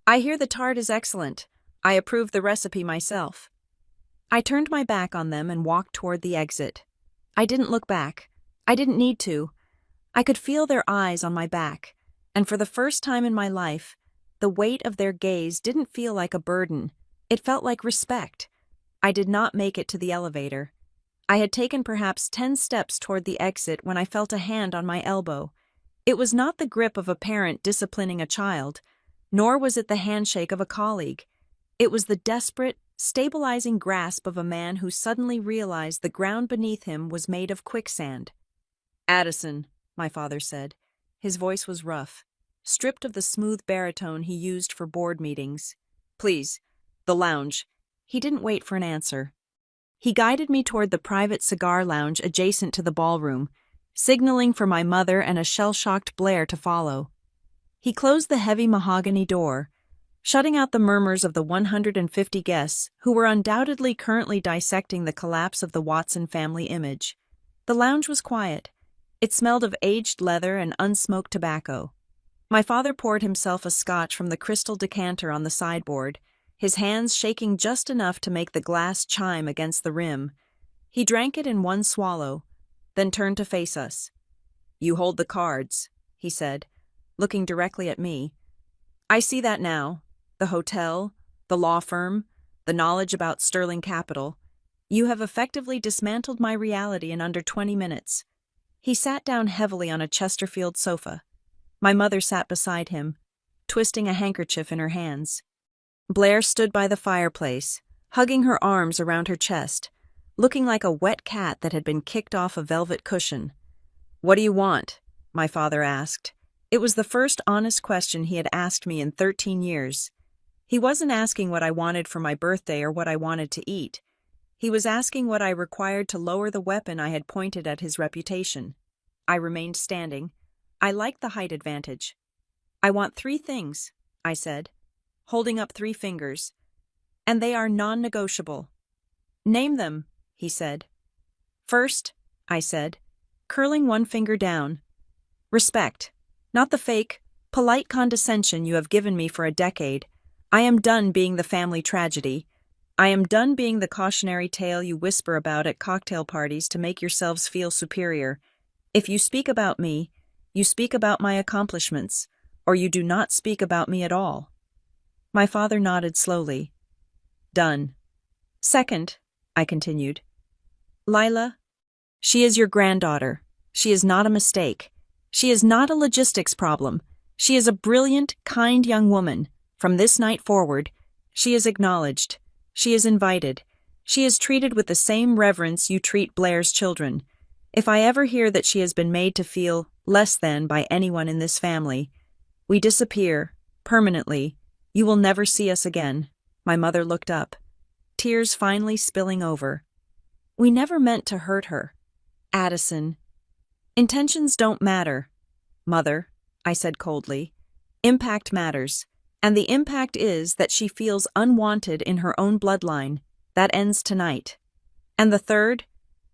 "I hear the tart is excellent. I approved the recipe myself." I turned my back on them and walked toward the exit. I didn't look back. I didn't need to. I could feel their eyes on my back, and for the first time in my life, the weight of their gaze didn't feel like a burden. It felt like respect. I did not make it to the elevator. I had taken perhaps 10 steps toward the exit when I felt a hand on my elbow. It was not the grip of a parent disciplining a child, nor was it the handshake of a colleague. It was the desperate, stabilizing grasp of a man who suddenly realized the ground beneath him was made of quicksand. "Addison," my father said. His voice was rough, stripped of the smooth baritone he used for board meetings. "Please, the lounge." He didn't wait for an answer. He guided me toward the private cigar lounge adjacent to the ballroom, signaling for my mother and a shell-shocked Blair to follow. He closed the heavy mahogany door, shutting out the murmurs of the 150 guests who were undoubtedly currently dissecting the collapse of the Watson family image. The lounge was quiet. It smelled of aged leather and unsmoked tobacco. My father poured himself a scotch from the crystal decanter on the sideboard, his hands shaking just enough to make the glass chime against the rim. He drank it in one swallow, then turned to face us. "You hold the cards," he said, looking directly at me. "I see that now. The hotel, the law firm, the knowledge about Sterling Capital. You have effectively dismantled my reality in under 20 minutes. He sat down heavily on a Chesterfield sofa. My mother sat beside him. twisting a handkerchief in her hands. Blair stood by the fireplace, hugging her arms around her chest, looking like a wet cat that had been kicked off a velvet cushion. "What do you want?" my father asked. It was the first honest question he had asked me in 13 years. He wasn't asking what I wanted for my birthday or what I wanted to eat. He was asking what I required to lower the weapon I had pointed at his reputation. I remained standing. I liked the height advantage. "I want 3 things," I said, holding up 3 fingers. "And they are non-negotiable." "Name them," he said. "First," I said, curling 1 finger down, "respect. Not the fake, polite condescension you have given me for a decade. I am done being the family tragedy. I am done being the cautionary tale you whisper about at cocktail parties to make yourselves feel superior. If you speak about me, you speak about my accomplishments, or you do not speak about me at all." My father nodded slowly. "Done." "Second," I continued, "Lila, she is your granddaughter. She is not a mistake. She is not a logistics problem. She is a brilliant, kind young woman. From this night forward, she is acknowledged. She is invited. She is treated with the same reverence you treat Blair's children. If I ever hear that she has been made to feel less than by anyone in this family, we disappear, permanently. You will never see us again." My mother looked up, tears finally spilling over. "We never meant to hurt her, Addison. Intentions don't matter, Mother," I said coldly. "Impact matters. And the impact is that she feels unwanted in her own bloodline. That ends tonight." "And the third?"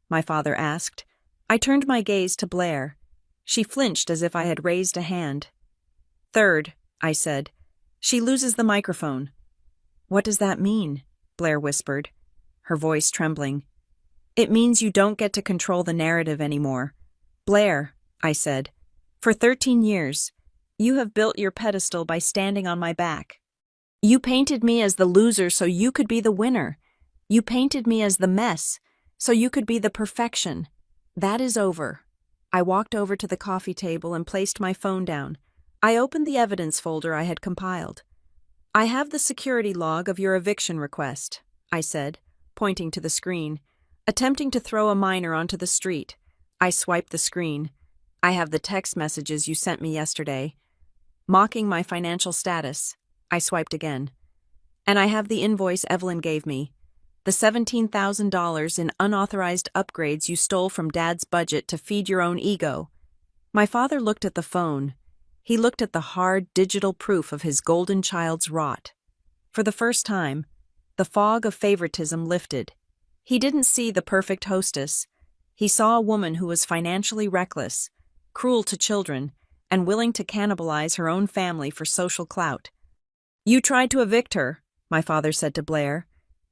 my father asked. I turned my gaze to Blair. She flinched as if I had raised a hand. "Third," I said, "she loses the microphone." "What does that mean?" Blair whispered, her voice trembling. "It means you don't get to control the narrative anymore. Blair," I said, "for 13 years, you have built your pedestal by standing on my back. You painted me as the loser so you could be the winner. You painted me as the mess so you could be the perfection. That is over." I walked over to the coffee table and placed my phone down. I opened the evidence folder I had compiled. "I have the security log of your eviction request," I said, pointing to the screen, attempting to throw a minor onto the street. I swiped the screen. "I have the text messages you sent me yesterday, mocking my financial status." I swiped again. "And I have the invoice Evelyn gave me, the $17,000 in unauthorized upgrades you stole from Dad's budget to feed your own ego." My father looked at the phone. He looked at the hard digital proof of his golden child's rot. For the first time, the fog of favoritism lifted. He didn't see the perfect hostess. He saw a woman who was financially reckless, cruel to children, and willing to cannibalize her own family for social clout. "You tried to evict her," my father said to Blair,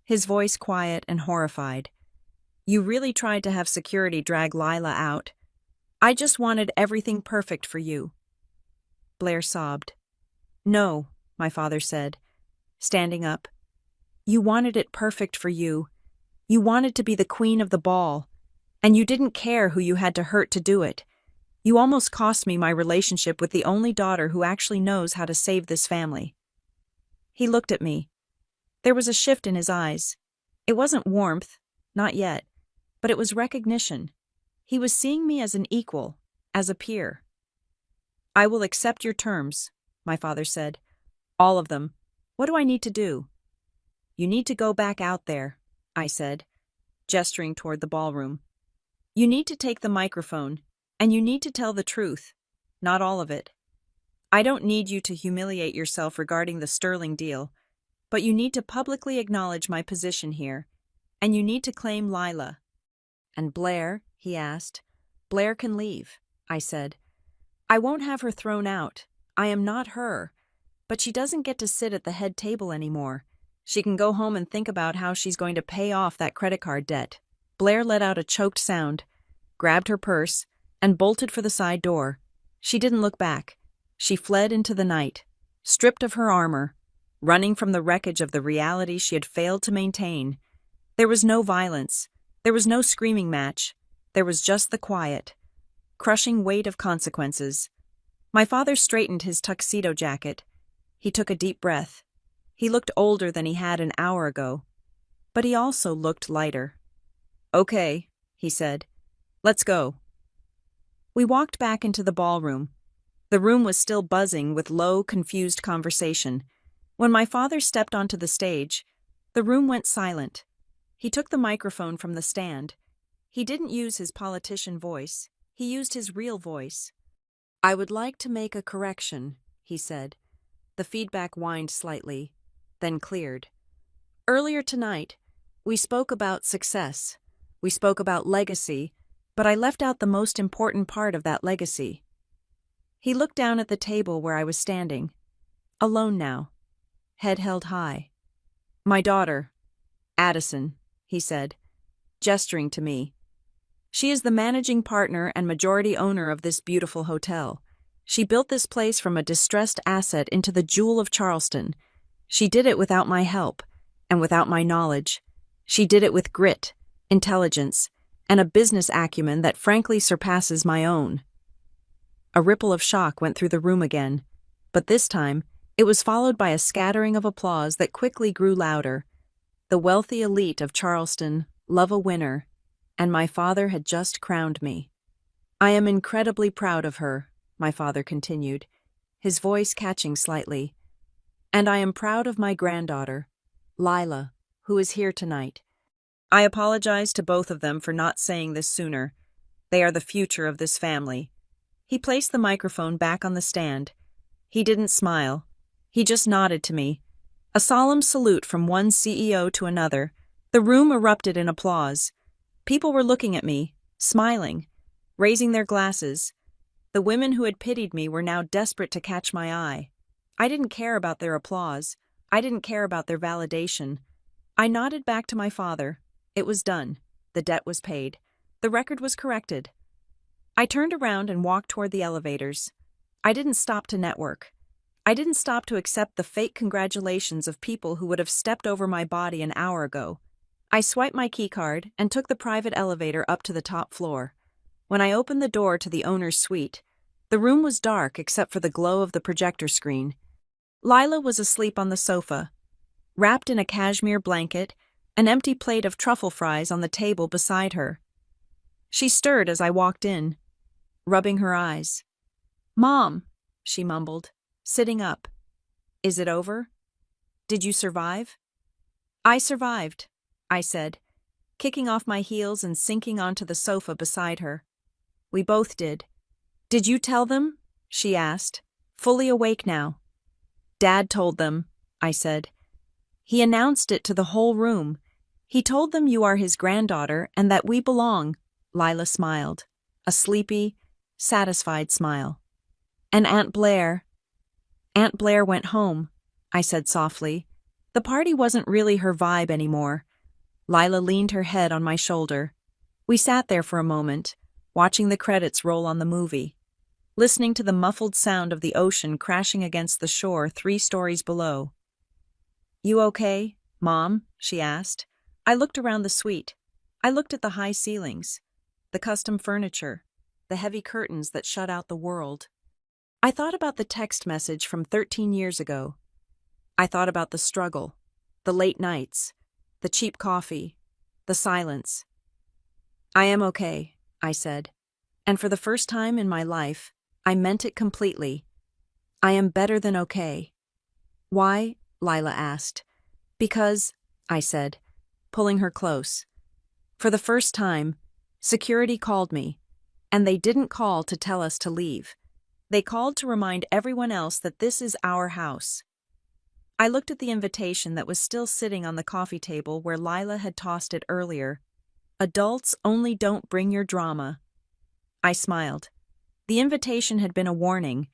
his voice quiet and horrified. "You really tried to have security drag Lila out. I just wanted everything perfect for you." Blair sobbed. "No," my father said, standing up. "You wanted it perfect for you. You wanted to be the queen of the ball, and you didn't care who you had to hurt to do it. You almost cost me my relationship with the only daughter who actually knows how to save this family." He looked at me. There was a shift in his eyes. It wasn't warmth, not yet, but it was recognition. He was seeing me as an equal, as a peer. "I will accept your terms," my father said. "All of them. What do I need to do?" "You need to go back out there," I said, gesturing toward the ballroom. "You need to take the microphone, and you need to tell the truth, not all of it. I don't need you to humiliate yourself regarding the Sterling deal, but you need to publicly acknowledge my position here, and you need to claim Lila." "And Blair?" he asked. "Blair can leave," I said. "I won't have her thrown out. I am not her. But she doesn't get to sit at the head table anymore. She can go home and think about how she's going to pay off that credit card debt." Blair let out a choked sound, grabbed her purse, and bolted for the side door. She didn't look back. She fled into the night, stripped of her armor, running from the wreckage of the reality she had failed to maintain. There was no violence. There was no screaming match. There was just the quiet, crushing weight of consequences. My father straightened his tuxedo jacket. He took a deep breath. He looked older than he had an hour ago, but he also looked lighter. "Okay," he said. "Let's go." We walked back into the ballroom. The room was still buzzing with low, confused conversation. When my father stepped onto the stage, the room went silent. He took the microphone from the stand. He didn't use his politician voice. He used his real voice. "I would like to make a correction," he said. The feedback whined slightly, then cleared. "Earlier tonight, we spoke about success. We spoke about legacy, but I left out the most important part of that legacy." He looked down at the table where I was standing, alone now, head held high. "My daughter, Addison," he said, gesturing to me. "She is the managing partner and majority owner of this beautiful hotel. She built this place from a distressed asset into the jewel of Charleston. She did it without my help and without my knowledge. She did it with grit, intelligence, and a business acumen that frankly surpasses my own." A ripple of shock went through the room again, but this time it was followed by a scattering of applause that quickly grew louder. The wealthy elite of Charleston love a winner, and my father had just crowned me. "I am incredibly proud of her," my father continued, his voice catching slightly. "And I am proud of my granddaughter, Lila, who is here tonight. I apologize to both of them for not saying this sooner. They are the future of this family." He placed the microphone back on the stand. He didn't smile. He just nodded to me. A solemn salute from one CEO to another. The room erupted in applause. People were looking at me, smiling, raising their glasses. The women who had pitied me were now desperate to catch my eye. I didn't care about their applause. I didn't care about their validation. I nodded back to my father. It was done. The debt was paid. The record was corrected. I turned around and walked toward the elevators. I didn't stop to network. I didn't stop to accept the fake congratulations of people who would have stepped over my body an hour ago. I swiped my keycard and took the private elevator up to the top floor. When I opened the door to the owner's suite, the room was dark except for the glow of the projector screen. Lila was asleep on the sofa, wrapped in a cashmere blanket, an empty plate of truffle fries on the table beside her. She stirred as I walked in, rubbing her eyes. "Mom," she mumbled, sitting up. "Is it over? Did you survive?" "I survived," I said, kicking off my heels and sinking onto the sofa beside her. "We both did." "Did you tell them?" she asked, fully awake now. "Dad told them," I said. "He announced it to the whole room. He told them you are his granddaughter and that we belong." Lila smiled, a sleepy, satisfied smile. "And Aunt Blair?" "Aunt Blair went home," I said softly. The party wasn't really her vibe anymore. Lila leaned her head on my shoulder. We sat there for a moment, watching the credits roll on the movie, listening to the muffled sound of the ocean crashing against the shore 3 stories below. "You okay, Mom?" she asked. I looked around the suite. I looked at the high ceilings, the custom furniture, the heavy curtains that shut out the world. I thought about the text message from 13 years ago. I thought about the struggle, the late nights, the cheap coffee, the silence. "I am okay," I said. And for the first time in my life, I meant it completely. "I am better than okay." "Why?" Lila asked. "Because," I said, pulling her close. For the first time, security called me, and they didn't call to tell us to leave. They called to remind everyone else that this is our house. I looked at the invitation that was still sitting on the coffee table where Lila had tossed it earlier. "Adults only don't bring your drama." I smiled. The invitation had been a warning,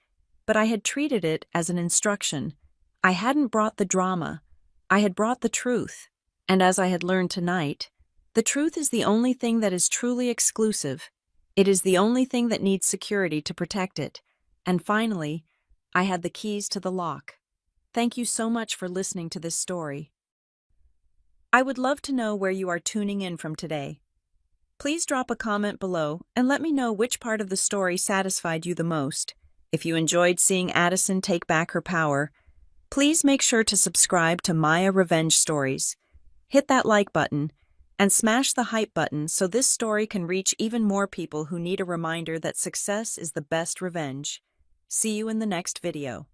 but I had treated it as an instruction. I hadn't brought the drama. I had brought the truth. And as I had learned tonight, the truth is the only thing that is truly exclusive. It is the only thing that needs security to protect it. And finally, I had the keys to the lock. Thank you so much for listening to this story. I would love to know where you are tuning in from today. Please drop a comment below and let me know which part of the story satisfied you the most. If you enjoyed seeing Addison take back her power, Please make sure to subscribe to Maya Revenge Stories. Hit that like button and smash the hype button so this story can reach even more people who need a reminder that success is the best revenge. See you in the next video.